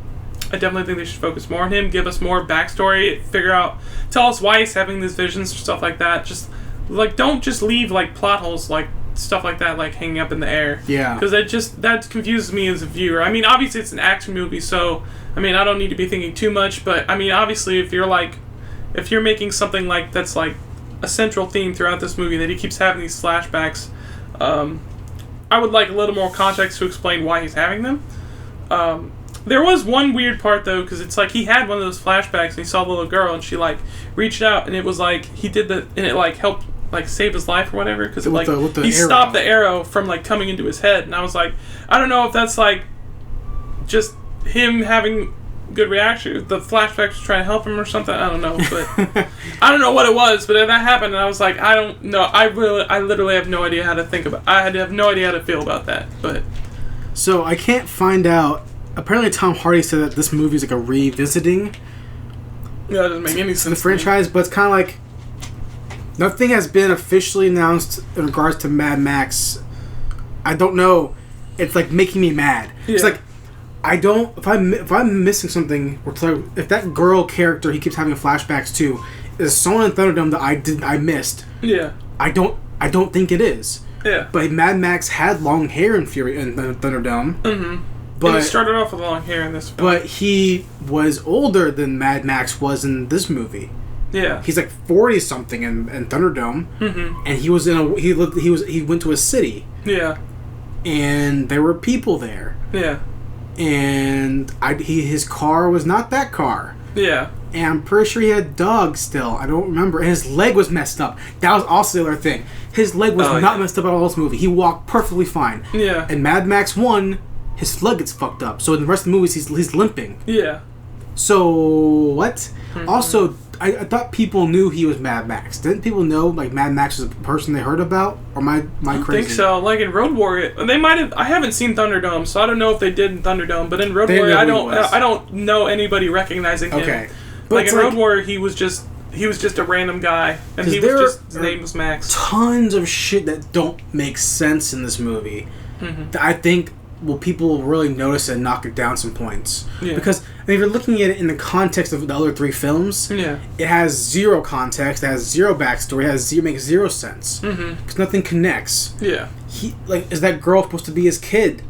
Speaker 4: definitely think they should focus more on him, give us more backstory, tell us why he's having these visions or stuff like that. Just, like, don't just leave, like, plot holes, like, stuff like that, like, hanging up in the air. Yeah. Because that confuses me as a viewer. I mean, obviously it's an action movie, so, I mean, I don't need to be thinking too much, but, I mean, obviously if you're making something like, that's, like, a central theme throughout this movie that he keeps having these flashbacks. I would like a little more context to explain why he's having them. There was one weird part though, because it's like he had one of those flashbacks and he saw the little girl and she like reached out and it was like he did the and it like helped like save his life or whatever because like he stopped the arrow from like coming into his head, and I was like, I don't know if that's like just him having good reaction. The flashback was trying to help him or something. I don't know, but I don't know what it was. But then that happened, and I was like, I don't know. I literally have no idea how to think about. I have no idea how to feel about that. But
Speaker 3: so I can't find out. Apparently, Tom Hardy said that this movie is like a revisiting.
Speaker 4: Yeah, that doesn't make any sense.
Speaker 3: The franchise, but it's kind of like nothing has been officially announced in regards to Mad Max. I don't know. It's like making me mad. Yeah. It's like I don't. If I'm missing something, if that girl character he keeps having flashbacks to is someone in Thunderdome that I missed.
Speaker 4: Yeah.
Speaker 3: I don't think it is.
Speaker 4: Yeah.
Speaker 3: But Mad Max had long hair in Thunderdome.
Speaker 4: Mm-hmm. But he started off with long hair in this film.
Speaker 3: But he was older than Mad Max was in this movie.
Speaker 4: Yeah.
Speaker 3: He's like 40 something in Thunderdome. Mm-hmm. And he was he went to a city.
Speaker 4: Yeah.
Speaker 3: And there were people there.
Speaker 4: Yeah.
Speaker 3: And his car was not that car.
Speaker 4: Yeah.
Speaker 3: And I'm pretty sure he had dogs still. I don't remember. And his leg was messed up. That was also the other thing. His leg was not messed up at all in this movie. He walked perfectly fine.
Speaker 4: Yeah.
Speaker 3: And Mad Max 1, his leg gets fucked up. So in the rest of the movies, he's limping.
Speaker 4: Yeah.
Speaker 3: So, what?
Speaker 4: Mm-hmm.
Speaker 3: Also, I thought people knew he was Mad Max. Didn't people know like Mad Max was a person they heard about? Or am I crazy?
Speaker 4: I think so. Like in Road Warrior, they might have. I haven't seen Thunderdome, so I don't know if they did in Thunderdome. But in Road Warrior, I don't know anybody recognizing him.
Speaker 3: Okay.
Speaker 4: But like in Road Warrior, he was just a random guy, and his name was Max.
Speaker 3: Tons of shit that don't make sense in this movie. Mm-hmm. That I think people will really notice and knock it down some points. Yeah. Because if you're looking at it in the context of the other three films, it has zero context, it has zero backstory, it makes zero sense. Because nothing connects.
Speaker 4: Yeah.
Speaker 3: Is that girl supposed to be his kid?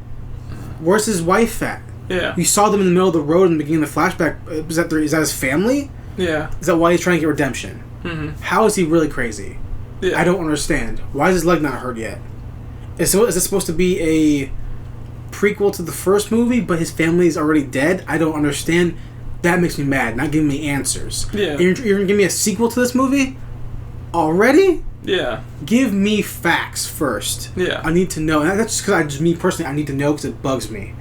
Speaker 3: Where's his wife at?
Speaker 4: Yeah.
Speaker 3: You saw them in the middle of the road in the beginning of the flashback. Is that his family?
Speaker 4: Yeah.
Speaker 3: Is that why he's trying to get redemption? Mm-hmm. How is he really crazy? Yeah. I don't understand. Why is his leg not hurt yet? Is this supposed to be a prequel to the first movie, but his family is already dead? I don't understand. That makes me mad. Not giving me answers.
Speaker 4: Yeah.
Speaker 3: You're gonna give me a sequel to this movie already?
Speaker 4: Yeah. Give
Speaker 3: me facts first.
Speaker 4: Yeah.
Speaker 3: I need to know. And that's just because me personally, I need to know because it bugs me.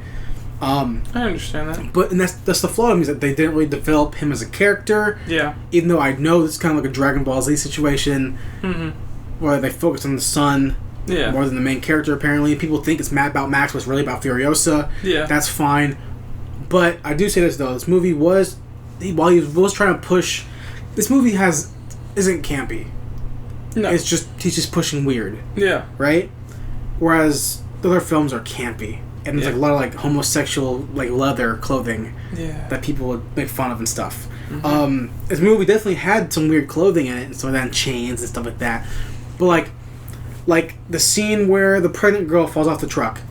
Speaker 4: I understand that.
Speaker 3: But and that's the flaw in me, is that they didn't really develop him as a character.
Speaker 4: Yeah.
Speaker 3: Even though I know it's kind of like a Dragon Ball Z situation, where they focus on the son.
Speaker 4: Yeah.
Speaker 3: More than the main character, apparently. People think it's about Max, but it's really about Furiosa.
Speaker 4: Yeah.
Speaker 3: That's fine. But I do say this, though. This movie while he was trying to push... This movie isn't campy.
Speaker 4: No.
Speaker 3: It's just... He's just pushing weird.
Speaker 4: Yeah.
Speaker 3: Right? Whereas the other films are campy. And there's like a lot of like homosexual like leather clothing that people would make fun of and stuff. Mm-hmm. This movie definitely had some weird clothing in it and some of that, and chains and stuff like that. But like the scene where the pregnant girl falls off the truck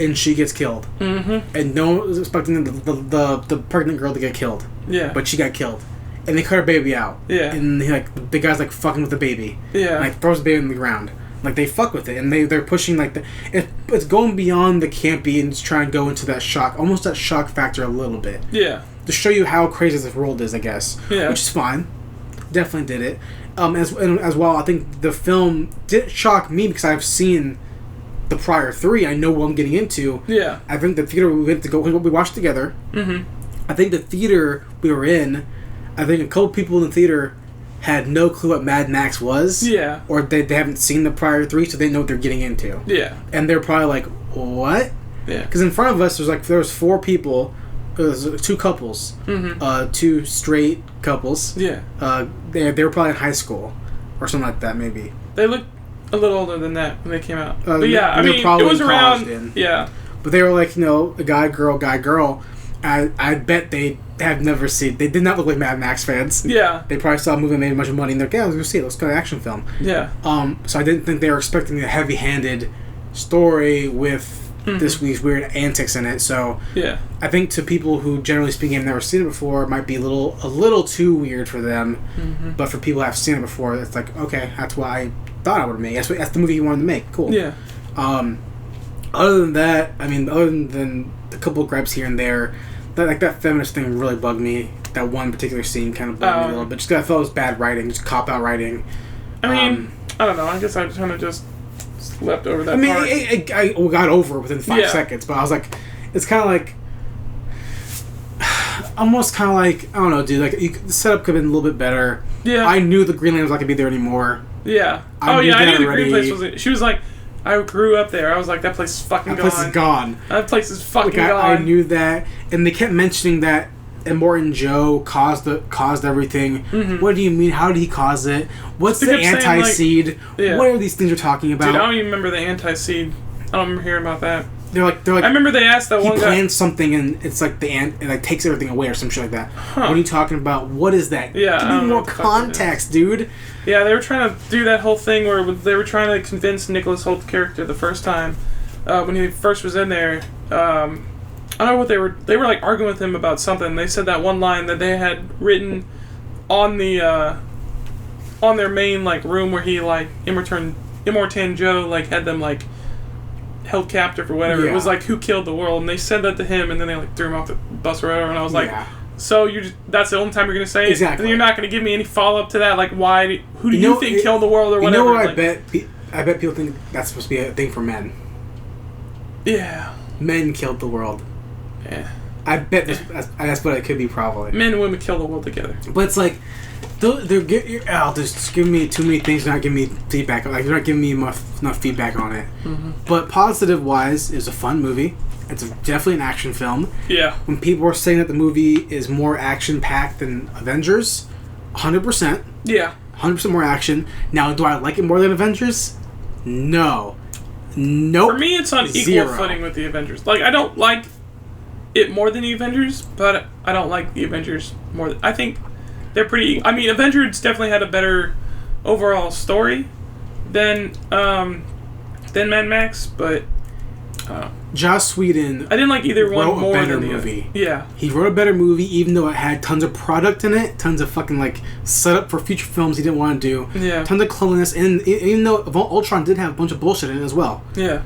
Speaker 3: and she gets killed, and no one was expecting the pregnant girl to get killed. Yeah, but she got killed, and they cut her baby out. Yeah, and the guy's like fucking with the baby. Yeah, and like throws the baby on the ground. Like they fuck with it, and they're pushing like it's going beyond the campy and just trying to go into that almost that shock factor a little bit. Yeah, to show you how crazy this world is, I guess. Yeah, which is fine. Definitely did it. As well, I think the film didn't shock me because I've seen the prior three. I know what I'm getting into. Yeah, I think the theater we watched together. I think the theater we were in, I think a couple people in the theater had no clue what Mad Max was. Yeah. Or they haven't seen the prior three, so they know what they're getting into. Yeah. And they're probably like, what? Yeah. Because in front of us, there was four people. There was two couples. Two straight couples. Yeah. They were probably in high school. Or something like that, maybe.
Speaker 4: They looked a little older than that when they came out. But yeah, I mean, it was around... Yeah.
Speaker 3: But they were like, a guy, girl. I bet they have never seen... They did not look like Mad Max fans. Yeah. They probably saw a movie and made a bunch of money, and they're like, yeah, let's go see it. Let's go to an action film. Yeah. So I didn't think they were expecting a heavy-handed story with these weird antics in it. So
Speaker 4: yeah,
Speaker 3: I think to people who generally speaking have never seen it before, it might be a little too weird for them. But for people who have seen it before, it's like, okay, that's what I thought I would make. That's the movie you wanted to make. Cool.
Speaker 4: Yeah.
Speaker 3: Other than that, I mean, other than a couple of gripes here and there, that feminist thing really bugged me. That one particular scene kind of bugged me a little bit. Just 'cause I felt it was bad writing, just cop-out writing.
Speaker 4: I mean, I don't know. I guess I kind of just slept over that part.
Speaker 3: I got over it within 5 seconds, but I was like, it's kind of like, almost kind of like, I don't know, dude. Like, the setup could have been a little bit better. Yeah. I knew the Green Lantern was not going to be there anymore.
Speaker 4: Yeah. I knew the Green place was. She was like, I grew up there. I was like, that place is fucking gone. That place is gone. That place is fucking gone.
Speaker 3: I knew that, and they kept mentioning that Immortan Joe caused everything. What do you mean? How did he cause it? What's the anti-seed? What are these things you're talking about?
Speaker 4: Dude, I don't even remember the anti-seed. I don't remember hearing about that.
Speaker 3: They're like.
Speaker 4: I remember they asked that one guy.
Speaker 3: He plans something and it's like it like takes everything away or some shit like that. What are you talking about? What is that?
Speaker 4: Yeah,
Speaker 3: give me more context, dude.
Speaker 4: Yeah, they were trying to do that whole thing where they were trying to convince Nicholas Holt's character the first time when he first was in there. I don't know what they were like arguing with him about something. They said that one line that they had written on the on their main like room where he like Immortan Joe like had them like held captive or whatever. It was like, who killed the world, and they said that to him, and then they like threw him off the bus or whatever. And I was like, so that's the only time you're gonna say it?
Speaker 3: Exactly.
Speaker 4: And you're not gonna give me any follow up to that? Like, why? Who do you think killed the world or whatever?
Speaker 3: You know what?
Speaker 4: Like,
Speaker 3: I bet people think that's supposed to be a thing for men.
Speaker 4: Yeah.
Speaker 3: Men killed the world.
Speaker 4: Yeah.
Speaker 3: I bet that's what it could be, probably.
Speaker 4: Men and women kill the world together.
Speaker 3: But it's like, they're just giving me too many things, not giving me feedback. Like, they're not giving me enough feedback on it. But positive-wise, it's a fun movie. It's definitely an action film.
Speaker 4: Yeah.
Speaker 3: When people are saying that the movie is more action-packed than Avengers, 100%.
Speaker 4: Yeah.
Speaker 3: 100% more action. Now, do I like it more than Avengers? No. Nope.
Speaker 4: For me, it's on equal footing with the Avengers. Like, I don't like it more than the Avengers, but I don't like the Avengers more. I think they're pretty. I mean, Avengers definitely had a better overall story than Mad Max, but
Speaker 3: Joss Whedon.
Speaker 4: I didn't like either one more than the
Speaker 3: movie.
Speaker 4: Other. Yeah,
Speaker 3: he wrote a better movie, even though it had tons of product in it, tons of fucking like setup for future films he didn't want to do.
Speaker 4: Yeah,
Speaker 3: tons of cleanliness, and even though Ultron did have a bunch of bullshit in it as well.
Speaker 4: Yeah.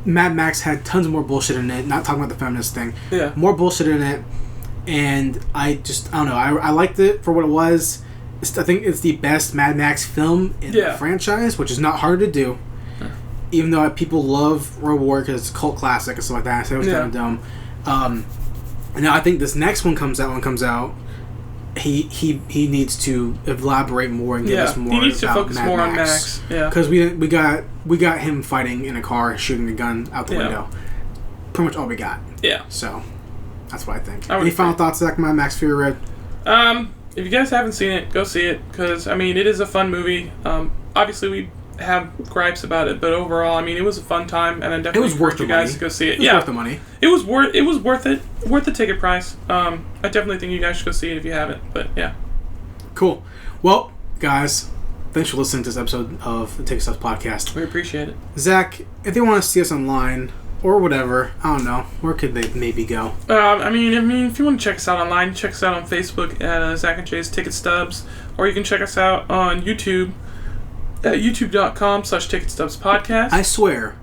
Speaker 3: Mad Max had tons more bullshit in it, not talking about the feminist thing.
Speaker 4: Yeah.
Speaker 3: More bullshit in it, and I don't know. I liked it for what it was. I think it's the best Mad Max film in the franchise, which is not hard to do. Even though people love Road War because it's a cult classic and stuff like that, so it was kind of dumb. Now I think this next one comes out, he needs to elaborate more and give us more.
Speaker 4: He needs to
Speaker 3: about
Speaker 4: focus
Speaker 3: Mad
Speaker 4: more
Speaker 3: Max.
Speaker 4: on Max. Yeah,
Speaker 3: because we got him fighting in a car, shooting a gun out the window. Pretty much all we got.
Speaker 4: Yeah.
Speaker 3: So that's what I think. Any final thoughts, Zach? My Max Fury Road.
Speaker 4: If you guys haven't seen it, go see it because I mean it is a fun movie. Obviously we have gripes about it, but overall, I mean, it was a fun time, and I definitely encourage you guys to go see it.
Speaker 3: It was worth the money.
Speaker 4: It was worth it, worth the ticket price. I definitely think you guys should go see it if you haven't. But yeah,
Speaker 3: cool. Well, guys, thanks for listening to this episode of the Ticket Stubs Podcast.
Speaker 4: We appreciate it.
Speaker 3: Zach, if they want to see us online or whatever, I don't know, where could they maybe go?
Speaker 4: I mean, if you want to check us out online, check us out on Facebook at Zach and Jay's Ticket Stubs, or you can check us out on YouTube. At youtube.com/Ticket Stubs Podcast.
Speaker 3: I swear,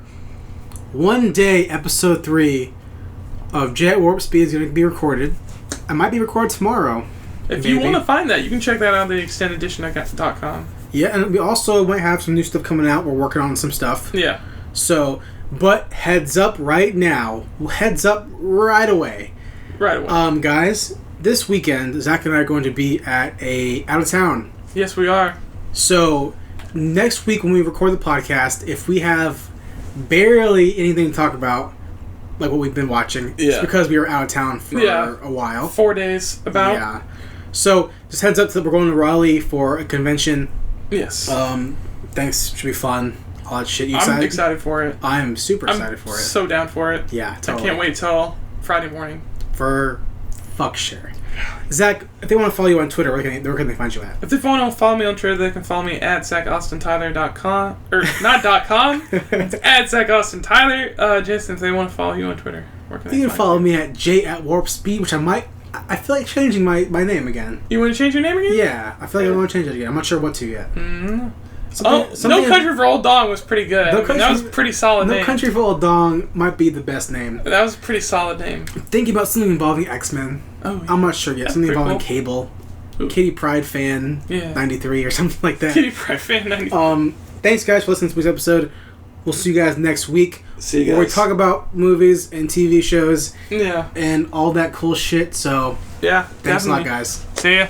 Speaker 3: one day episode 3 of Jet Warp Speed is going to be recorded. I might be recorded tomorrow.
Speaker 4: If you want to find that, you can check that out on the extendedition.com.
Speaker 3: Yeah, and we also might have some new stuff coming out. We're working on some stuff.
Speaker 4: Yeah.
Speaker 3: So, but heads up right now. Heads up right away.
Speaker 4: Right away.
Speaker 3: Guys, this weekend, Zach and I are going to be out of town.
Speaker 4: Yes, we are.
Speaker 3: So, next week when we record the podcast, if we have barely anything to talk about, like what we've been watching, it's because we were out of town for a while.
Speaker 4: 4 days about.
Speaker 3: Yeah. So, just heads up that we're going to Raleigh for a convention.
Speaker 4: Yes.
Speaker 3: Thanks. Should be fun. All that shit.
Speaker 4: I'm excited for it.
Speaker 3: I'm super excited for it.
Speaker 4: So down for it.
Speaker 3: Yeah, totally.
Speaker 4: I can't wait till Friday morning.
Speaker 3: For fuck share. Zach, if they want to follow you on Twitter, where can they find you at?
Speaker 4: If they want to follow me on Twitter, they can follow me at ZachAustinTyler.com. Or not .com. It's at ZachAustinTyler. Jason, if they want to follow you on Twitter, where can they find you?
Speaker 3: You can follow me at J@WarpSpeed, which I feel like changing my name again.
Speaker 4: You want to change your name again?
Speaker 3: Yeah, I feel like I want to change it again. I'm not sure what to yet.
Speaker 4: Mm-hmm. No Country for Old Dong was pretty good. That was a pretty solid name.
Speaker 3: No Country for Old Dong might be the best name.
Speaker 4: That was a pretty solid name.
Speaker 3: I'm thinking about something involving X-Men.
Speaker 4: Oh, yeah.
Speaker 3: I'm not sure yet.
Speaker 4: That's
Speaker 3: something involving
Speaker 4: cool.
Speaker 3: Cable.
Speaker 4: Ooh.
Speaker 3: Kitty Pryde fan 93 or something like that.
Speaker 4: Kitty Pryde fan 93.
Speaker 3: Thanks guys for listening to this episode. We'll see you guys next week.
Speaker 2: See you guys.
Speaker 3: Where we talk about movies and TV shows.
Speaker 4: Yeah.
Speaker 3: And all that cool shit. So
Speaker 4: yeah,
Speaker 3: thanks
Speaker 4: definitely.
Speaker 3: a lot, guys.
Speaker 4: See ya.